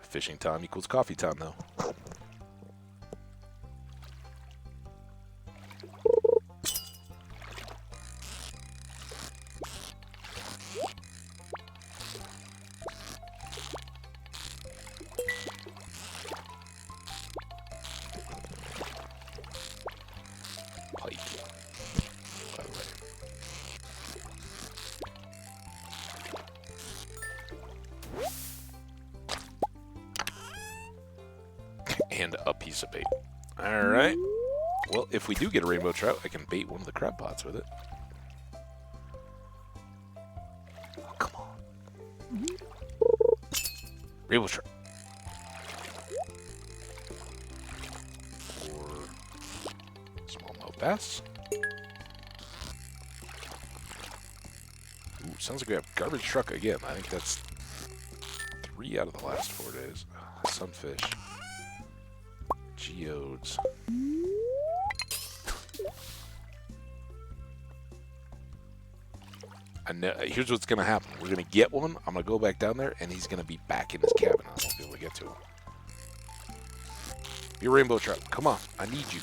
Fishing time equals coffee time, though. Pike. By the way. And a piece of bait. Alright. Well, if we do get a rainbow trout, I can bait one of the crab pots with it. Oh, come on. Rainbow trout. Or smallmouth bass. Ooh, sounds like we have garbage truck again. I think that's 3 out of the last 4 days. Sunfish. Geodes. I know. Here's what's gonna happen. We're gonna get one. I'm gonna go back down there, and he's gonna be back in his cabin. I won't be able to get to him. Your rainbow trout. Come on. I need you.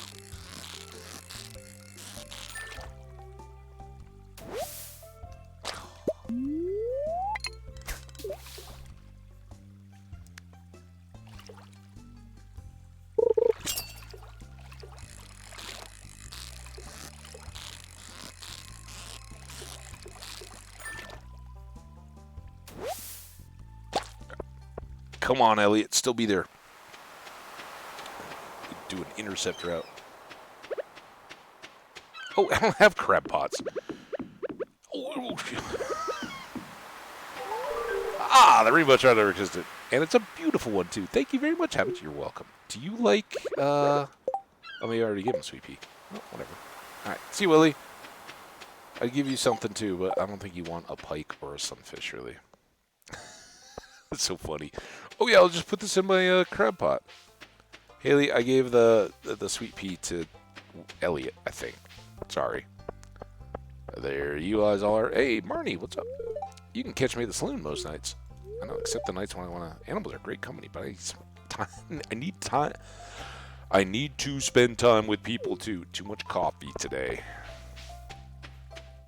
Come on, Elliot. Still be there. Do an intercept route. Oh, I don't have crab pots. Oh. Ah, the rainbow trout never existed. And it's a beautiful one, too. Thank you very much, Habit. You're welcome. Do you like, oh, maybe I already gave him Sweet Pea. Oh, whatever. All right. See you, Willie. I'd give you something too, but I don't think you want a pike or a sunfish, really. That's so funny. Oh yeah, I'll just put this in my crab pot. Haley, I gave the sweet pea to Elliot, I think. Sorry. There you guys are. Hey, Marnie, what's up? You can catch me at the saloon most nights. I know, except the nights when I want to. Animals are great company, but I need some time. I need time. I need to spend time with people too. Too much coffee today.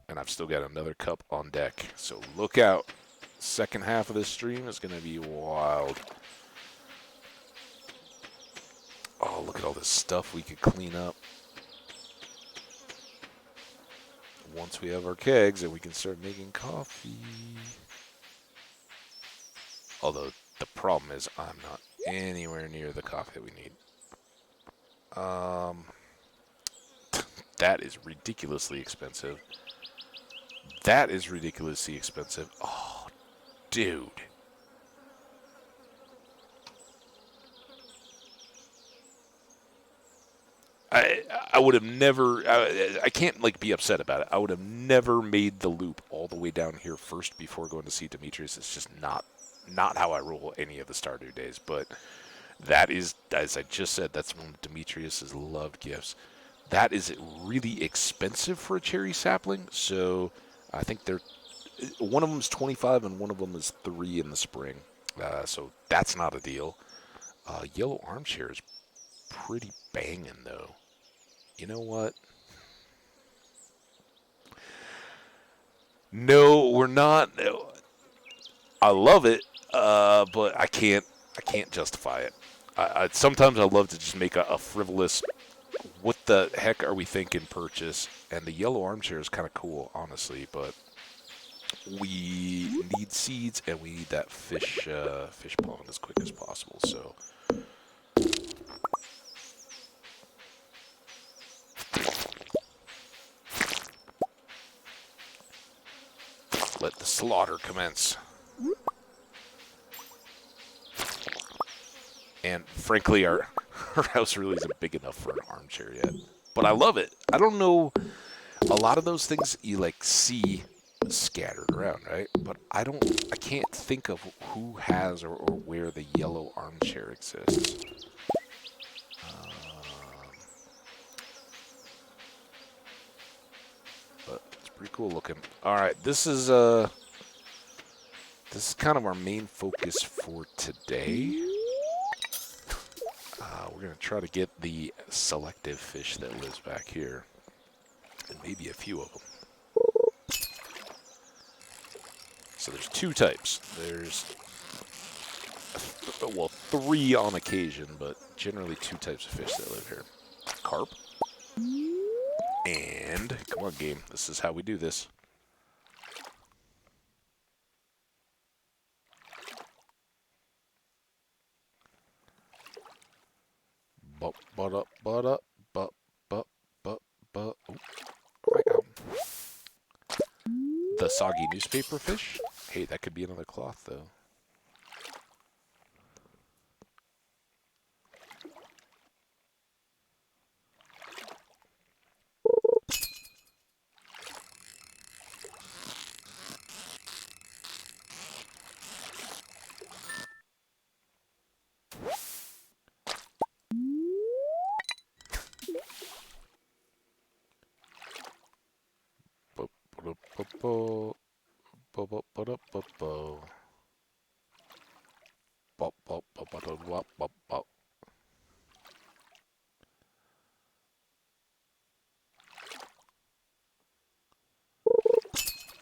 And I've still got another cup on deck. So look out. Second half of this stream is going to be wild. Oh, look at all this stuff we could clean up. Once we have our kegs and we can start making coffee. Although the problem is I'm not anywhere near the coffee that we need. That is ridiculously expensive. That is ridiculously expensive. Oh, dude. I would have never. I can't like be upset about it. I would have never made the loop all the way down here first before going to see Demetrius. It's just not how I roll any of the Stardew days. But that is, as I just said, that's one of Demetrius's loved gifts. That is really expensive for a cherry sapling. So I think they're one of them is 25 and one of them is 3 in the spring. So that's not a deal. Yellow armchair is pretty banging though. You know what? No, we're not. I love it, but I can't. I can't justify it. Sometimes I love to just make a frivolous. What the heck are we thinking? Purchase, and the yellow armchair is kind of cool, honestly. But we need seeds, and we need that fish pond as quick as possible. So. Let the slaughter commence. And frankly, our house really isn't big enough for an armchair yet. But I love it. I don't know. A lot of those things you like see scattered around, right? But I can't think of who has or where the yellow armchair exists. But it's pretty cool looking. All right, this is kind of our main focus for today. We're going to try to get the selective fish that lives back here. And maybe a few of them. So there's 2 types. There's, well, 3 on occasion, but generally 2 types of fish that live here. Carp. And, come on game, this is how we do this. The soggy newspaper fish? Hey, that could be another cloth, though.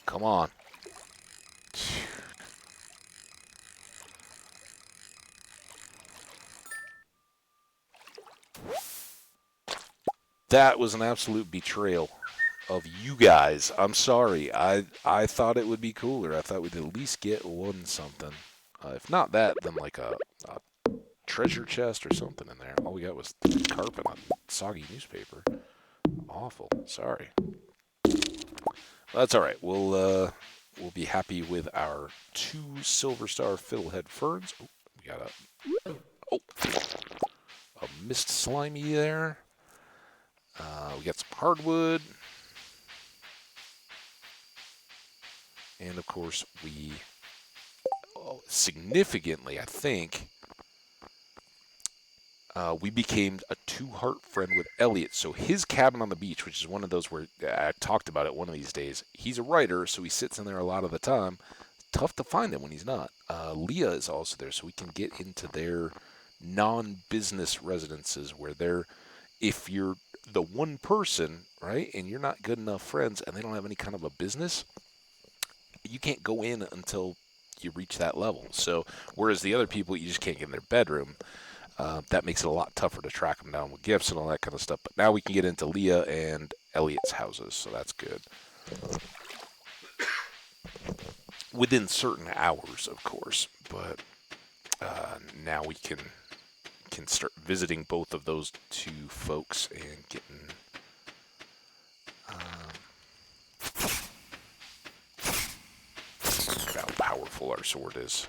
Come on. That was an absolute betrayal of you guys. I'm sorry. I thought it would be cooler. I thought we'd at least get one something. If not that, then like a treasure chest or something in there. All we got was carp and a soggy newspaper. Awful. Sorry. That's all right. We'll be happy with our 2 silver star fiddlehead ferns. Oh, we got a mist slimy there. We got some hardwood. And of course, we significantly, I think, we became a two-heart friend with Elliot. So his cabin on the beach, which is one of those where I talked about it one of these days, he's a writer, so he sits in there a lot of the time. Tough to find him when he's not. Leah is also there, so we can get into their non-business residences where they're, if you're the one person, right, and you're not good enough friends and they don't have any kind of a business, you can't go in until you reach that level. So whereas the other people, you just can't get in their bedroom. That makes it a lot tougher to track them down with gifts and all that kind of stuff. But now we can get into Leah and Elliot's houses, so that's good. Within certain hours, of course. But now we can start visiting both of those two folks and getting. Look how powerful our sword is.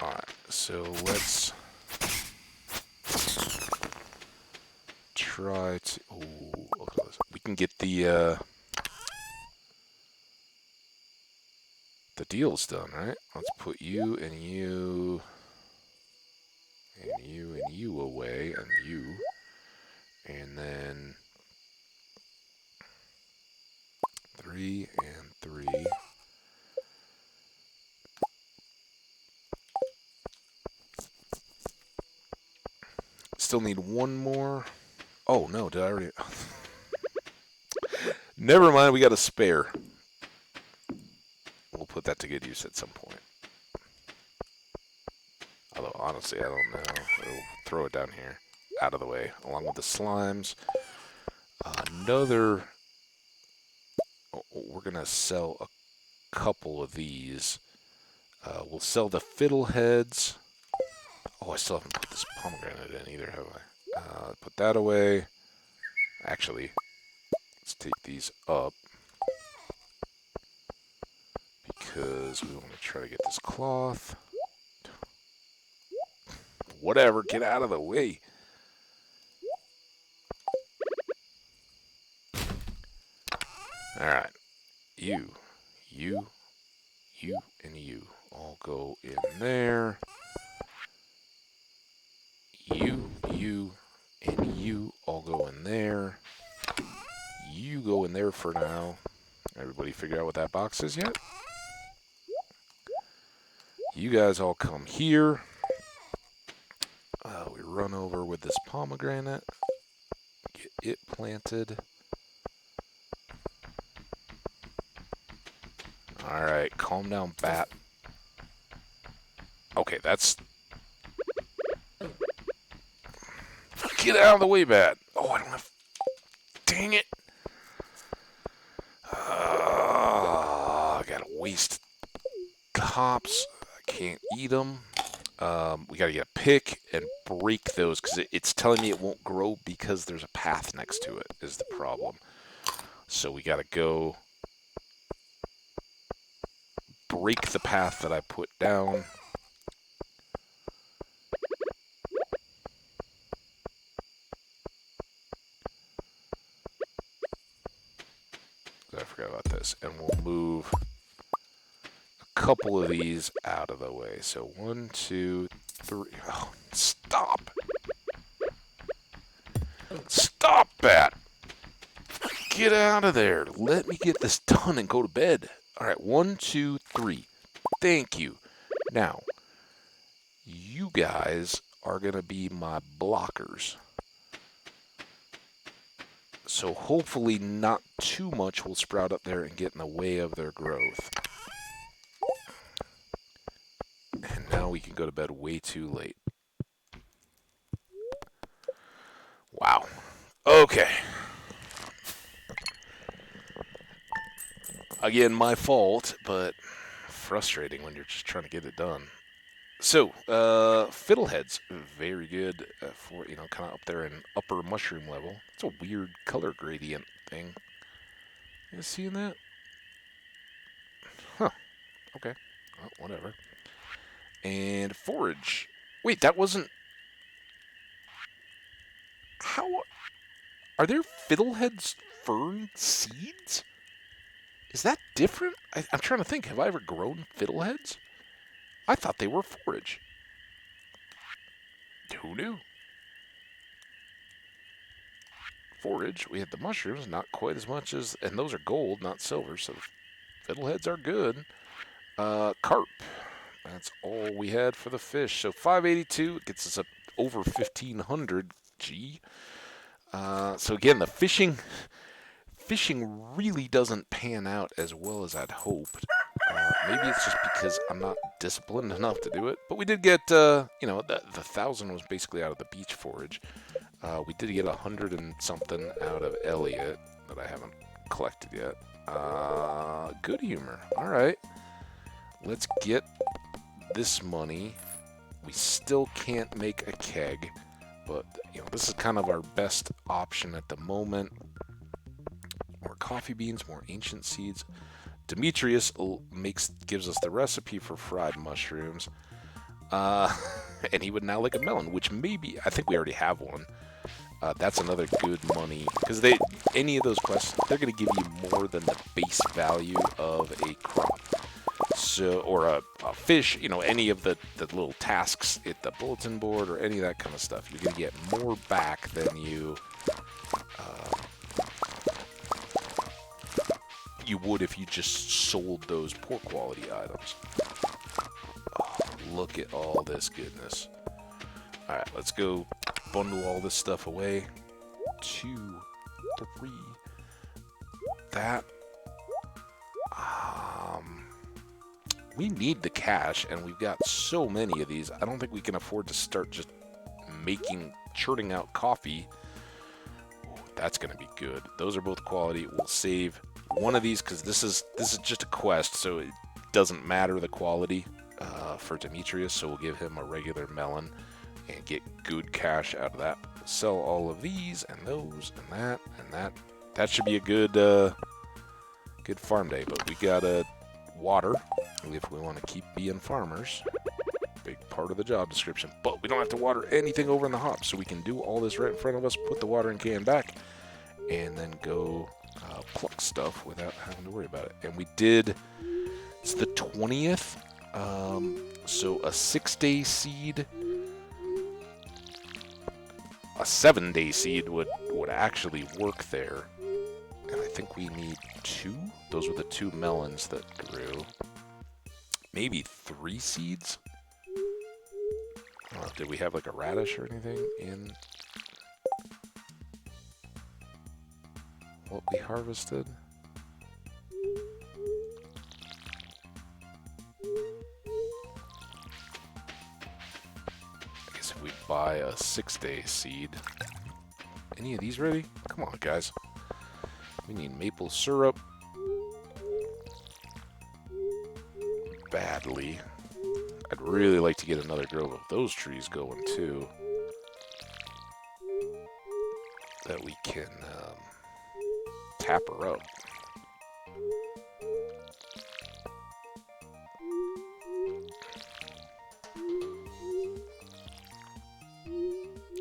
Alright, so let's try to. Oh, look at this. We can get the deals done, right? Let's put you and you and you and you away, and you, and then 3 and 3. Still need one more. Oh no, did I already? Never mind, we got a spare. We'll put that to good use at some point. Although, honestly, I don't know. We'll throw it down here, out of the way, along with the slimes. Another... Oh, we're going to sell a couple of these. We'll sell the fiddleheads. Oh, I still haven't put this pomegranate in either, have I? Put that away. Actually, let's take these up. Because we want to try to get this cloth. Whatever, get out of the way. Alright. You, and you all go in there. You, and you all go in there. You go in there for now. Everybody figure out what that box is yet? You guys all come here. We run over with this pomegranate. Get it planted. Alright, calm down, bat. Okay, that's... Get out of the way, bat. Oh, I don't have... Dang it. I gotta waste hops. I can't eat them. We gotta get a pick and break those, because it's telling me it won't grow because there's a path next to it, is the problem. So we gotta go break the path that I put down. I forgot about this. And we'll move a couple of these out of the way. So 1, 2, 3. Oh, stop. Stop that. Get out of there. Let me get this done and go to bed. All right, 1, 2, 3. Thank you. Now, you guys are going to be my blockers. So hopefully not too much will sprout up there and get in the way of their growth. And now we can go to bed way too late. Wow. Okay. Again, my fault, but frustrating when you're just trying to get it done. So, fiddleheads, very good for, kind of up there in upper mushroom level. It's a weird color gradient thing. You guys seeing that? Huh. Okay. Well, whatever. And forage. Wait, that wasn't... How... Are there fiddleheads fern seeds? Is that different? I'm trying to think. Have I ever grown fiddleheads? I thought they were forage. Who knew? Forage, we had the mushrooms, not quite as much as, and those are gold, not silver, so fiddleheads are good. Carp, that's all we had for the fish. So 582, it gets us up over 1,500 G. So again, the fishing really doesn't pan out as well as I'd hoped. Maybe it's just because I'm not disciplined enough to do it. But we did get, the 1,000 was basically out of the beach forage. We did get 100 and something out of Elliot that I haven't collected yet. Good humor. All right. Let's get this money. We still can't make a keg, but this is kind of our best option at the moment. More coffee beans, more ancient seeds. Demetrius gives us the recipe for fried mushrooms. And he would now like a melon, which maybe, I think we already have one. That's another good money, because any of those quests, they're going to give you more than the base value of a crop. So, or a fish, any of the little tasks at the bulletin board or any of that kind of stuff. You're going to get more back than you would if you just sold those poor quality items. Oh, look at all this goodness. Alright, let's go bundle all this stuff away. 2, 3. That. We need the cash, and we've got so many of these. I don't think we can afford to start just churning out coffee. Ooh, that's going to be good. Those are both quality. We'll save one of these because this is just a quest, so it doesn't matter the quality for Demetrius. So we'll give him a regular melon and get good cash out of that. Sell all of these and those and that and that. That should be a good farm day. But we gotta water if we want to keep being farmers. Big part of the job description. But we don't have to water anything over in the hop, so we can do all this right in front of us. Put the watering can back, and then go pluck stuff without having to worry about it. And we did. It's the 20th. So a 6-day seed. A 7-day seed would actually work there. And I think we need 2. Those were the 2 melons that grew. Maybe 3 seeds? Did we have like a radish or anything in what we harvested? I guess if we buy a 6-day seed. Any of these ready? Come on, guys. We need maple syrup. Badly. I'd really like to get another grove of those trees going, too. That we can tap her up.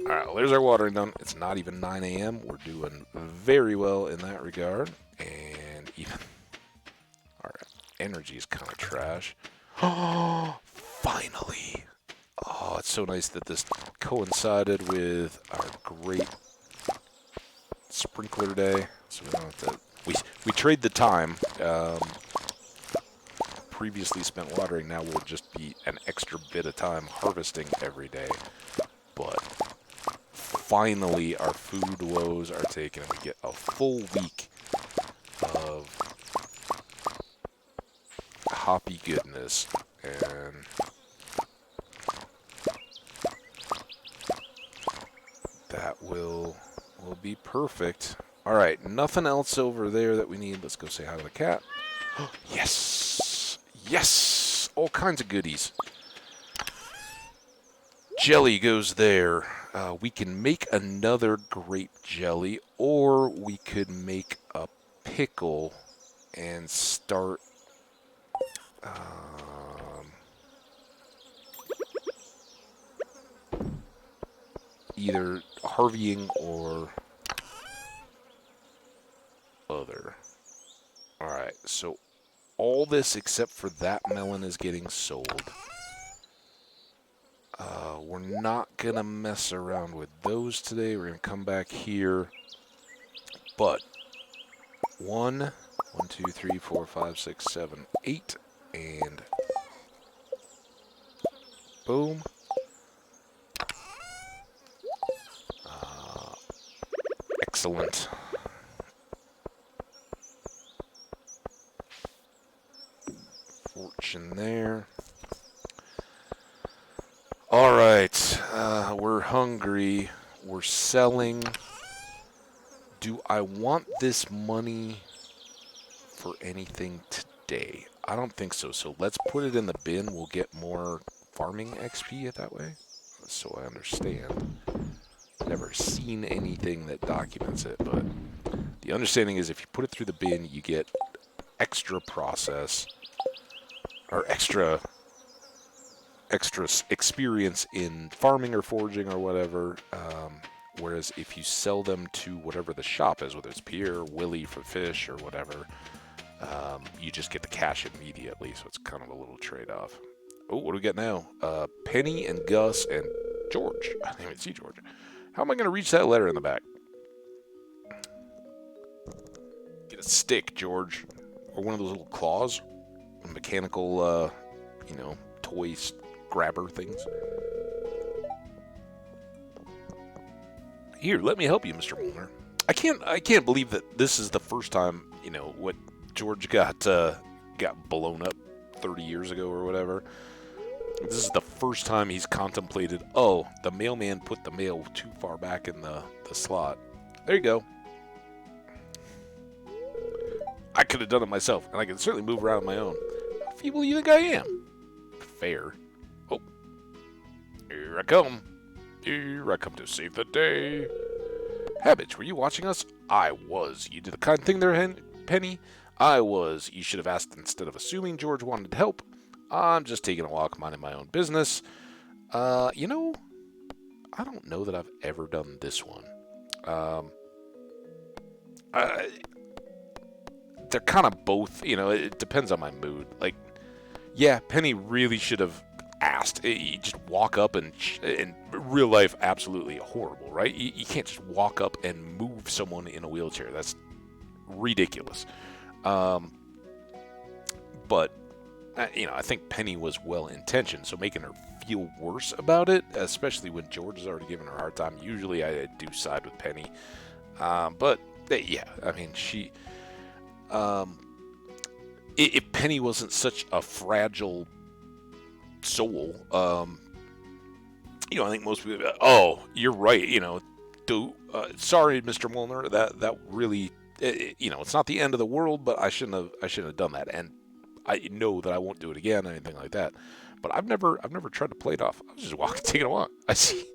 Alright, well, there's our watering done. It's not even 9 a.m. We're doing very well in that regard. And even our energy is kind of trash. Oh, finally! Oh, it's so nice that this coincided with our great sprinkler day. So we don't have to... We trade the time. Previously spent watering, now will just be an extra bit of time harvesting every day. But finally, our food woes are taken, and we get a full week of hoppy goodness, and that will be perfect. All right, nothing else over there that we need. Let's go say hi to the cat. Yes, yes, all kinds of goodies. Jelly goes there. We can make another grape jelly, or we could make a pickle and start either harveying or other. Alright, so all this except for that melon is getting sold. We're not going to mess around with those today. We're going to come back here. But 1, 2, 3, 4, 5, 6, 7, 8, and boom. Excellent. Fortune there. Alright, we're hungry. We're selling. Do I want this money for anything today? I don't think so. So let's put it in the bin. We'll get more farming XP that way. So I understand. Never seen anything that documents it, but the understanding is if you put it through the bin, you get extra process or extra experience in farming or foraging or whatever. Whereas if you sell them to whatever the shop is, whether it's Pierre, Willie for fish or whatever, you just get the cash immediately. So it's kind of a little trade-off. Oh, what do we get now? Penny and Gus and George. I didn't even see George. How am I going to reach that letter in the back? Get a stick, George. Or one of those little claws. Mechanical, toys grabber things. Here, let me help you, Mr. Molnar. I can't believe that this is the first time, what George got blown up 30 years ago or whatever. This is the first time he's contemplated, oh, the mailman put the mail too far back in the slot. There you go. I could have done it myself, and I can certainly move around on my own. How feeble do you think I am? Fair. Oh. Here I come. Here I come to save the day. Habits, were you watching us? I was. You did a kind thing there, Penny. I was. You should have asked instead of assuming George wanted help. I'm just taking a walk, minding my own business. I don't know that I've ever done this one. They're kind of both, it depends on my mood. Like, yeah, Penny really should have asked. You just walk up and in real life, absolutely horrible, right? You can't just walk up and move someone in a wheelchair. That's ridiculous. But I think Penny was well-intentioned, so making her feel worse about it, especially when George has already given her a hard time. Usually I do side with Penny. But, yeah, I mean, she... if Penny wasn't such a fragile soul, I think most people, oh, you're right, sorry, Mr. Molnar, that really, it's not the end of the world, but I shouldn't have done that, and I know that I won't do it again, or anything like that. But I've never tried to play it off. I was just taking a walk. I see.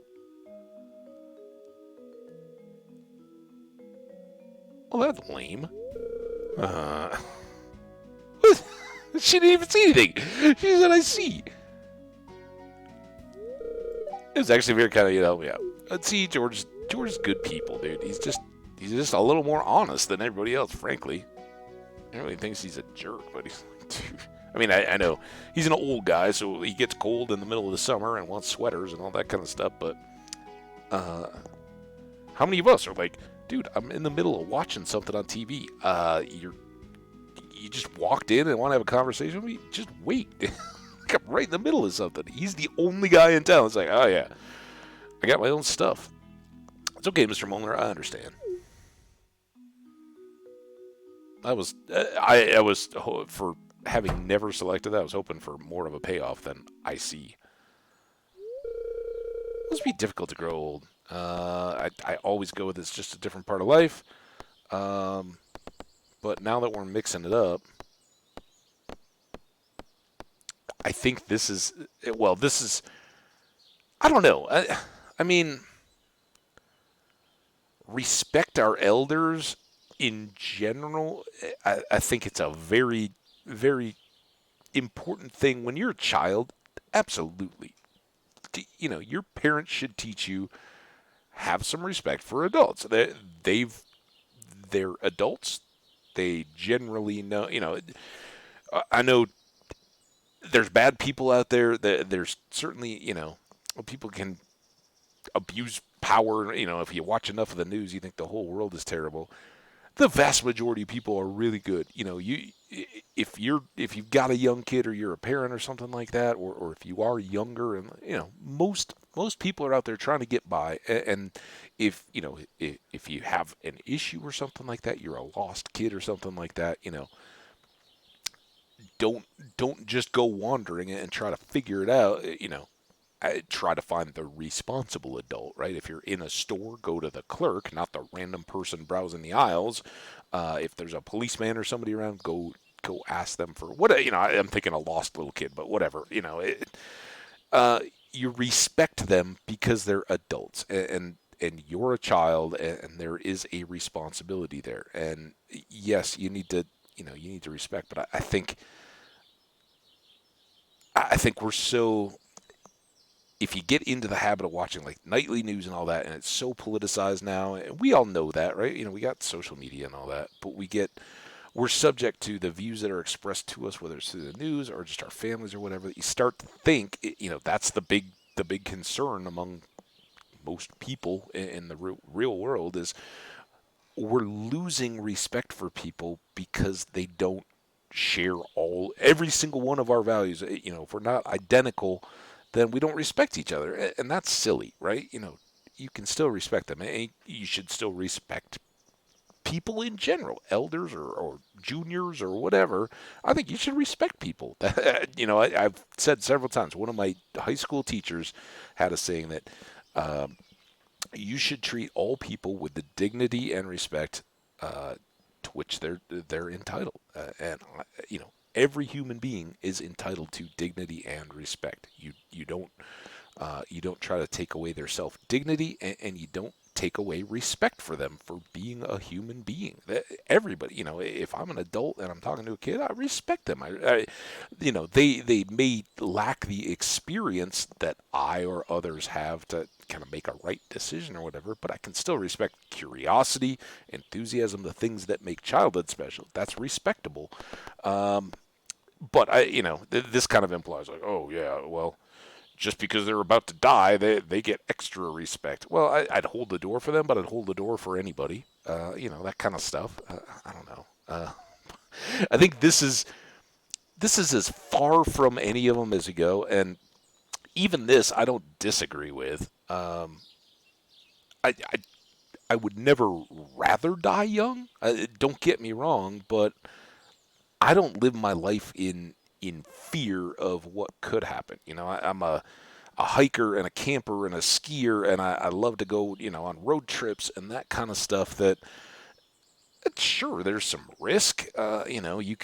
Well, that's lame. She didn't even see anything. She said, "I see." It was actually very kind of help me out. Let's see, George's good people, dude. He's just a little more honest than everybody else, frankly. Everybody thinks he's a jerk, but he's like, dude. I mean, I know he's an old guy, so he gets cold in the middle of the summer and wants sweaters and all that kind of stuff. But how many of us are like, dude, I'm in the middle of watching something on TV. You just walked in and want to have a conversation with me? Just wait. I'm right in the middle of something. He's the only guy in town. It's like, oh yeah, I got my own stuff. It's okay, Mr. Molnar. I understand. I was for having never selected that. I was hoping for more of a payoff than I see. It must be difficult to grow old. I always go with it's just a different part of life. But now that we're mixing it up, I think this is, I don't know. I mean, respect our elders in general. I think it's a very, very important thing when you're a child. Absolutely. Your parents should teach you, have some respect for adults. They're adults. They generally know, I know there's bad people out there. There's certainly, people can abuse power. If you watch enough of the news, you think the whole world is terrible. The vast majority of people are really good. If you've got a young kid or you're a parent or something like that, or if you are younger, and most people are out there trying to get by. And if you have an issue or something like that, you're a lost kid or something like that, don't just go wandering and try to figure it out. I try to find the responsible adult, right? If you're in a store, go to the clerk, not the random person browsing the aisles. If there's a policeman or somebody around, go ask them for what. I'm thinking a lost little kid, but whatever. You respect them because they're adults, and you're a child, and there is a responsibility there. And yes, you need to respect. But I think we're so, if you get into the habit of watching like nightly news and all that, and it's so politicized now, and we all know that, right? We got social media and all that, but we're subject to the views that are expressed to us, whether it's through the news or just our families or whatever. That you start to think, that's the big concern among most people in the real world is we're losing respect for people because they don't share every single one of our values. If we're not identical, then we don't respect each other, and that's silly, right? You can still respect them, and you should still respect people in general, elders or juniors or whatever. I think you should respect people. I've said several times. One of my high school teachers had a saying that you should treat all people with the dignity and respect to which they're entitled. And every human being is entitled to dignity and respect. You don't try to take away their self dignity, and you don't take away respect for them for being a human being. Everybody, if I'm an adult and I'm talking to a kid, I respect them. They may lack the experience that I or others have to kind of make a right decision or whatever, but I can still respect curiosity, enthusiasm, the things that make childhood special. That's respectable. But this kind of implies like, oh yeah, well, just because they're about to die, they get extra respect. Well, I'd hold the door for them, but I'd hold the door for anybody. That kind of stuff. I don't know. I think this is as far from any of them as you go, and even this I don't disagree with. I would never rather die young. Don't get me wrong, but I don't live my life in fear of what could happen. I'm a hiker and a camper and a skier, and I love to go, on road trips and that kind of stuff. That sure, there's some risk. You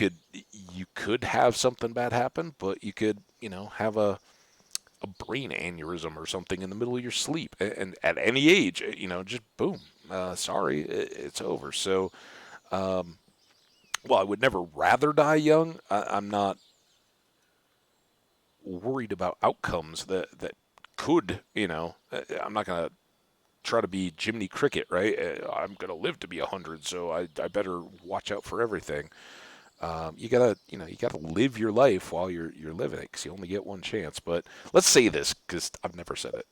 could have something bad happen, but you could, have a brain aneurysm or something in the middle of your sleep, and at any age, just boom, sorry, it's over. So, well, I would never rather die young. I'm not worried about outcomes that could, I'm not going to try to be Jiminy Cricket, right? I'm going to live to be 100, so I better watch out for everything. You gotta live your life while you're living it, because you only get one chance. But let's say this, because I've never said it.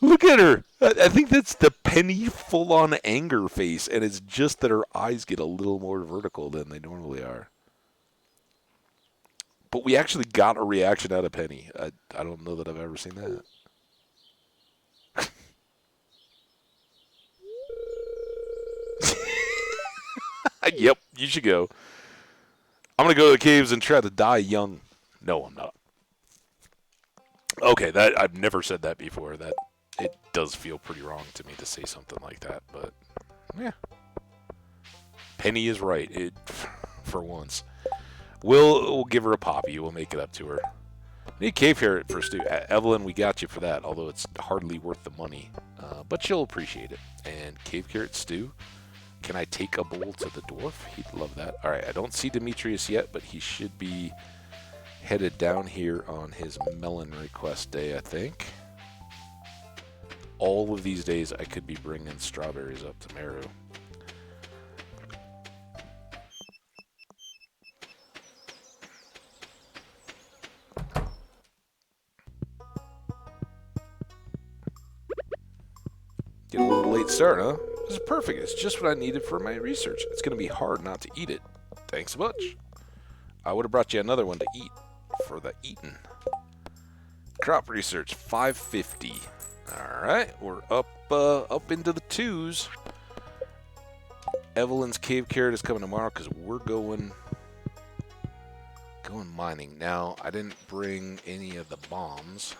Look at her. I think that's the Penny full-on anger face, and it's just that her eyes get a little more vertical than they normally are. But we actually got a reaction out of Penny. I don't know that I've ever seen that. Yep, you should go. I'm going to go to the caves and try to die young. No, I'm not. Okay, that I've never said that before. That it does feel pretty wrong to me to say something like that, but yeah. Penny is right. For once. We'll give her a poppy. We'll make it up to her. We need cave carrot for stew. Evelyn, we got you for that, although it's hardly worth the money. But she'll appreciate it. And cave carrot stew. Can I take a bowl to the dwarf? He'd love that. All right, I don't see Demetrius yet, but he should be headed down here on his melon request day, I think. all of these days I could be bringing strawberries up to Meru. Get a little late start, huh? This is perfect. It's just what I needed for my research. It's going to be hard not to eat it. Thanks a bunch. I would have brought you another one to eat for the eating. Crop research, 550. Alright, we're up into the 2s. Evelyn's cave carrot is coming tomorrow because we're going mining. Now, I didn't bring any of the bombs.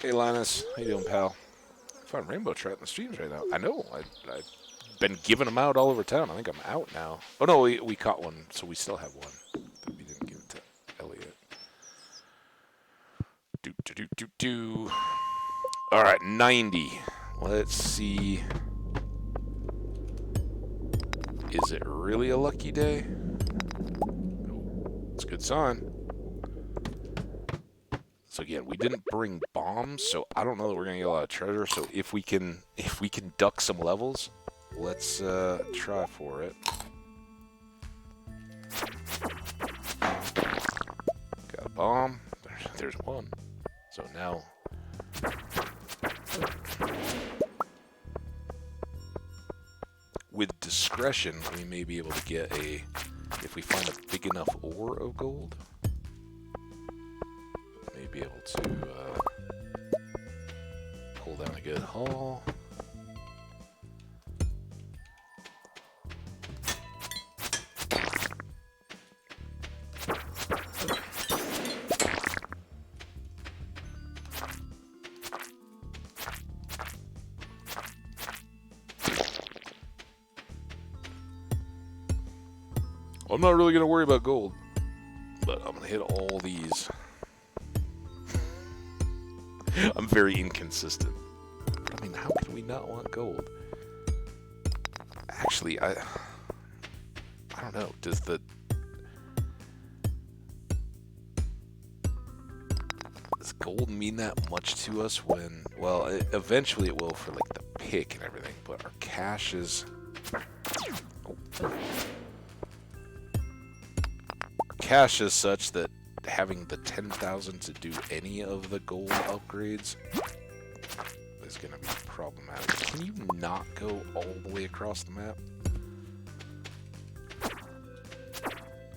Hey Linus, how you doing, pal? I found rainbow trout in the streams right now. I know, I've been giving them out all over town. I think I'm out now. Oh no, we caught one, so we still have one. We didn't give it to Elliot. Alright, 90. Let's see. Is it really a lucky day? Oh, it's a good sign. So again, we didn't bring bombs, so I don't know that we're gonna get a lot of treasure. So if we can duck some levels, let's try for it. Got a bomb. There's one. So now, with discretion, we may be able to get a, if we find a big enough ore of gold, may be able to pull down a good haul. I'm not really going to worry about gold, but I'm going to hit all these. I'm very inconsistent. But I mean, how can we not want gold? Actually, I don't know. Does gold mean that much to us when, well, eventually it will for like the pick and everything, but our cash is... Oh. Cash is such that having the 10,000 to do any of the gold upgrades is going to be problematic. Can you not go all the way across the map?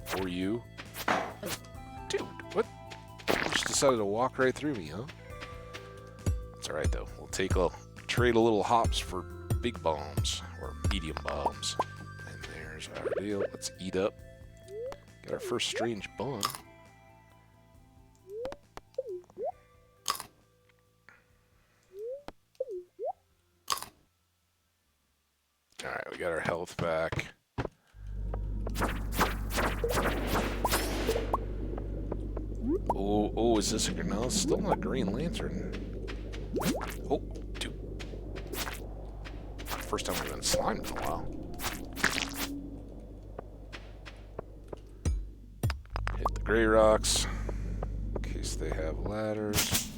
For you? Dude, what? You just decided to walk right through me, huh? It's alright though. We'll trade a little hops for big bombs, or medium bombs. And there's our deal. Let's eat up. Got our first strange bun. Alright, we got our health back. Oh, is this a... No, it's still not a green lantern. Oh, dude. First time we've been slimed in a while. Gray rocks, in case they have ladders.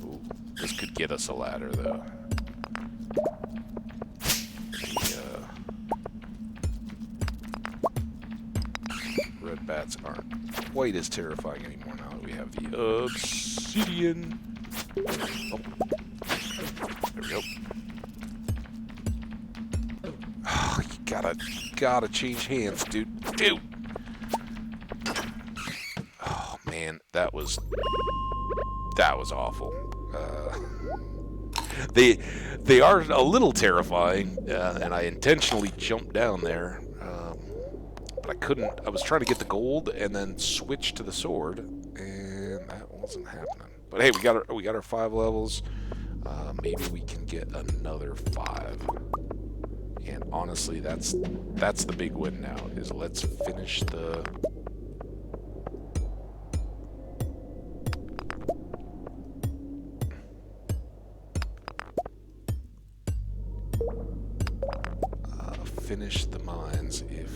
Ooh, this could get us a ladder, though. The red bats aren't quite as terrifying anymore now that we have the obsidian. Oh, there we go. Oh, you gotta change hands, dude. Dude. Man, that was awful. They are a little terrifying, and I intentionally jumped down there, but I couldn't. I was trying to get the gold and then switch to the sword, and that wasn't happening. But hey, we got our 5 levels. Maybe we can get another 5. And honestly, that's the big win now. Is let's finish the. Finish the mines if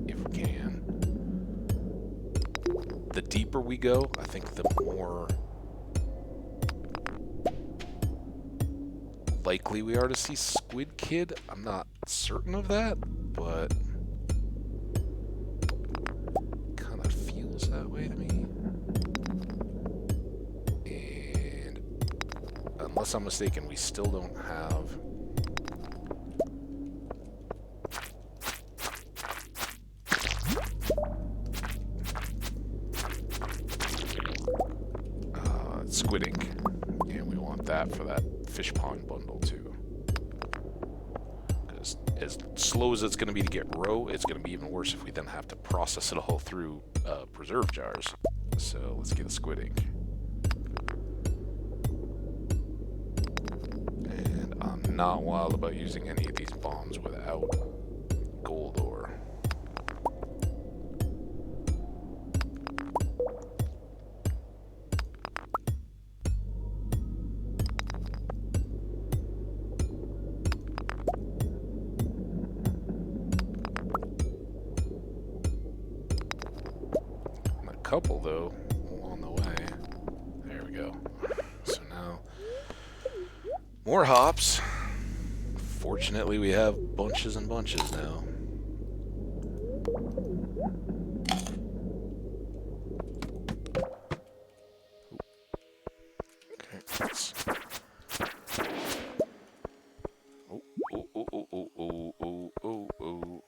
we can. The deeper we go, I think the more likely we are to see Squid Kid. I'm not certain of that, but kind of feels that way to me. And unless I'm mistaken, we still don't have... squid ink. And we want that for that fish pond bundle too. Because as slow as it's going to be to get roe, it's going to be even worse if we then have to process it all through preserve jars. So let's get the squid ink. And I'm not wild about using any of these bombs without gold ore. Couple though along the way. There we go. So now more hops. Fortunately, we have bunches and bunches now. Okay, let's... Oh, oh, oh, oh, oh, oh, oh, oh, oh.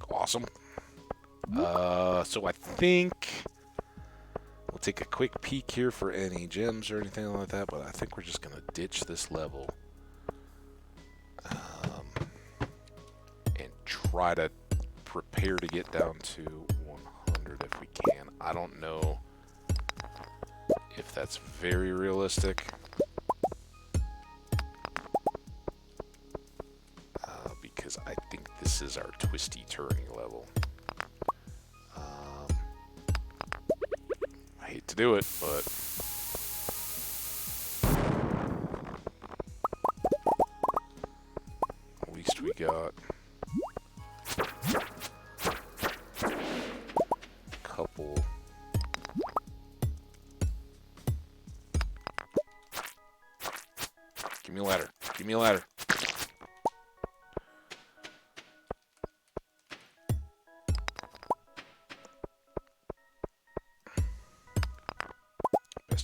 Awesome. So I think we'll take a quick peek here for any gems or anything like that, but I think we're just going to ditch this level and try to prepare to get down to 100 if we can. I don't know if that's very realistic. Because I think this is our twisty turning level. I hate to do it, but at least we got a couple. Give me a ladder. Give me a ladder.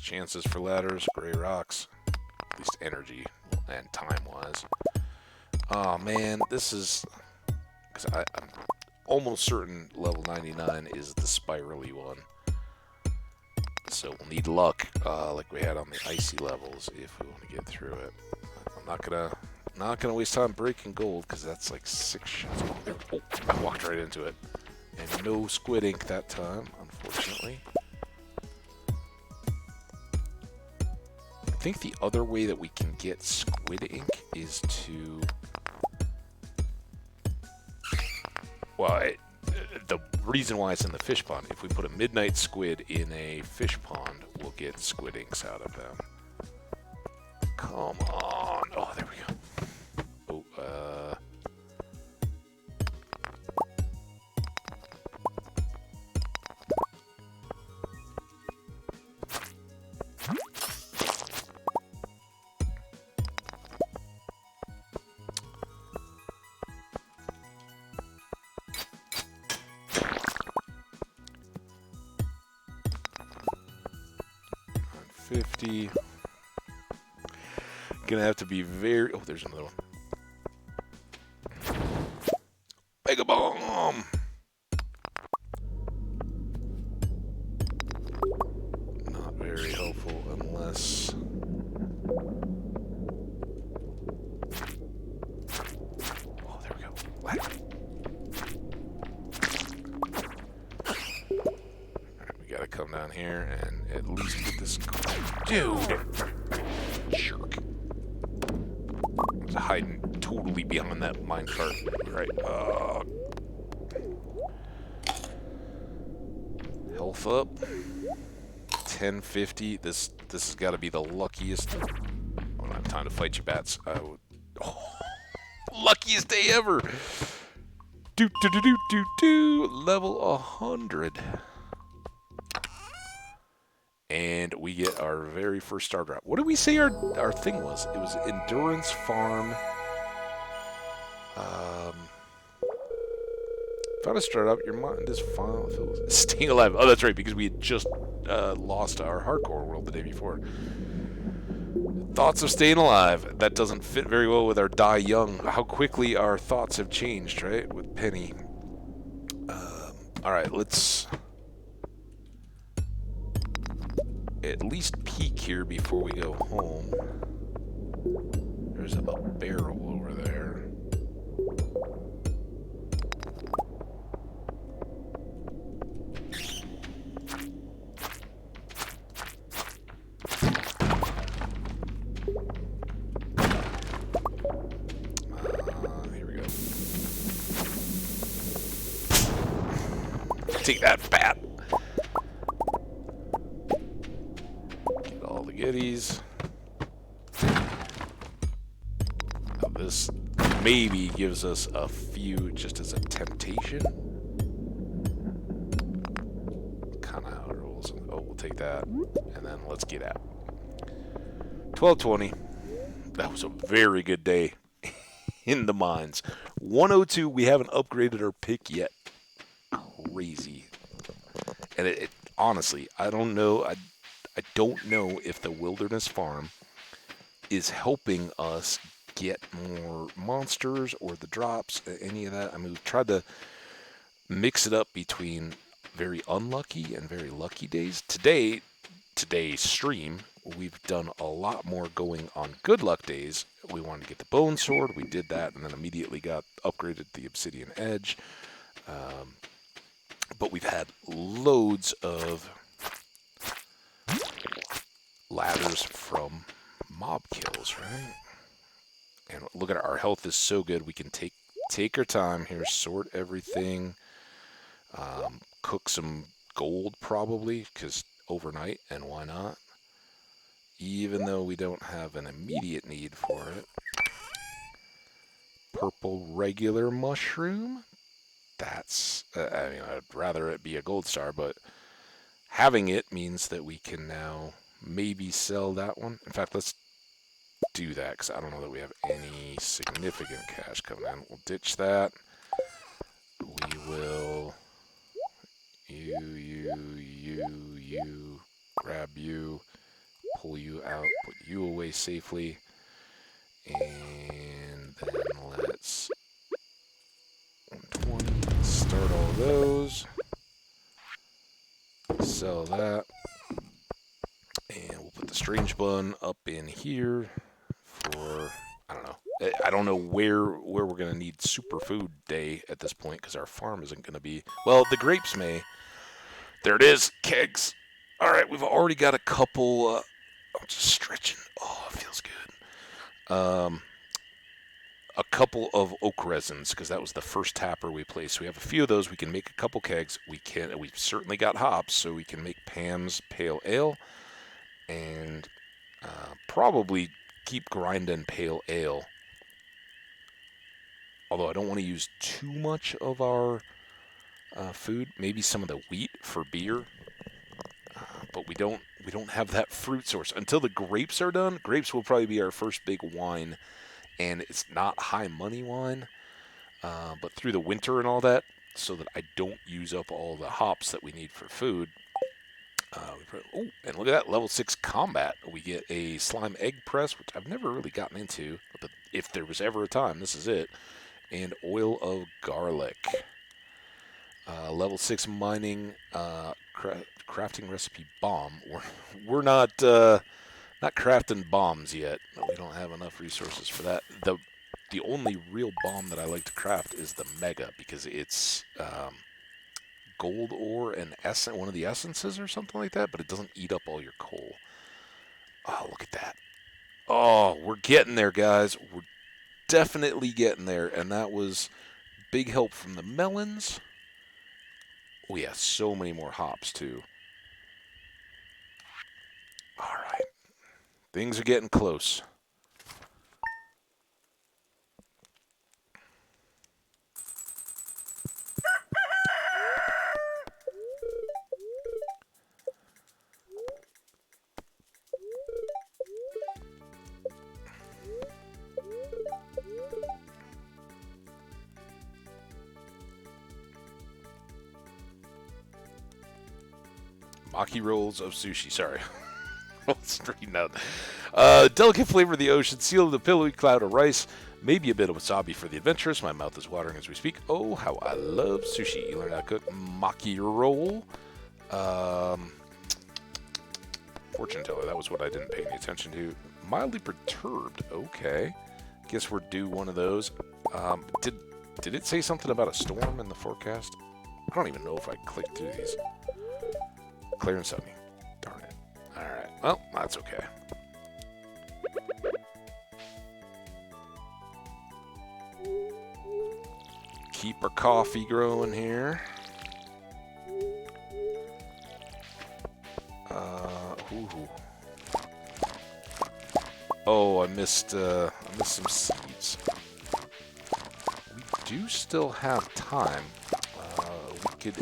Chances for ladders, gray rocks, at least energy and time-wise. Oh man, this is... because I'm almost certain level 99 is the spirally one. So we'll need luck, like we had on the icy levels, if we want to get through it. I'm not gonna waste time breaking gold, because that's like 6 shots. Oh, I walked right into it. And no squid ink that time, unfortunately. I think the other way that we can get squid ink is to... well, the reason why it's in the fish pond, if we put a midnight squid in a fish pond, we'll get squid inks out of them. Come on. Oh, there we go. Oh, 50. Gonna have to be very... oh, there's another one. Mega bomb! Not very helpful unless... oh, there we go. Ladder. Alright, we gotta come down here and at least get this... dude! Jerk. I was hiding totally behind that minecart. Right. Health up. 1050. This has got to be the luckiest. I don't have time to fight you, bats. Luckiest day ever. Level 100. And we get our very first star drop. What did we say our thing was? It was Endurance Farm. Found a startup. Your mind is fine. Staying alive. Oh, that's right, because we had just lost our hardcore world the day before. Thoughts of staying alive. That doesn't fit very well with our die young. How quickly our thoughts have changed, right? With Penny. Alright, let's at least peek here before we go home. There's a barrel over there. Here we go. Take that, bat! Get all the goodies. Now this maybe gives us a few just as a temptation. Kind of how it rolls. Oh, we'll take that. And then let's get out. 1220. That was a very good day in the mines. 102, we haven't upgraded our pick yet. Crazy. And it honestly, I don't know. I don't know if the wilderness farm is helping us get more monsters or the drops, any of that. I mean, we've tried to mix it up between very unlucky and very lucky days. Today's stream, we've done a lot more going on good luck days. We wanted to get the bone sword. We did that and then immediately got upgraded the obsidian edge. But we've had loads of ladders from mob kills, right? And look at our health is so good. We can take our time here, sort everything, cook some gold probably, because overnight, and why not? Even though we don't have an immediate need for it. Purple regular mushroom. That's, I mean, I'd rather it be a gold star, but having it means that we can now maybe sell that one. In fact, let's do that, because I don't know that we have any significant cash coming in. We'll ditch that. We will... You, grab you, pull you out, put you away safely, and then let's 120, start all those, sell that, and we'll put the strange bun up in here for, I don't know. I don't know where we're going to need superfood day at this point, because our farm isn't going to be... Well, the grapes may. There it is, kegs. All right, we've already got a couple... I'm just stretching. Oh, it feels good. A couple of oak resins, because that was the first tapper we placed. So we have a few of those. We can make a couple kegs. We've certainly got hops, so we can make Pam's Pale Ale, and probably keep grinding Pale Ale. Although I don't want to use too much of our food. Maybe some of the wheat for beer. But we don't have that fruit source. Until the grapes are done, grapes will probably be our first big wine. And it's not high money wine. But through the winter and all that, so that I don't use up all the hops that we need for food. Oh, and look at that, level 6 combat. We get a slime egg press, which I've never really gotten into. But if there was ever a time, this is it. And oil of garlic. Level 6 mining, crafting recipe bomb. We're not crafting bombs yet. We don't have enough resources for that. The only real bomb that I like to craft is the mega, because it's gold ore and one of the essences or something like that, but it doesn't eat up all your coal. Oh, look at that. Oh, we're getting there, guys. We're definitely getting there, and that was big help from the melons. Oh yeah, so many more hops too. All right. Things are getting close. Maki rolls of sushi. Sorry. Let's read out. Delicate flavor of the ocean, seal of the pillowy cloud of rice, maybe a bit of wasabi for the adventurous. My mouth is watering as we speak. Oh, how I love sushi. You learn how to cook maki roll. Fortune teller, that was what I didn't pay any attention to. Mildly perturbed. Okay. Guess we're due one of those. Did it say something about a storm in the forecast? I don't even know if I clicked through these. Clear and sunny. Darn it. Alright. Well, that's okay. Keep our coffee growing here. Ooh. Oh, I missed some seeds. We do still have time. We could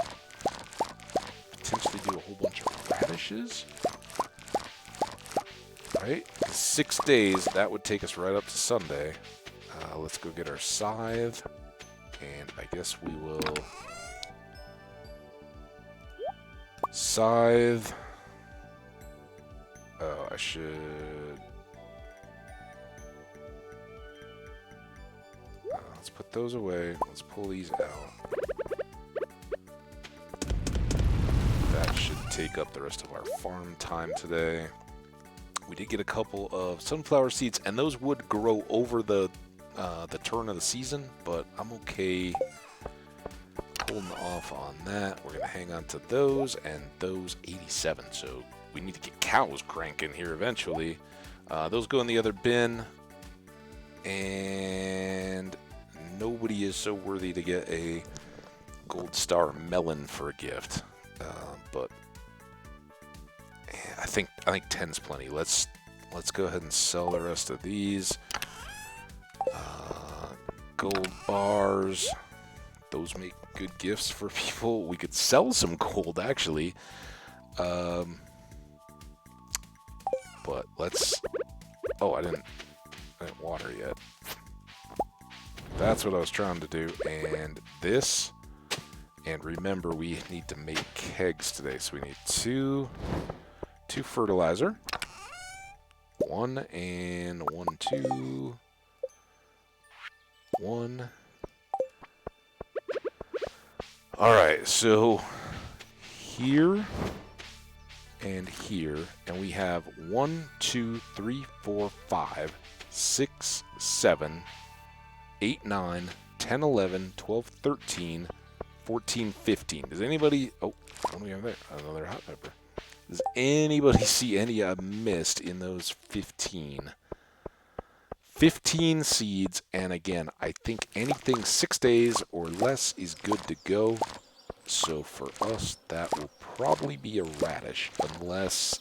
potentially do a whole bunch of radishes. Right? 6 days, that would take us right up to Sunday. Let's go get our scythe. And I guess we will scythe. Oh, I should. Let's put those away. Let's pull these out. That should take up the rest of our farm time today. We did get a couple of sunflower seeds, and those would grow over the turn of the season, but I'm okay holding off on that. We're going to hang on to those and those 87, so we need to get cows cranking here eventually. Those go in the other bin, and nobody is so worthy to get a gold star melon for a gift, but I think 10's plenty. Let's go ahead and sell the rest of these. Gold bars. Those make good gifts for people. We could sell some gold, actually. But let's... Oh, I didn't water yet. That's what I was trying to do. And this... And remember, we need to make kegs today. So we need two fertilizer. 1 and 1, 2... 1. Alright, so here and here, and we have 1, 2, 3, 4, 5, 6, 7, 8, 9, 10, 11, 12, 13, 14, 15. Does anybody... Oh, what do we have there? Another hot pepper. Does anybody see any I missed in those 15? 15 seeds, and again, I think anything 6 days or less is good to go. So for us, that will probably be a radish, unless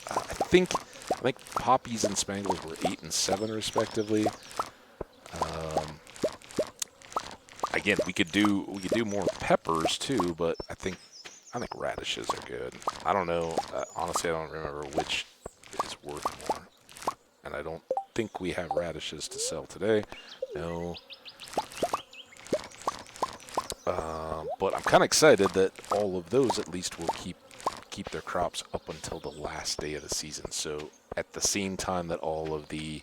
I think poppies and spangles were 8 and 7 respectively. Again, we could do more peppers too, but I think radishes are good. I don't know. Honestly, I don't remember which is worth more, and I don't think we have radishes to sell today. No. But I'm kind of excited that all of those at least will keep their crops up until the last day of the season. So at the same time that all of the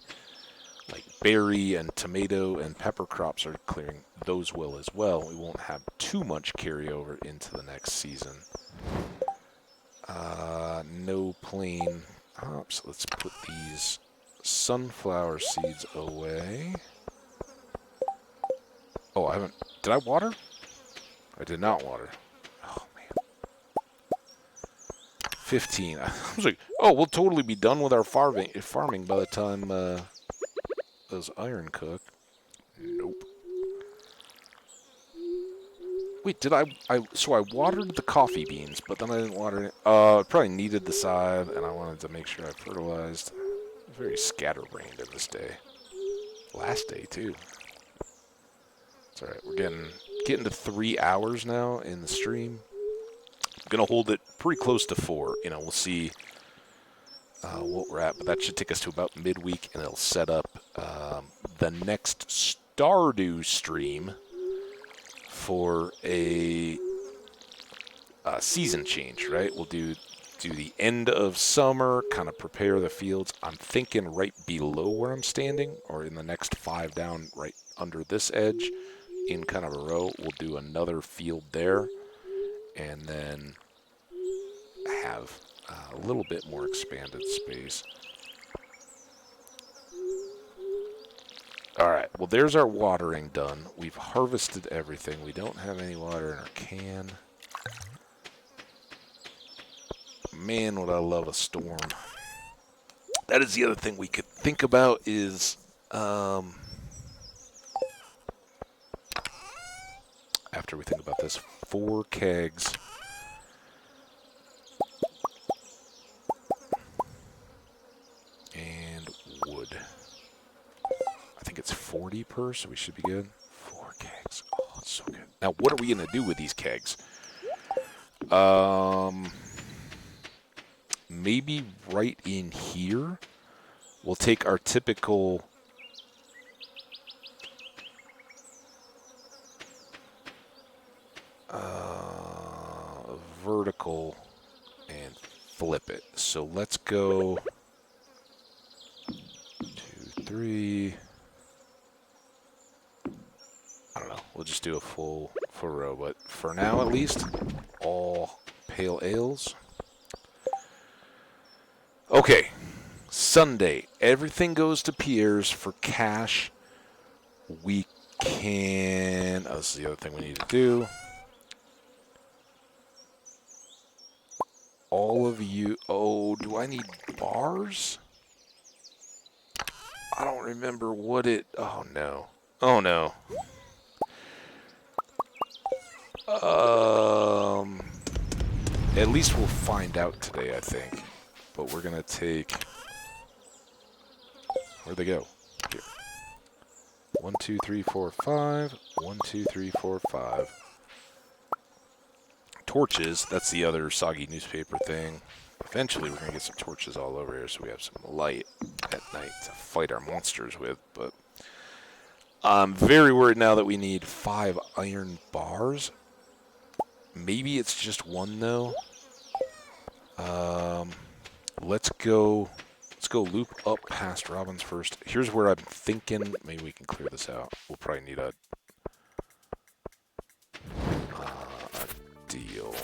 like berry and tomato and pepper crops are clearing, those will as well. We won't have too much carryover into the next season. No plain hops. Let's put these sunflower seeds away. Oh, I haven't... Did I water? I did not water. Oh, man. 15. I was like, oh, we'll totally be done with our farming by the time those iron cook. Nope. Wait, did so I watered the coffee beans, but then I didn't water it. Probably needed the side, and I wanted to make sure I fertilized. Very scatterbrained in this day. Last day, too. It's alright, we're getting to 3 hours now in the stream. I'm going to hold it pretty close to 4. You know, we'll see what we're at, but that should take us to about midweek, and it'll set up the next Stardew stream for a season change, right? We'll do the end of summer, kind of prepare the fields. I'm thinking right below where I'm standing, or in the next 5 down, right under this edge, in kind of a row. We'll do another field there, and then have a little bit more expanded space. Alright, well there's our watering done. We've harvested everything. We don't have any water in our can. Man, would I love a storm. That is the other thing we could think about is... after we think about this, 4 kegs... and wood. I think it's 40 per, so we should be good. 4 kegs. Oh, it's so good. Now, what are we going to do with these kegs? Maybe right in here, we'll take our typical... vertical and flip it. So let's go 2, 3. I don't know. We'll just do a full row, but for now at least, all pale ales. Okay, Sunday. Everything goes to Pierre's for cash. We can... oh, this is the other thing we need to do. All of you... oh, do I need bars? I don't remember what it... oh, no. Oh, no. At least we'll find out today, I think. But we're going to take... where'd they go? Here. 1, 2, 3, 4, 5. 1, 2, 3, 4, 5. Torches, that's the other soggy newspaper thing. Eventually we're going to get some torches all over here so we have some light at night to fight our monsters with, but I'm very worried now that we need 5 iron bars. Maybe it's just 1 though. Let's go loop up past Robin's first. Here's where I'm thinking maybe we can clear this out. We'll probably need a deal.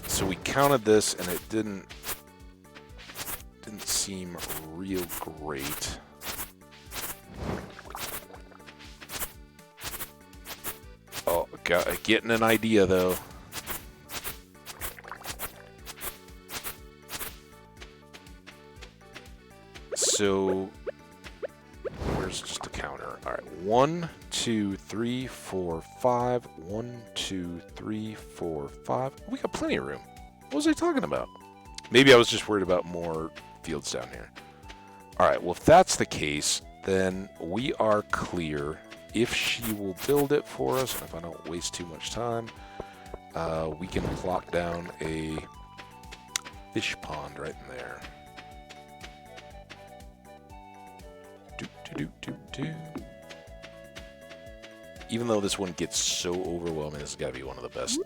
So we counted this and it didn't seem real great. Oh, getting an idea though. So where's just a counter? All right, 1, 2, 3, 4, 5. 1, 2, 3, 4, 5. We got plenty of room. What was I talking about? Maybe I was just worried about more fields down here. All right, well, if that's the case, then we are clear. If she will build it for us, and if I don't waste too much time, we can plop down a fish pond right in there. Even though this one gets so overwhelming, this has got to be one of the best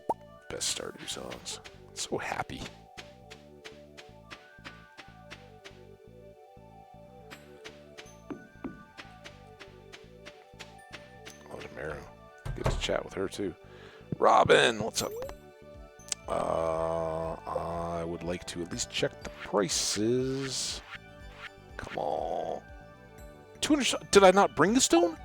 Stardew songs. So happy. Oh, Tamara. Get to chat with her too. Robin, what's up? I would like to at least check the prices. Come on. 200. Did I not bring the stone?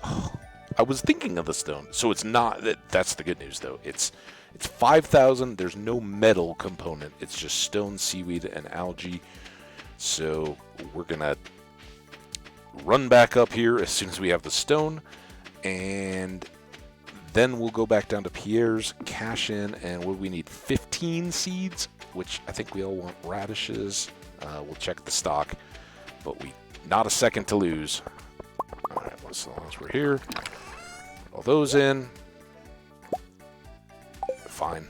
Oh, I was thinking of the stone. So it's not that's the good news though. It's 5,000. There's no metal component. It's just stone, seaweed, and algae. So we're gonna run back up here as soon as we have the stone, and then we'll go back down to Pierre's, cash in, and what do we need? 15 seeds, which I think we all want radishes. We'll check the stock, but not a second to lose. All right, as long as we're here, put all those in. Fine.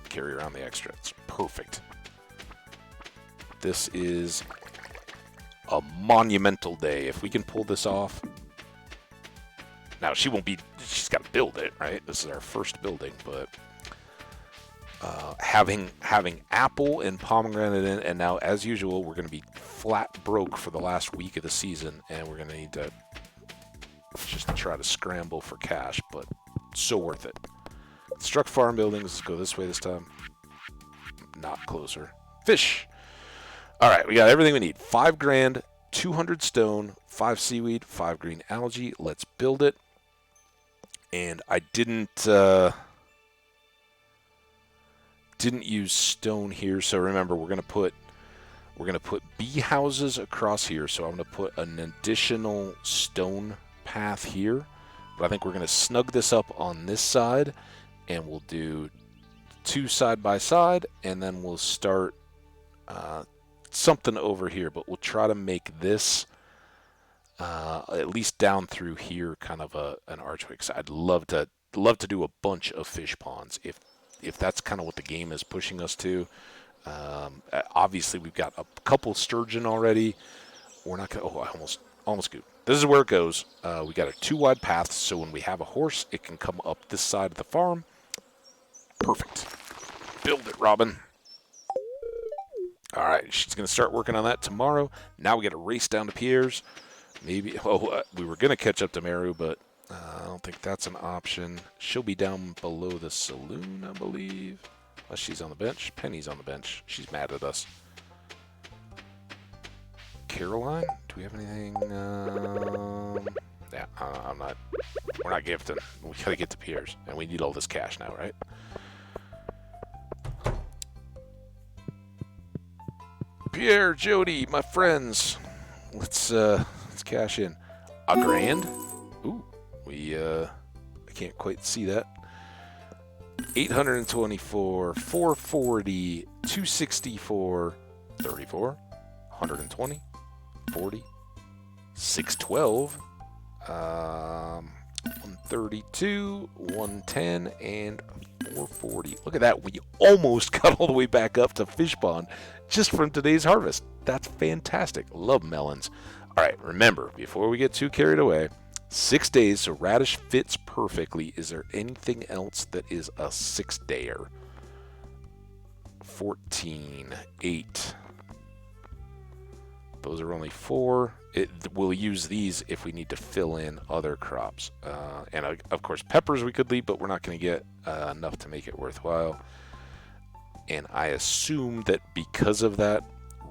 Carry around the extra. It's perfect. This is a monumental day. If we can pull this off. Now, she's got to build it, right? This is our first building, but having apple and pomegranate in, and now, as usual, we're going to be flat broke for the last week of the season, and we're going to need to just try to scramble for cash, but so worth it. Construct farm buildings. Let's go this way this time. Not closer. Fish. All right, we got everything we need. 5 grand, 200 stone, 5 seaweed, 5 green algae. Let's build it. And I didn't use stone here, so remember we're gonna put bee houses across here. So I'm gonna put an additional stone path here, but I think we're gonna snug this up on this side, and we'll do 2 side by side, and then we'll start something over here. But we'll try to make this at least down through here kind of an archway. Cause I'd love to do a bunch of fish ponds if that's kind of what the game is pushing us to. Obviously, we've got a couple sturgeon already. We're not gonna. Oh, I almost scooped. This is where it goes. We got a 2 wide path, so when we have a horse, it can come up this side of the farm. Perfect. Build it, Robin. All right, she's gonna start working on that tomorrow. Now we got to race down to Pierre's. Maybe. Oh, we were gonna catch up to Meru, but I don't think that's an option. She'll be down below the saloon, I believe. Unless she's on the bench. Penny's on the bench. She's mad at us. Caroline? Do we have anything? Yeah, I'm not. We're not gifting. We gotta get to Pierre's, and we need all this cash now, right? Pierre, Jody, my friends. Let's cash in. A grand? Ooh, I can't quite see that. 824, 440, 264, 34, 120, 40, 612, 132, 110, and 440. Look at that. We almost got all the way back up to fish pond just from today's harvest. That's fantastic. Love melons. All right, remember, before we get too carried away, 6 days, so radish fits perfectly. Is there anything else that is a 6-dayer? 14, 8. Those are only 4. We'll use these if we need to fill in other crops. And of course, peppers we could leave, but we're not going to get enough to make it worthwhile. And I assume that because of that,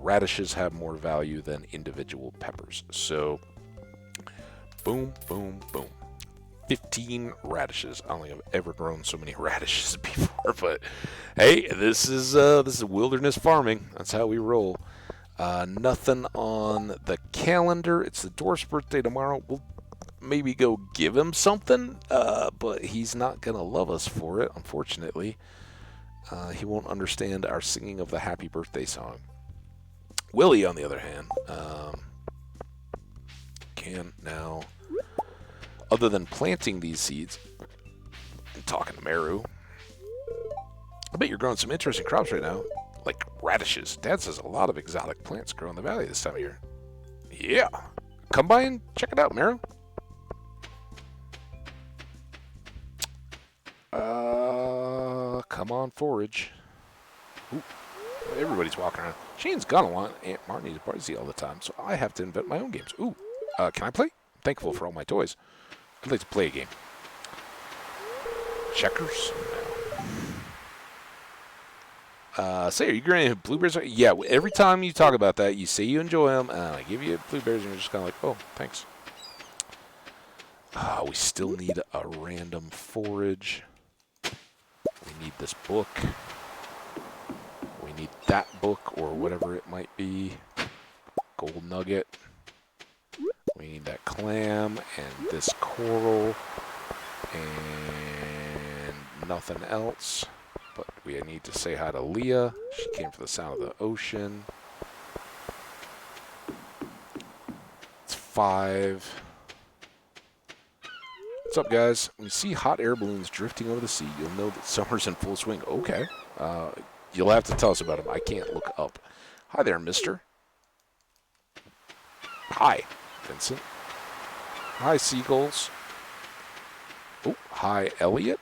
radishes have more value than individual peppers. So, boom, boom, boom. 15 radishes. I don't think I've ever grown so many radishes before, but hey, this is wilderness farming. That's how we roll. Nothing on the calendar. It's the dwarf's birthday tomorrow. We'll maybe go give him something, but he's not gonna love us for it, unfortunately. He won't understand our singing of the happy birthday song. Willie, on the other hand, can now, other than planting these seeds and talking to Meru, I bet you're growing some interesting crops right now, like radishes. Dad says a lot of exotic plants grow in the valley this time of year. Yeah. Come by and check it out, Meru. Come on, forage. Ooh. Everybody's walking around. Shane's gonna want Aunt Marnie to party all the time, so I have to invent my own games. Ooh, can I play? I'm thankful for all my toys. I'd like to play a game. Checkers? No. Say, are you growing blueberries? Yeah, every time you talk about that, you say you enjoy them, and I give you blueberries, and you're just kind of like, oh, thanks. We still need a random forage. We need this book. We need that book or whatever it might be. Gold nugget. clam and this coral and nothing else. But we need to say hi to Leah. She came for the sound of the ocean. It's 5. What's up, guys? When you see hot air balloons drifting over the sea, you'll know that summer's in full swing. Okay. You'll have to tell us about them. I can't look up. Hi there, mister. Hi, Vincent. Hi, seagulls. Oh, hi, Elliot.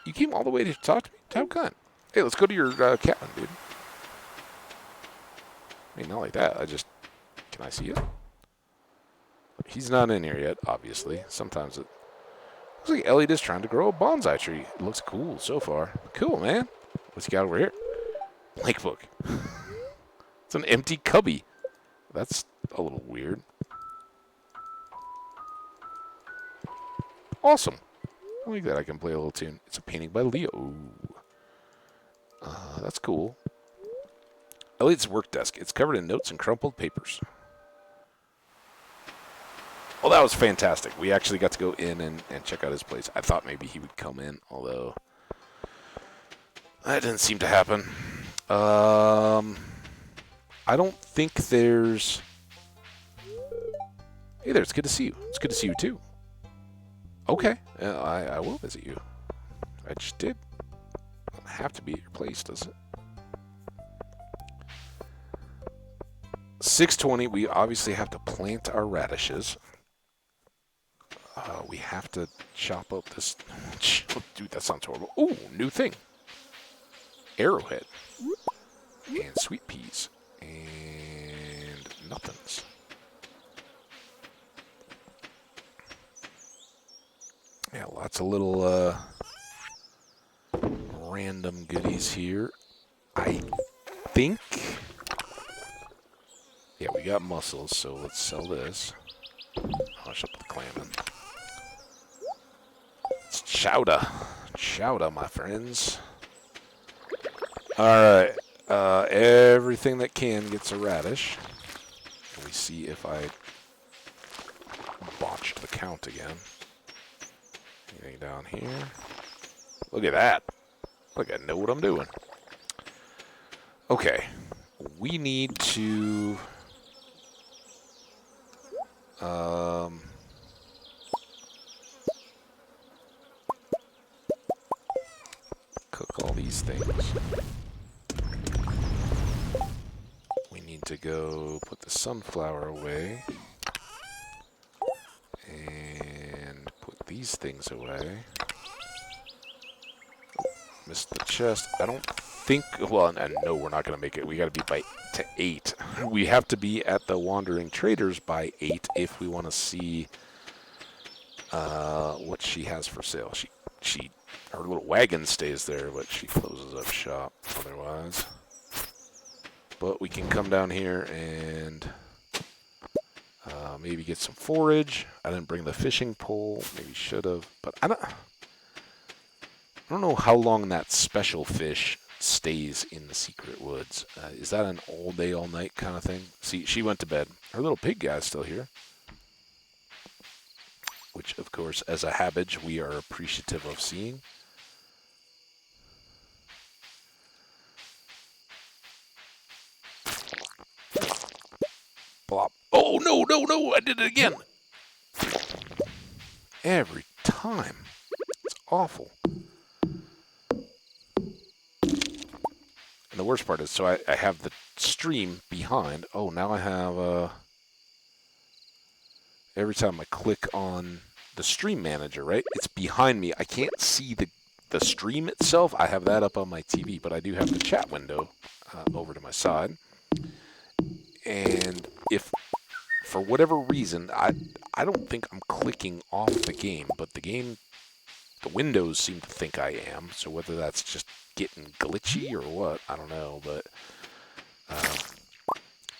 You came all the way to talk to me? How kind. Hey, let's go to your cabin, dude. I mean, not like that. Can I see it? He's not in here yet, obviously. Sometimes it looks like Elliot is trying to grow a bonsai tree. It looks cool so far. Cool, man. What's he got over here? Blank book. It's an empty cubby. That's a little weird. Awesome. I like that I can play a little tune. It's a painting by Leo. Ooh. That's cool. Elliot's work desk. It's covered in notes and crumpled papers. Well, that was fantastic. We actually got to go in and check out his place. I thought maybe he would come in, although that didn't seem to happen. I don't think there's... Hey there, it's good to see you. It's good to see you, too. Okay, I will visit you. I just did. Doesn't have to be at your place, does it? 6:20, we obviously have to plant our radishes. We have to chop up this... Dude, that sounds horrible. Ooh, new thing. Arrowhead. And sweet peas. And nothings. Yeah, lots of little random goodies here. I think... Yeah, we got mussels, so let's sell this. I'll shut the clamming. It's chowder. Chowder, my friends. Alright. Everything that can gets a radish. Can we see if I botched the count again? Anything down here? Look at that. Look, I know what I'm doing. Okay. We need to... cook all these things. We need to go put the sunflower away. And put these things away. Oh, missed the chest. I don't think... Well, and no, we're not going to make it. We got to be to 8. We have to be at the Wandering Traders by 8 if we want to see what she has for sale. Her little wagon stays there, but she closes up shop otherwise. But we can come down here and maybe get some forage. I didn't bring the fishing pole. Maybe should have, but I don't know how long that special fish stays in the secret woods. Is that an all day, all night kind of thing? See, she went to bed. Her little pig guy's still here. Which, of course, as a habit, we are appreciative of seeing. Plop. Oh, no, no, no, I did it again. Every time. It's awful. And the worst part is, so I have the stream behind. Oh, now I have, every time I click on the stream manager, right, it's behind me. I can't see the stream itself. I have that up on my TV, but I do have the chat window over to my side. And if, for whatever reason, I don't think I'm clicking off the game, but the windows seem to think I am. So whether that's just getting glitchy or what, I don't know. But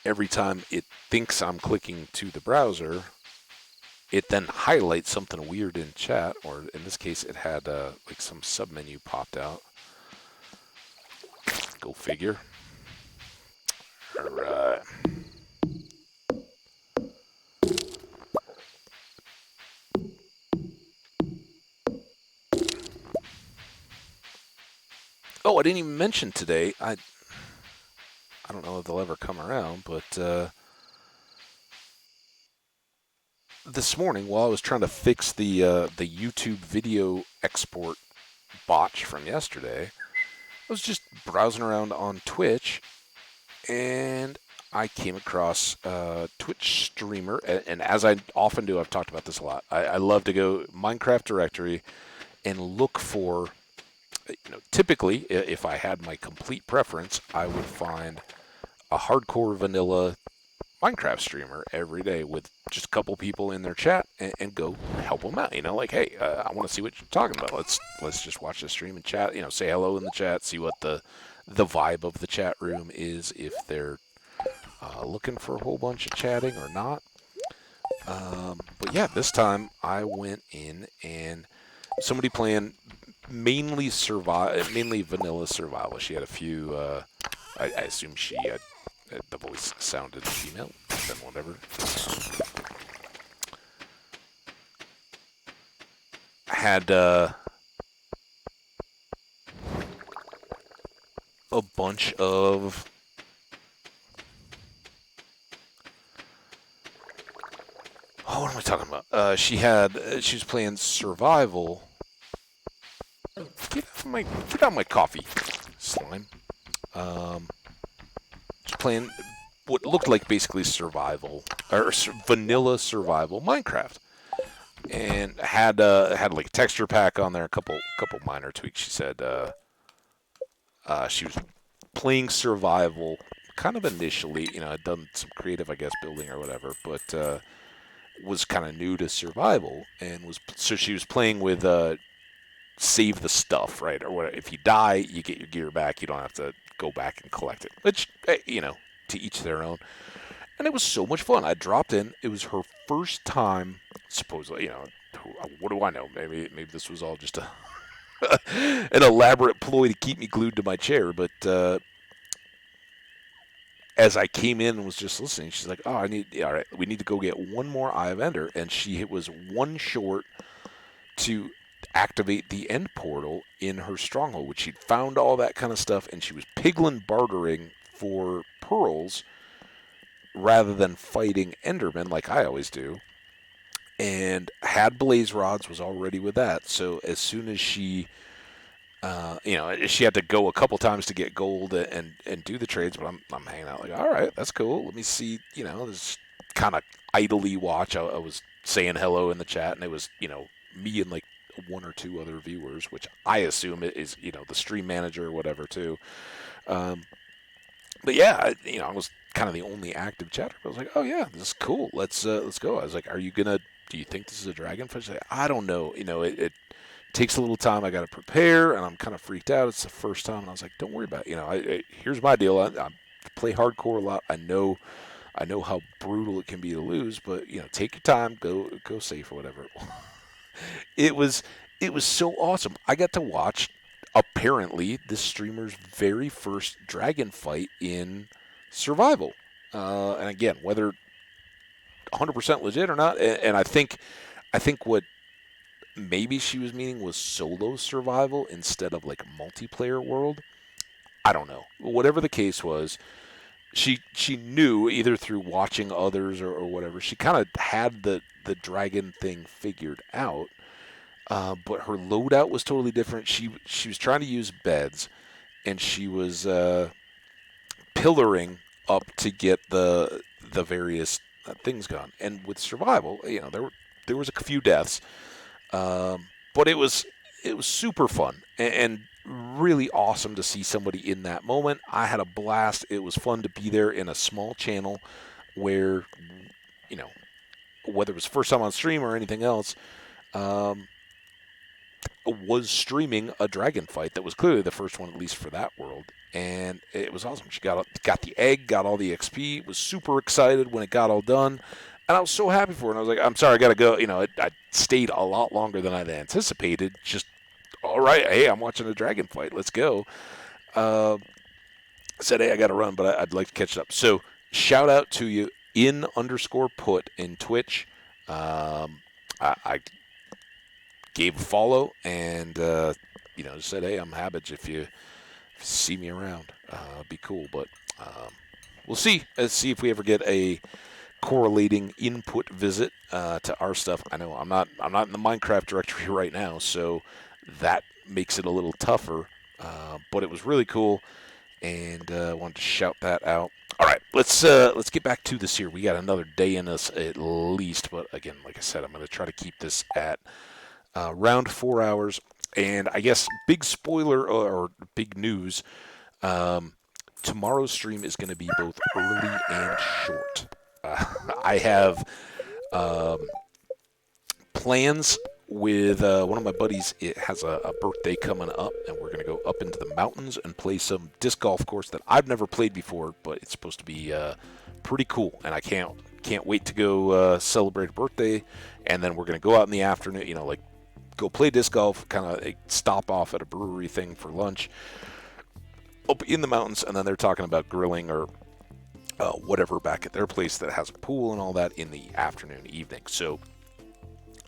every time it thinks I'm clicking to the browser, it then highlights something weird in chat, or in this case, it had like some submenu popped out. Go figure. All right. Oh, I didn't even mention today. I don't know if they'll ever come around, but this morning while I was trying to fix the YouTube video export botch from yesterday, I was just browsing around on Twitch, and I came across a Twitch streamer, and as I often do, I've talked about this a lot. I love to go Minecraft directory and look for, typically, if I had my complete preference, I would find a hardcore vanilla Minecraft streamer every day with just a couple people in their chat and go help them out. Like, hey, I want to see what you're talking about. Let's just watch the stream and chat. Say hello in the chat, see what the vibe of the chat room is, if they're looking for a whole bunch of chatting or not. But yeah, this time I went in and somebody playing mainly vanilla survival. She had a few. I assume she the voice sounded female. Then whatever. Had a bunch of what am I talking about? She was playing survival. Get out my coffee, slime. Just playing what looked like basically survival or vanilla survival Minecraft, and had like a texture pack on there, a couple minor tweaks. She said she was playing survival kind of initially. Had done some creative, I guess, building or whatever, but was kind of new to survival, and so she was playing with save the stuff, right? Or what? If you die, you get your gear back. You don't have to go back and collect it. Which, to each their own. And it was so much fun. I dropped in. It was her first time, supposedly. What do I know? Maybe this was all just an elaborate ploy to keep me glued to my chair. But as I came in and was just listening, she's like, "Oh, all right, we need to go get one more Eye of Ender," and it was one short to activate the end portal in her stronghold, which she'd found all that kind of stuff, and she was piglin bartering for pearls rather than fighting Endermen like I always do, and had blaze rods, was already with that. So as soon as she she had to go a couple times to get gold and do the trades, but I'm hanging out like, all right, that's cool. Let me see, this kind of idly watch. I was saying hello in the chat, and it was me and like one or two other viewers, which I assume is the stream manager or whatever too. But yeah, I was kind of the only active chatter. I was like, oh yeah, this is cool. Let's go. I was like, do you think this is a dragonfish? Like, I don't know. It takes a little time. I got to prepare, and I'm kind of freaked out. It's the first time, and I was like, don't worry about it. Here's my deal. I play hardcore a lot. I know how brutal it can be to lose, but take your time. Go safe or whatever. It was so awesome. I got to watch apparently this streamer's very first dragon fight in survival. And again, whether 100% legit or not, and I think what maybe she was meaning was solo survival instead of like multiplayer world. I don't know. Whatever the case was, she knew either through watching others or whatever. She kind of had the dragon thing figured out. But her loadout was totally different. She was trying to use beds, and she was pillaring up to get the various things gone. And with survival, there was a few deaths, but it was super fun and really awesome to see somebody in that moment. I had a blast. It was fun to be there in a small channel where, whether it was first time on stream or anything else. Was streaming a dragon fight that was clearly the first one, at least for that world, and it was awesome. She got the egg, got all the XP, was super excited when it got all done, and I was so happy for her. And I was like, I'm sorry, I gotta go. I stayed a lot longer than I'd anticipated. Just all right, hey, I'm watching a dragon fight. Let's go. I said, hey, I gotta run, but I'd like to catch it up. So shout out to you _put in Twitch. I gave a follow and just said, hey, I'm Habbage. If you see me around. Be cool, but we'll see. Let's see if we ever get a correlating input visit to our stuff. I know I'm not in the Minecraft directory right now, so that makes it a little tougher. But it was really cool, and I wanted to shout that out. All right, let's get back to this here. We got another day in us at least, but again, like I said, I'm going to try to keep this at around 4 hours. And I guess big spoiler or big news. Tomorrow's stream is going to be both early and short. I have plans with one of my buddies. It has a birthday coming up, and we're going to go up into the mountains and play some disc golf course that I've never played before, but it's supposed to be pretty cool, and I can't wait to go celebrate a birthday. And then we're going to go out in the afternoon, like go play disc golf, kind of stop off at a brewery thing for lunch up in the mountains, and then they're talking about grilling or whatever back at their place that has a pool and all that in the afternoon, evening. So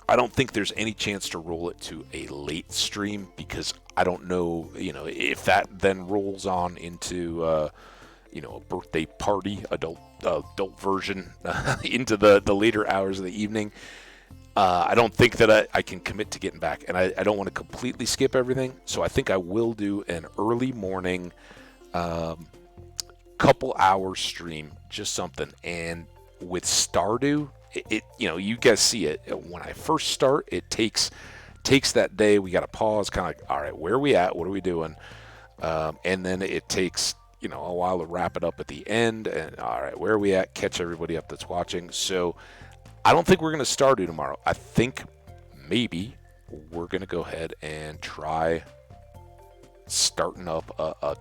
I don't think there's any chance to roll it to a late stream because I don't know, if that then rolls on into, a birthday party, adult version into the later hours of the evening. I don't think that I can commit to getting back, and I don't want to completely skip everything. So I think I will do an early morning, couple hours stream, just something. And with Stardew, you guys see it when I first start. It takes that day. We got to pause, kind of like, all right, where are we at? What are we doing? And then it takes a while to wrap it up at the end. And all right, where are we at? Catch everybody up that's watching. So I don't think we're going to Stardew tomorrow. I think maybe we're going to go ahead and try starting up a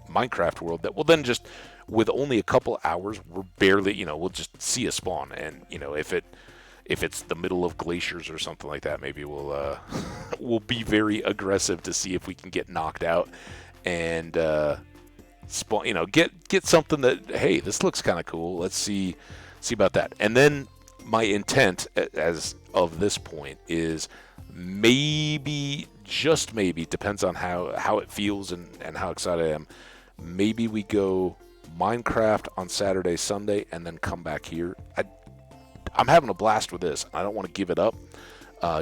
Minecraft world that will then just, with only a couple hours, we're barely, we'll just see a spawn. And, if it's the middle of glaciers or something like that, maybe we'll we'll be very aggressive to see if we can get knocked out and spawn, get something that, hey, this looks kind of cool. Let's see about that. And then my intent, as of this point, is maybe, just maybe, depends on how it feels and how excited I am, maybe we go Minecraft on Saturday, Sunday, and then come back here. I'm having a blast with this. I don't want to give it up.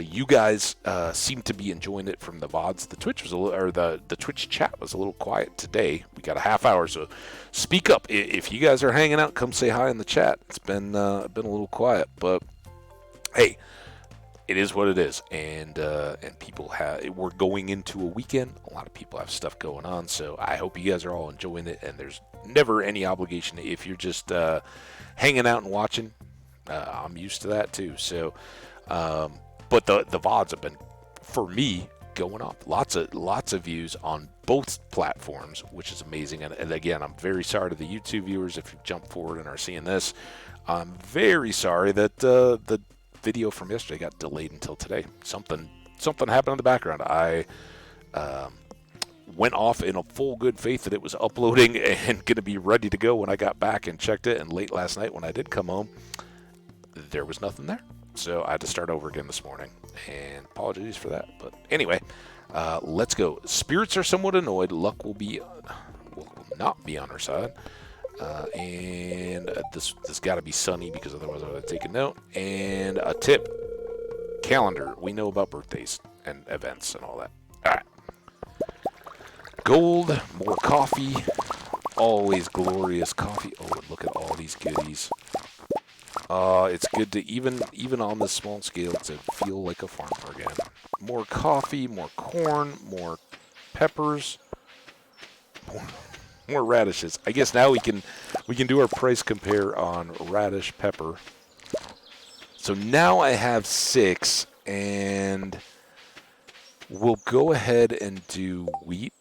You guys seem to be enjoying it from the VODs. The Twitch was the Twitch chat was a little quiet today. We got a half hour, so speak up. If you guys are hanging out, come say hi in the chat. It's been a little quiet, but hey, it is what it is. And people we're going into a weekend. A lot of people have stuff going on, so I hope you guys are all enjoying it. And there's never any obligation if you're just hanging out and watching. I'm used to that too. So. But the VODs have been, for me, going up. Lots of views on both platforms, which is amazing. And again, I'm very sorry to the YouTube viewers if you jump forward and are seeing this. I'm very sorry that the video from yesterday got delayed until today. Something happened in the background. I went off in a full good faith that it was uploading and going to be ready to go when I got back and checked it. And late last night when I did come home, there was nothing there. So I had to start over again this morning, and apologies for that. But anyway, let's go. Spirits are somewhat annoyed. Luck will not be on our side. And this got to be sunny because otherwise I would have taken note. And a tip: calendar. We know about birthdays and events and all that. All right. Gold, more coffee. Always glorious coffee. Oh, look at all these goodies. It's good to, even on this small scale, to feel like a farmer again. More coffee, more corn, more peppers, more radishes. I guess now we can do our price compare on radish pepper. So now I have 6, and we'll go ahead and do wheat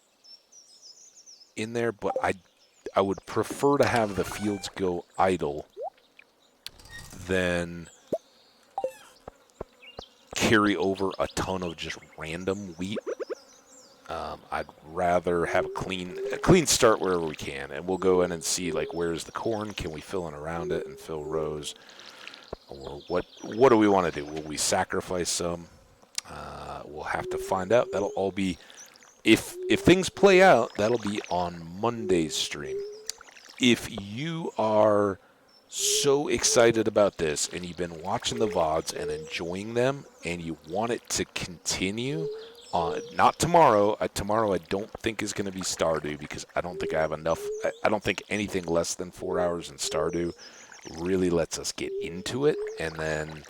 in there, but I would prefer to have the fields go idle than carry over a ton of just random wheat. I'd rather have a clean start wherever we can, and we'll go in and see, like, where's the corn? Can we fill in around it and fill rows? Or what do we want to do? Will we sacrifice some? We'll have to find out. That'll all be if things play out, that'll be on Monday's stream. If you are so excited about this and you've been watching the VODs and enjoying them and you want it to continue, not tomorrow. Tomorrow I don't think is going to be Stardew because I don't think I have enough. I don't think anything less than 4 hours in Stardew really lets us get into it and then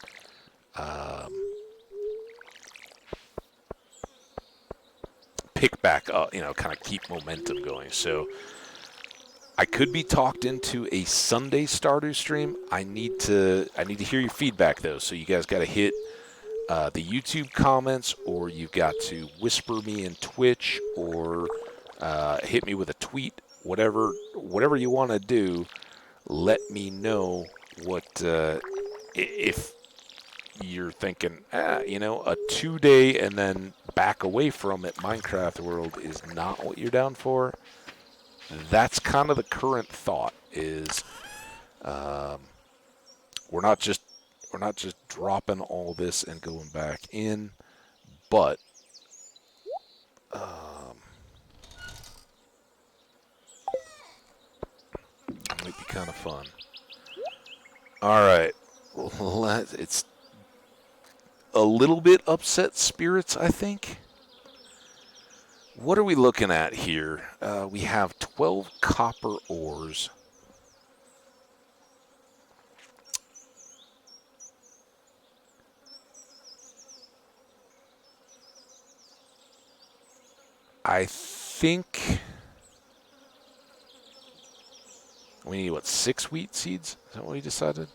pick back up, kind of keep momentum going. So I could be talked into a Sunday Stardew stream. I need to hear your feedback though. So you guys got to hit the YouTube comments, or you've got to whisper me in Twitch, or hit me with a tweet. Whatever you want to do, let me know what if you're thinking, a 2-day and then back away from it Minecraft world is not what you're down for. That's kind of the current thought is we're not just dropping all this and going back in, but it might be kind of fun. All right, it's a little bit upset spirits, I think. What are we looking at here? We have 12 copper ores. I think we need, 6 wheat seeds? Is that what we decided?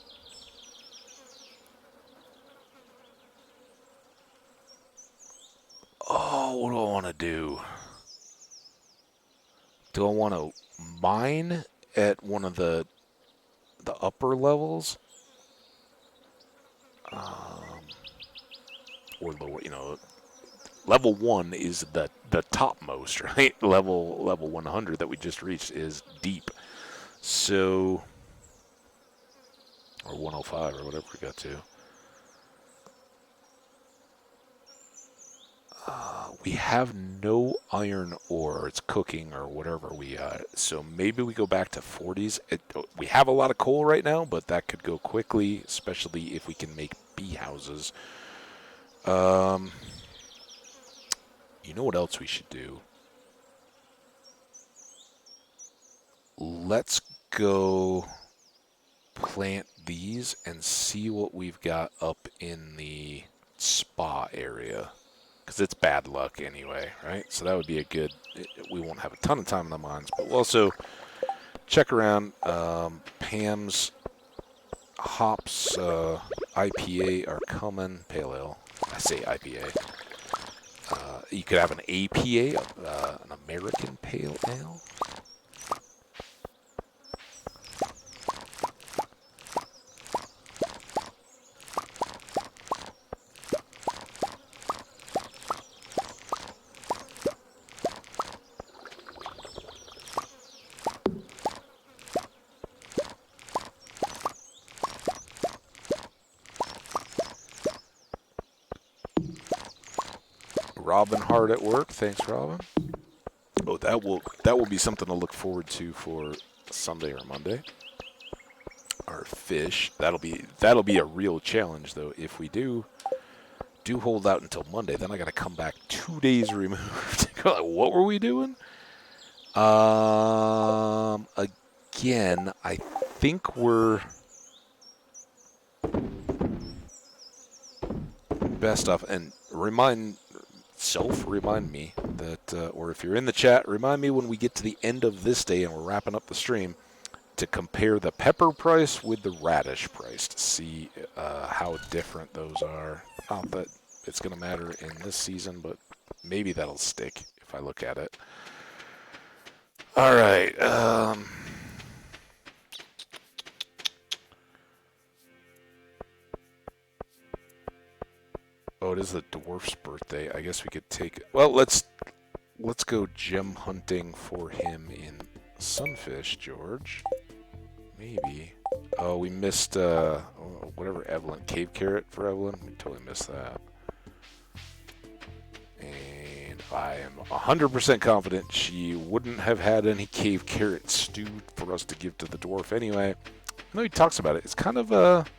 Oh, what do I want to do? Do I want to mine at one of the upper levels? Or lower, level 1 is the topmost, right? Level 100 that we just reached is deep. So, or 105 or whatever we got to. We have no iron ore. It's cooking or whatever we so maybe we go back to 40s. We have a lot of coal right now, but that could go quickly, especially if we can make bee houses. You know what else we should do? Let's go plant these and see what we've got up in the spa area. Because it's bad luck anyway, right? So that would be a good... We won't have a ton of time in the mines, but we'll also check around. Pam's hops IPA are coming. Pale ale. I say IPA. You could have an APA, an American Pale Ale. Robin hard at work. Thanks, Robin. Oh, that will be something to look forward to for Sunday or Monday. Our fish. That'll be a real challenge though. If we do hold out until Monday, then I got to come back 2 days removed. What were we doing? Again, I think we're best off, and remind me that, or if you're in the chat, remind me when we get to the end of this day and we're wrapping up the stream to compare the pepper price with the radish price to see how different those are. Not that it's going to matter in this season, but maybe that'll stick if I look at it. All right. Oh, it is the dwarf's birthday. I guess we could take... Well, let's go gem hunting for him in Sunfish, George. Maybe. Oh, we missed, whatever Evelyn. Cave carrot for Evelyn. We totally missed that. And I am 100% confident she wouldn't have had any cave carrot stew for us to give to the dwarf anyway. I know he talks about it. It's kind of odd.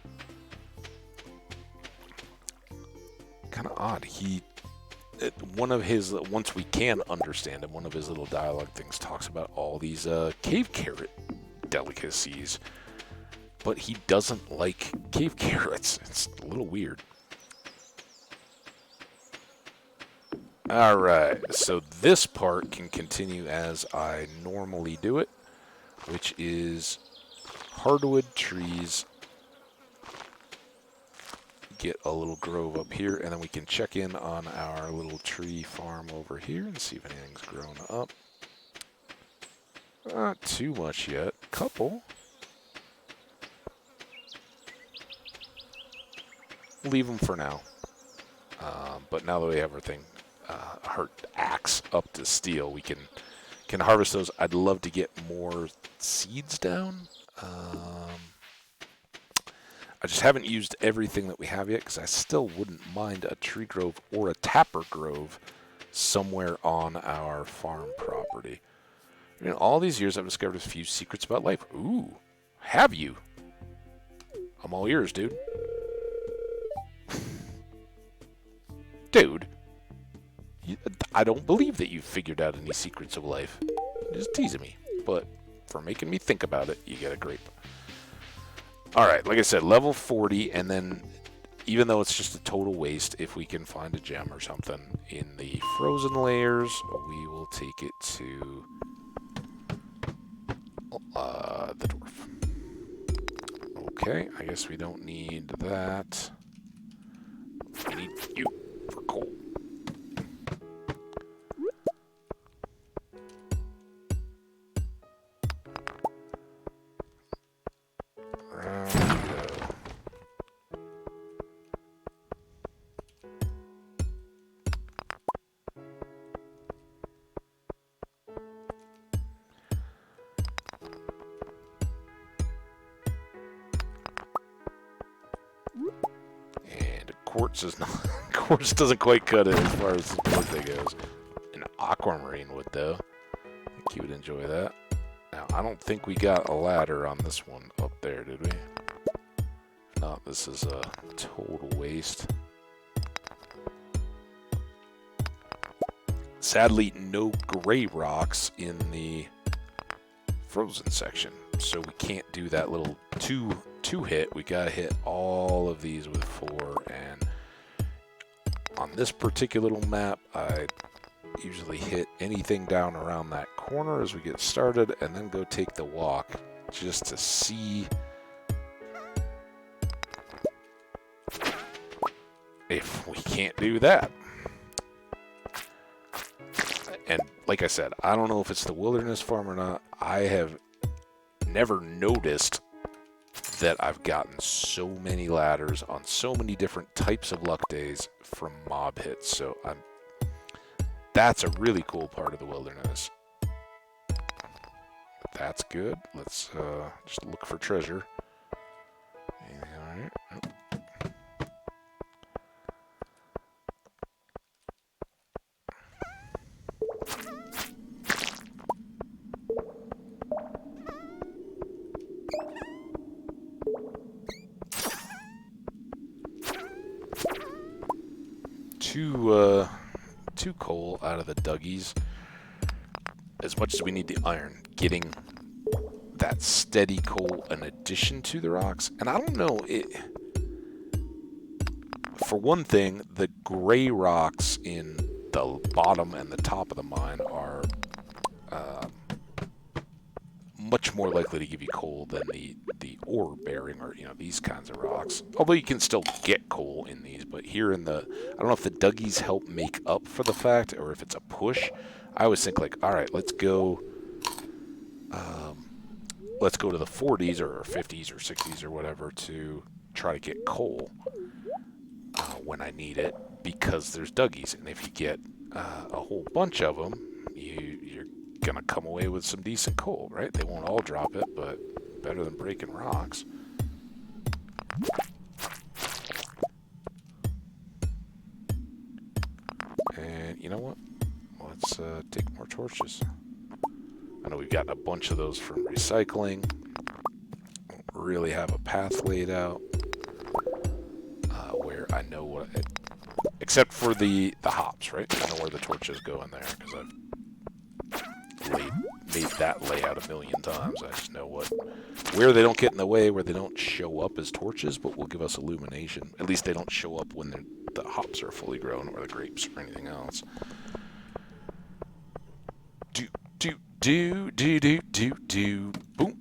One of his, once we can understand him, one of his little dialogue things talks about all these cave carrot delicacies, but he doesn't like cave carrots. It's a little weird. Alright, so this part can continue as I normally do it, which is hardwood trees, get a little grove up here, and then we can check in on our little tree farm over here and see if anything's grown up. Not too much yet. Couple. Leave them for now. But now that we have everything, our axe up to steel, we can harvest those. I'd love to get more seeds down. I just haven't used everything that we have yet because I still wouldn't mind a tree grove or a tapper grove somewhere on our farm property. In all these years, I've discovered a few secrets about life. Ooh, have you? I'm all ears, dude. Dude, I don't believe that you've figured out any secrets of life. You're just teasing me. But for making me think about it, you get a grape. Alright, like I said, level 40, and then even though it's just a total waste, if we can find a gem or something in the frozen layers, we will take it to the dwarf. Okay, I guess we don't need that. We need you for coal. Quartz is not. Quartz doesn't quite cut it as far as the birthday goes. An aquamarine would, though. I think you would enjoy that. Now, I don't think we got a ladder on this one up there, did we? If not, this is a total waste. Sadly, no gray rocks in the frozen section, so we can't do that little two hit. We gotta hit all of these with 4, and on this particular little map, I usually hit anything down around that corner as we get started, and then go take the walk just to see if we can't do that. And like I said, I don't know if it's the wilderness farm or not. I have never noticed that I've gotten so many ladders on so many different types of luck days from mob hits. So that's a really cool part of the wilderness. That's good. Let's just look for treasure. All right. Nope. Two coal out of the Dougies. As much as we need the iron, getting that steady coal in addition to the rocks. And I don't know, for one thing, the gray rocks in the bottom and the top of the mine are much more likely to give you coal than the ore bearing, or these kinds of rocks. Although you can still get coal in these, but here in the, I don't know if the Dougies help make up for the fact, or if it's a push. I always think like, all right, let's go to the 40s or 50s or 60s or whatever to try to get coal when I need it, because there's Dougies, and if you get a whole bunch of them, you're gonna come away with some decent coal, right? They won't all drop it, but better than breaking rocks. And you know what? torches. I know we've gotten a bunch of those from recycling. Don't really have a path laid out where I know what it, except for the hops, right? I know where the torches go in there because I've made that layout a million times. I just know where they don't get in the way, where they don't show up as torches, but will give us illumination. At least they don't show up when the hops are fully grown, or the grapes, or anything else. Boom.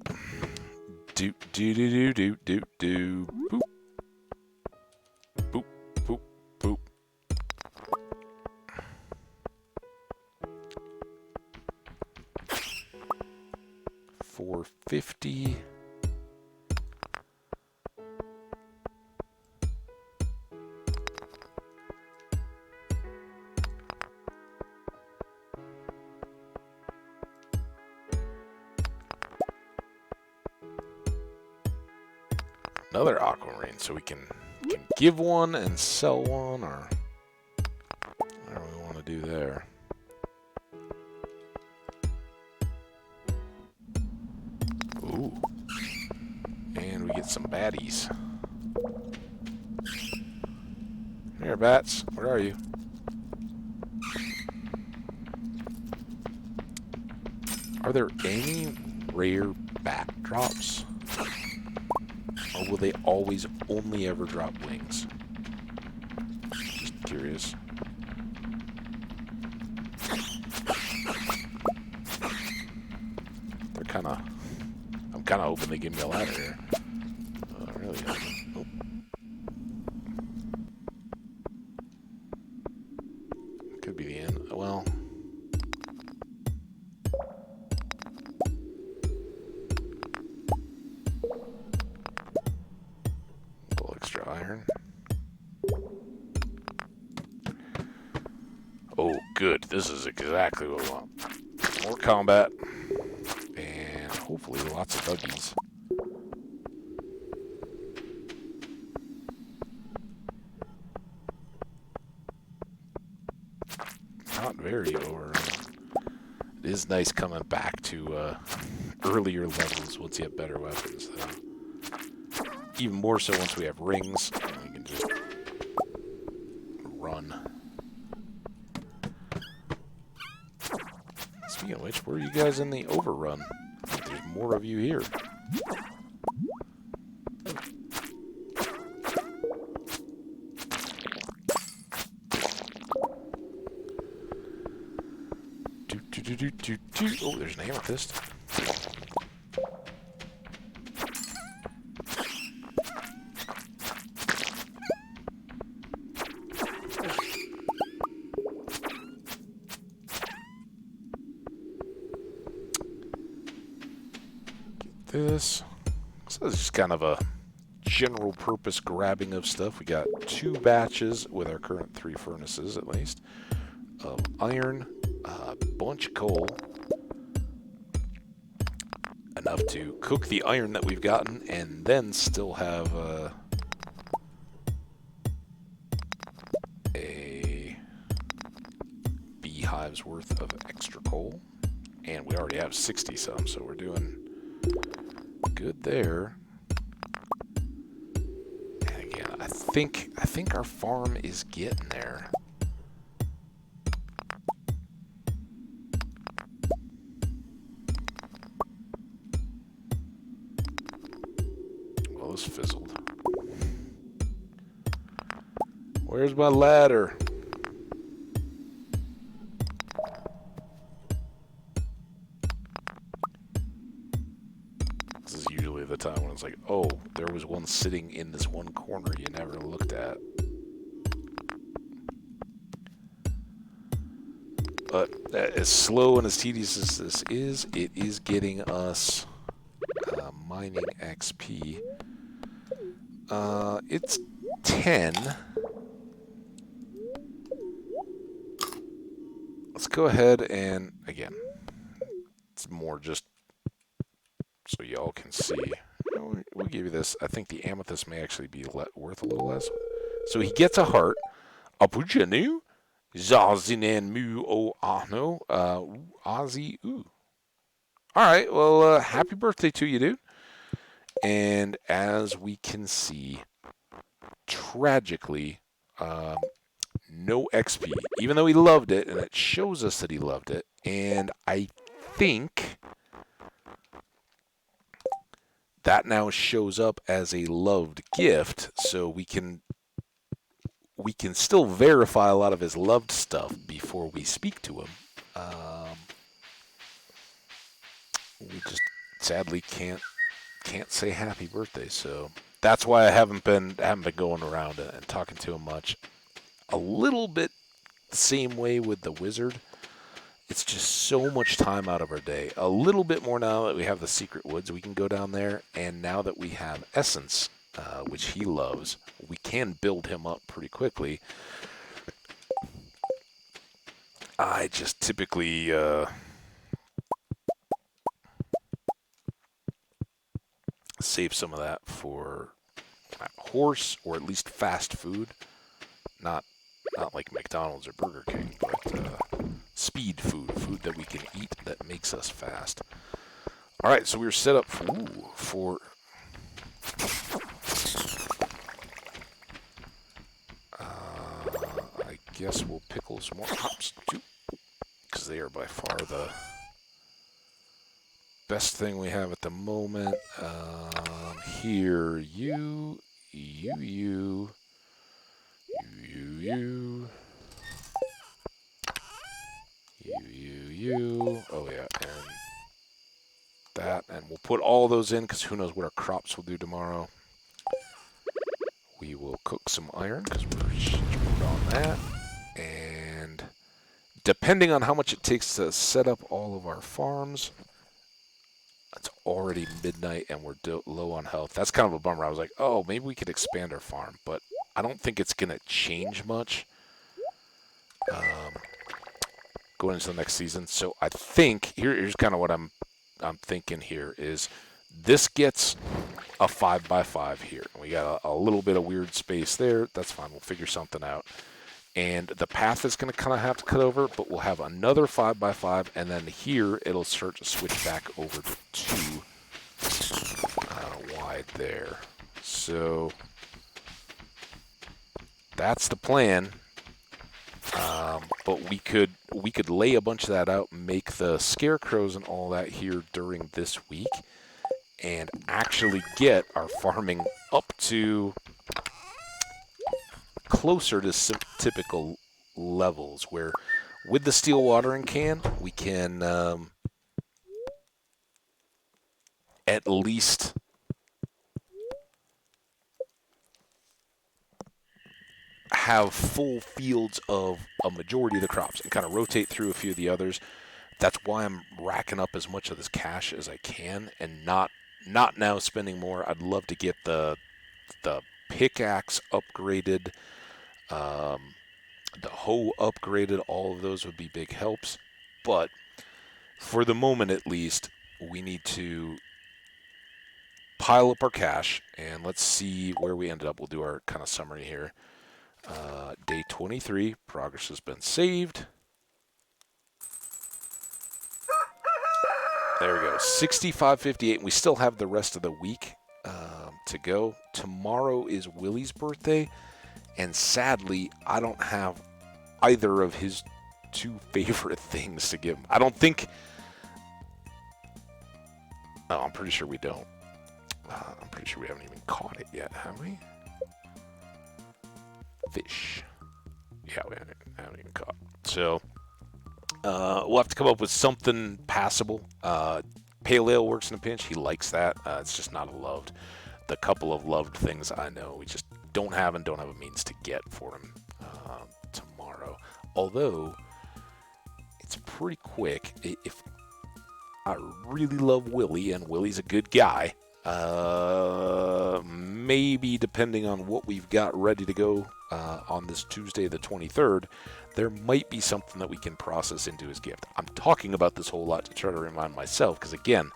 Boop. Boop, boop, boop. 450. Another aquamarine, so we can give one and sell one, or whatever we want to do there. Ooh. And we get some baddies. Here, bats. Where are you? Are there any rare bat drops? Or will they always only ever drop wings? Just curious. They're kinda... I'm kinda hoping they give me a ladder here. Really? Oh. Could be the end. Well... iron. Oh, good. This is exactly what we want. More combat. And hopefully lots of buggies. Not very over. It is nice coming back to earlier levels once you have better weapons, though. Even more so once we have rings, we can just run. Speaking of which, where are you guys in the overrun? There's more of you here. Oh, there's an amethyst. This. So this is just kind of a general purpose grabbing of stuff. We got 2 batches with our current 3 furnaces, at least, of iron, a bunch of coal, enough to cook the iron that we've gotten, and then still have a beehive's worth of extra coal, and we already have 60 some, so we're doing good there. And again, I think our farm is getting there. Well, this fizzled. Where's my ladder? The time when it's like, oh, there was one sitting in this one corner you never looked at. But as slow and as tedious as this is, it is getting us mining XP. It's 10. Let's go ahead and, again, it's more just so y'all can see. We'll give you this. I think the amethyst may actually be worth a little less. So he gets a heart. I'll put you new. Zazinen mu o ano. Ozzy. Ooh. All right. Well, happy birthday to you, dude. And as we can see, tragically, um, no XP, even though he loved it, and it shows us that he loved it. And I think that now shows up as a loved gift, so we can still verify a lot of his loved stuff before we speak to him. We just sadly can't say happy birthday, so that's why I haven't been going around and talking to him much. A little bit the same way with the wizard. It's just so much time out of our day. A little bit more now that we have the secret woods, we can go down there, and now that we have essence, which he loves, we can build him up pretty quickly. I just typically save some of that for horse, or at least fast food. Not like McDonald's or Burger King, but speed food that we can eat that makes us fast. All right, so we're set up for I guess we'll pickle some more hops too, because they are by far the best thing we have at the moment. Here, you. Oh yeah, and that, and we'll put all those in because who knows what our crops will do tomorrow. We will cook some iron because we're short on that, and depending on how much it takes to set up all of our farms, it's already midnight and we're low on health. That's kind of a bummer. I was like, oh, maybe we could expand our farm, but I don't think it's going to change much going into the next season. So I think here's kind of what I'm thinking here is this gets a 5x5 here. We got a little bit of weird space there. That's fine. We'll figure something out. And the path is going to kind of have to cut over, but we'll have another 5x5, and then here it'll start to switch back over to 2 wide there. So that's the plan. But we could lay a bunch of that out, make the scarecrows and all that here during this week, and actually get our farming up to closer to some typical levels, where with the steel watering can we can at least have full fields of a majority of the crops and kind of rotate through a few of the others. That's why I'm racking up as much of this cash as I can and not now spending more. I'd love to get the pickaxe upgraded, the hoe upgraded. All of those would be big helps. But for the moment, at least, we need to pile up our cash, and let's see where we ended up. We'll do our kind of summary here. Day 23, progress has been saved. There we go, 65.58, and we still have the rest of the week to go. Tomorrow is Willie's birthday, and sadly, I don't have either of his 2 favorite things to give him. I don't think... Oh, I'm pretty sure we don't. I'm pretty sure we haven't even caught it yet, have we? Fish. Yeah, we haven't even caught. So, we'll have to come up with something passable. Pale ale works in a pinch. He likes that. It's just not a loved. The couple of loved things I know we just don't have a means to get for him tomorrow. Although, it's pretty quick. If I really love Willie, and Willie's a good guy, maybe depending on what we've got ready to go on this Tuesday the 23rd, there might be something that we can process into his gift. I'm talking about this whole lot to try to remind myself, because again,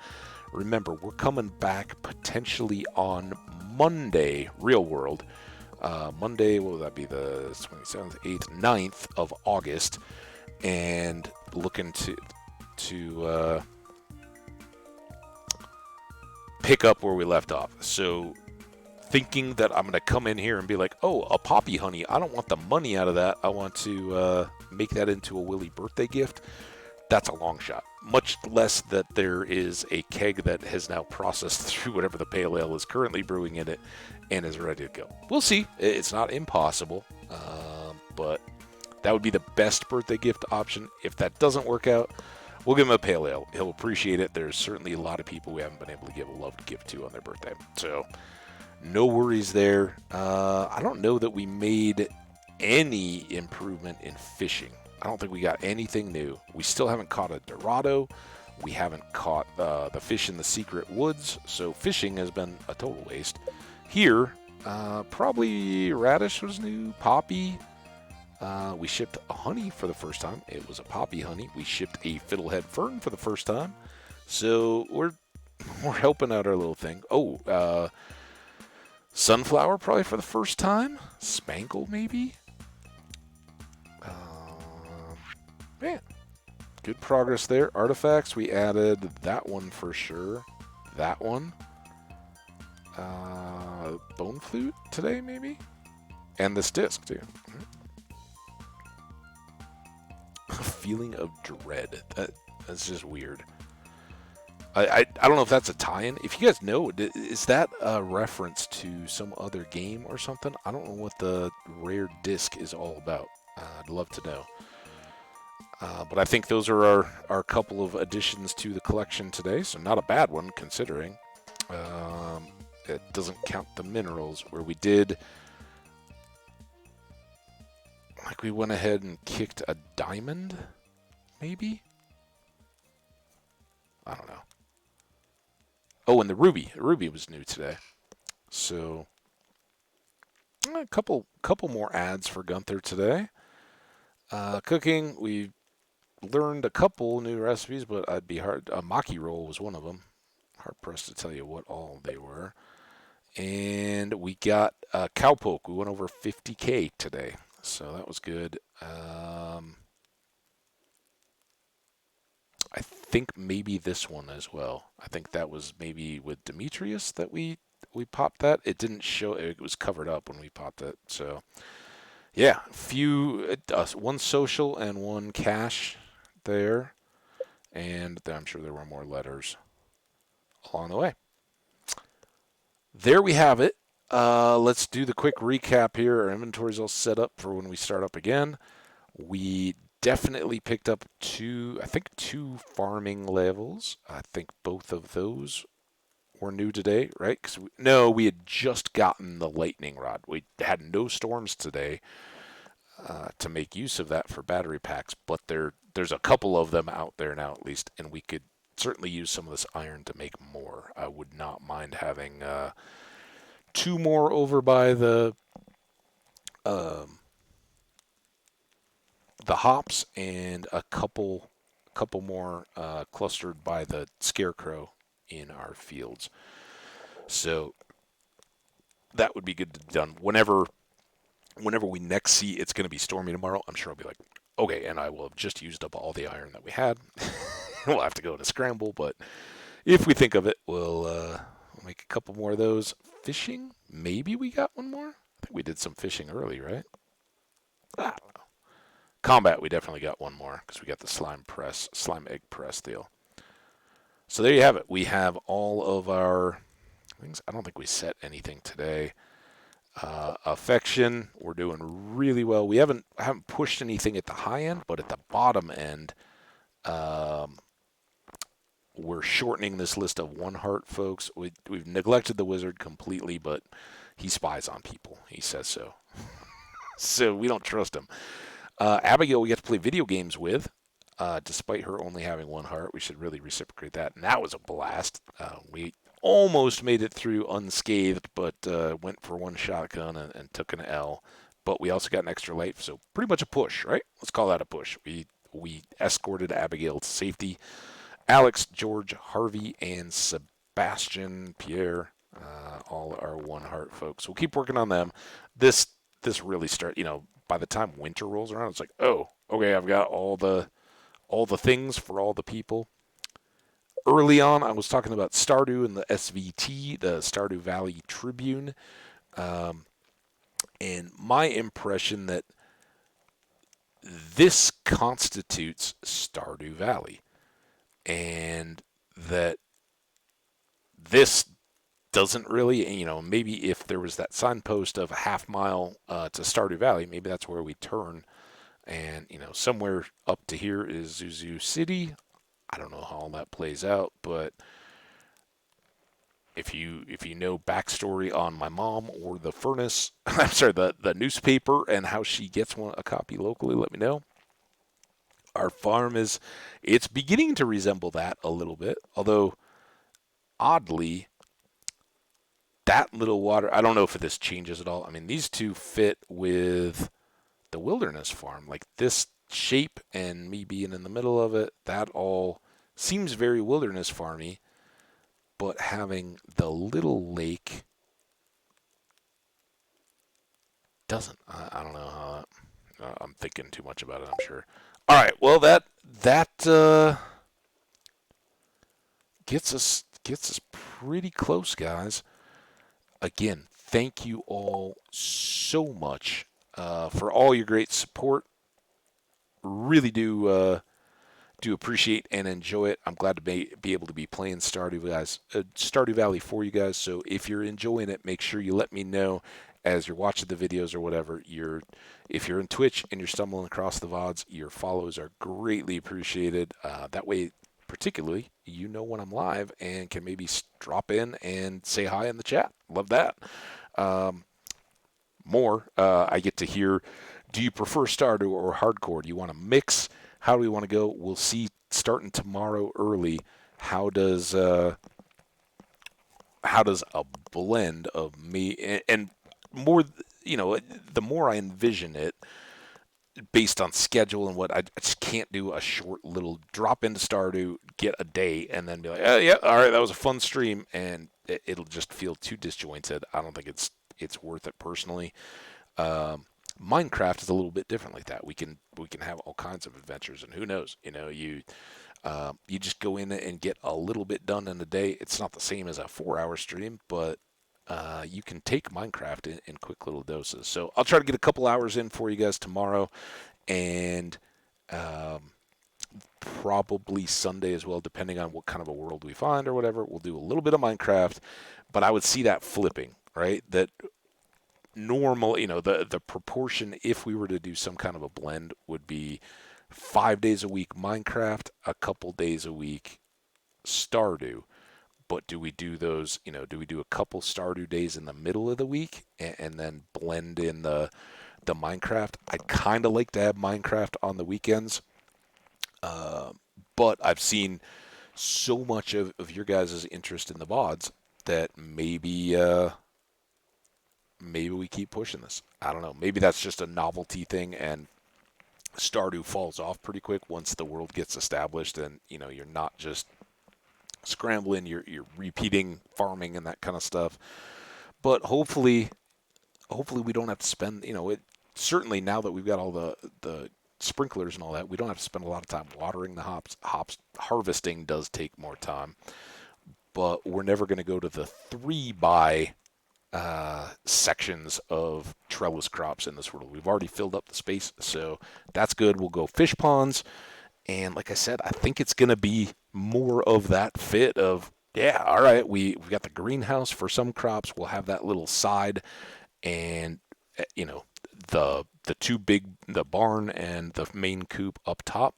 remember, we're coming back potentially on Monday, real world, Monday, what would that be? The 27th, 8th, 9th of August, and looking to pick up where we left off. So thinking that I'm going to come in here and be like, oh, a poppy honey. I don't want the money out of that. I want to make that into a Willy birthday gift. That's a long shot. Much less that there is a keg that has now processed through whatever the pale ale is currently brewing in it and is ready to go. We'll see. It's not impossible, but that would be the best birthday gift option. If that doesn't work out, we'll give him a pale ale. He'll appreciate it. There's certainly a lot of people we haven't been able to give a loved gift to on their birthday. So no worries there. I don't know that we made any improvement in fishing. I don't think we got anything new. We still haven't caught a Dorado. We haven't caught the fish in the secret woods. So fishing has been a total waste. Here, probably radish was new. Poppy. We shipped a honey for the first time. It was a poppy honey. We shipped a fiddlehead fern for the first time. So we're helping out our little thing. Oh, sunflower probably for the first time. Spangle maybe. Man, good progress there. Artifacts, we added that one for sure. That one. Bone flute today, maybe? And this disc, too. A feeling of dread. That's just weird. I don't know if that's a tie-in. If you guys know, is that a reference to some other game or something? I don't know what the rare disc is all about. I'd love to know. But I think those are our couple of additions to the collection today, so not a bad one considering. It doesn't count the minerals, where we did, like we went ahead and kicked a diamond, maybe? I don't know. Oh, and the ruby. The ruby was new today. So, a couple more ads for Gunther today. Cooking, we learned a couple new recipes, but I'd be hard. A maki roll was one of them. Hard pressed to tell you what all they were. And we got cowpoke. We went over 50K today, so that was good. I think maybe this one as well. I think that was maybe with Demetrius that we popped that. It didn't show. It was covered up when we popped it. So yeah, one social and one cash there, and I'm sure there were more letters along the way. There we have it. Let's do the quick recap here. Our inventory's all set up for when we start up again. We definitely picked up two farming levels. I think both of those were new today, right? We had just gotten the lightning rod. We had no storms today to make use of that for battery packs, but there's a couple of them out there now at least, and we could certainly use some of this iron to make more. I would not mind having two more over by the hops and a couple more clustered by the scarecrow in our fields. So that would be good to be done. Whenever we next see it's going to be stormy tomorrow, I'm sure I'll be like, okay, and I will have just used up all the iron that we had. We'll have to go to scramble, but if we think of it, we'll make a couple more of those. Fishing, maybe we got one more? I think we did some fishing early, right? I don't know. Combat, we definitely got one more because we got the slime egg press deal. So there you have it. We have all of our things. I don't think we set anything today. Affection, we're doing really well. We haven't pushed anything at the high end, but at the bottom end, we're shortening this list of one heart, folks. We've neglected the wizard completely, but he spies on people. He says so. So we don't trust him. Abigail, we get to play video games with. Despite her only having one heart, we should really reciprocate that. And that was a blast. We almost made it through unscathed, but went for one shotgun and took an L. But we also got an extra life, so pretty much a push, right? Let's call that a push. We escorted Abigail to safety. Alex, George, Harvey, and Sebastian, Pierre, all our one heart folks. We'll keep working on them. This really start, by the time winter rolls around, it's like, oh, okay, I've got all the things for all the people. Early on, I was talking about Stardew and the SVT, the Stardew Valley Tribune, um, and my impression that this constitutes Stardew Valley, and that this doesn't really, maybe if there was that signpost of a half mile to Stardew Valley, maybe that's where we turn. And, somewhere up to here is Zuzu City. I don't know how all that plays out, but if you know backstory on my mom or the furnace, I'm sorry, the newspaper and how she gets a copy locally, let me know. Our farm it's beginning to resemble that a little bit, although oddly, that little water, I don't know if this changes at all. I mean, these two fit with the wilderness farm. Like this shape and me being in the middle of it, that all seems very wilderness farmy, but having the little lake doesn't. I don't know how that, I'm thinking too much about it, I'm sure. All right, well that gets us pretty close, guys. Again, thank you all so much for all your great support. Really do appreciate and enjoy it. I'm glad to be able to be playing Stardew Valley for you guys. So if you're enjoying it, make sure you let me know as you're watching the videos or whatever. If you're in Twitch and you're stumbling across the VODs, your follows are greatly appreciated. That way, particularly, you know when I'm live and can maybe drop in and say hi in the chat. Love that. Um, I get to hear, do you prefer Stardew or hardcore? Do you want to mix? How do we want to go? We'll see starting tomorrow early. How does a blend of me and more, the more I envision it, based on schedule and what I just can't do a short little drop into Stardew, get a day, and then be like, oh, yeah, all right, that was a fun stream, and it'll just feel too disjointed. I don't think it's worth it personally. Um, Minecraft is a little bit different like that. We can have all kinds of adventures, and who knows? You just go in and get a little bit done in a day. It's not the same as a 4-hour stream, but you can take Minecraft in quick little doses. So I'll try to get a couple hours in for you guys tomorrow, and um, probably Sunday as well, depending on what kind of a world we find or whatever. We'll do a little bit of Minecraft, but I would see that flipping, right? That normal, the proportion, if we were to do some kind of a blend, would be 5 days a week Minecraft, a couple days a week Stardew. But do we do those, do we do a couple Stardew days in the middle of the week and then blend in the Minecraft? I'd kind of like to have Minecraft on the weekends, uh, but I've seen so much of your guys' interest in the VODs that maybe we keep pushing this. I don't know. Maybe that's just a novelty thing, and Stardew falls off pretty quick once the world gets established, and you're not just scrambling, you're repeating farming and that kind of stuff. But hopefully we don't have to spend, it certainly now that we've got all the sprinklers and all that, we don't have to spend a lot of time watering the hops. Hops harvesting does take more time, but we're never going to go to the 3 by sections of trellis crops in this world. We've already filled up the space, so that's good. We'll go fish ponds, and like I said, I think it's going to be more of that fit of, yeah, all right, we've got the greenhouse for some crops. We'll have that little side, and the two big, the barn and the main coop up top.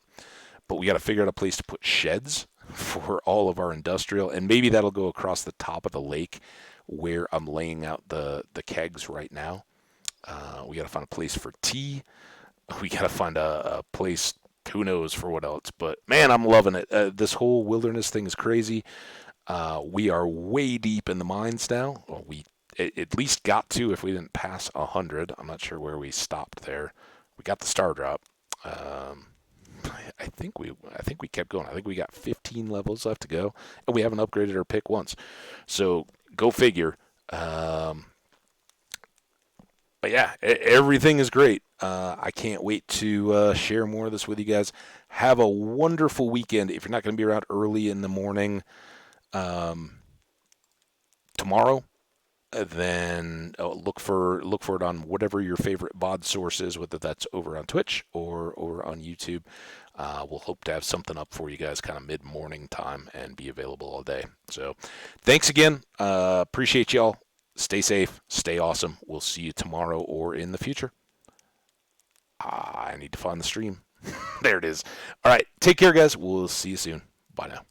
But we got to figure out a place to put sheds for all of our industrial, and maybe that'll go across the top of the lake where I'm laying out the kegs right now. We got to find a place for tea. We got to find a place, who knows for what else. But man, I'm loving it. This whole wilderness thing is crazy. We are way deep in the mines now. Well, we at least got to, if we didn't pass 100. I'm not sure where we stopped there. We got the star drop. Um, I think we kept going. I think we got 15 levels left to go, and we haven't upgraded our pick once. So go figure. Um, but yeah, everything is great. I can't wait to share more of this with you guys. Have a wonderful weekend. If you're not going to be around early in the morning um, tomorrow, then look for it on whatever your favorite VOD source is, whether that's over on Twitch or over on YouTube. We'll hope to have something up for you guys kind of mid-morning time and be available all day. So thanks again. Appreciate y'all. Stay safe. Stay awesome. We'll see you tomorrow or in the future. I need to find the stream. There it is. All right. Take care, guys. We'll see you soon. Bye now.